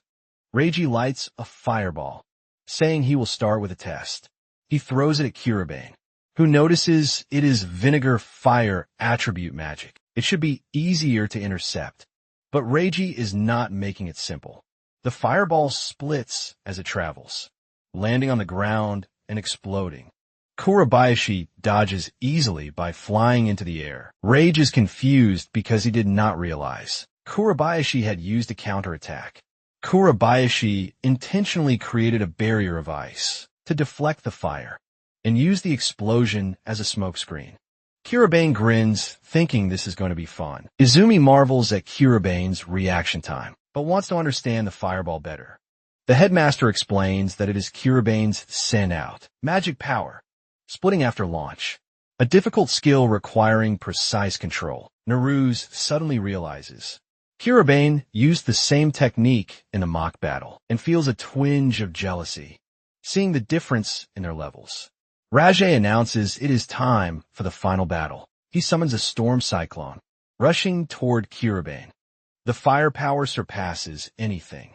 Speaker 1: Reiji lights a fireball, saying he will start with a test. He throws it at Kurobane, who notices it is vinegar fire attribute magic. It should be easier to intercept. But Reiji is not making it simple. The fireball splits as it travels, landing on the ground and exploding. Kurabayashi dodges easily by flying into the air. Rage is confused because he did not realize Kurabayashi had used a counterattack. Kurabayashi intentionally created a barrier of ice to deflect the fire and used the explosion as a smokescreen. Kiribane grins, thinking this is going to be fun. Izumi marvels at Kiribane's reaction time, but wants to understand the fireball better. The headmaster explains that it is Kiribane's send out, magic power, splitting after launch. A difficult skill requiring precise control. Naruse suddenly realizes Kiribane used the same technique in the mock battle and feels a twinge of jealousy, seeing the difference in their levels. Rajay announces it is time for the final battle. He summons a storm cyclone, rushing toward Kiribane. The firepower surpasses anything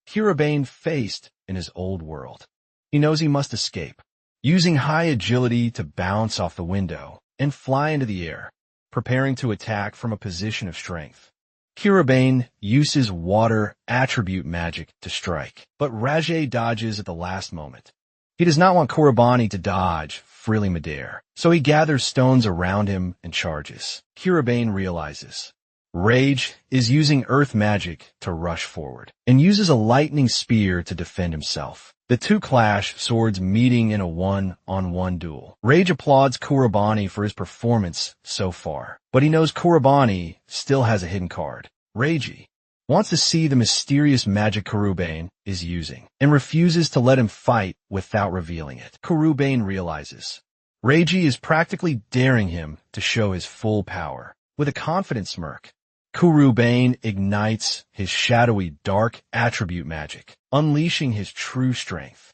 Speaker 1: Kiribane faced in his old world. He knows he must escape, using high agility to bounce off the window and fly into the air, preparing to attack from a position of strength. Kiribane uses water attribute magic to strike, but Rajay dodges at the last moment. He does not want Kurabani to dodge freely midair, so he gathers stones around him and charges. Kiribane realizes Rage is using earth magic to rush forward and uses a lightning spear to defend himself. The two clash, swords meeting in a one-on-one duel. Rage applauds Kurabani for his performance so far, but he knows Kurabani still has a hidden card. Reiji wants to see the mysterious magic Kurubane is using and refuses to let him fight without revealing it. Kurubane realizes Reiji is practically daring him to show his full power. With a confident smirk, Kurubane ignites his shadowy dark attribute magic, unleashing his true strength.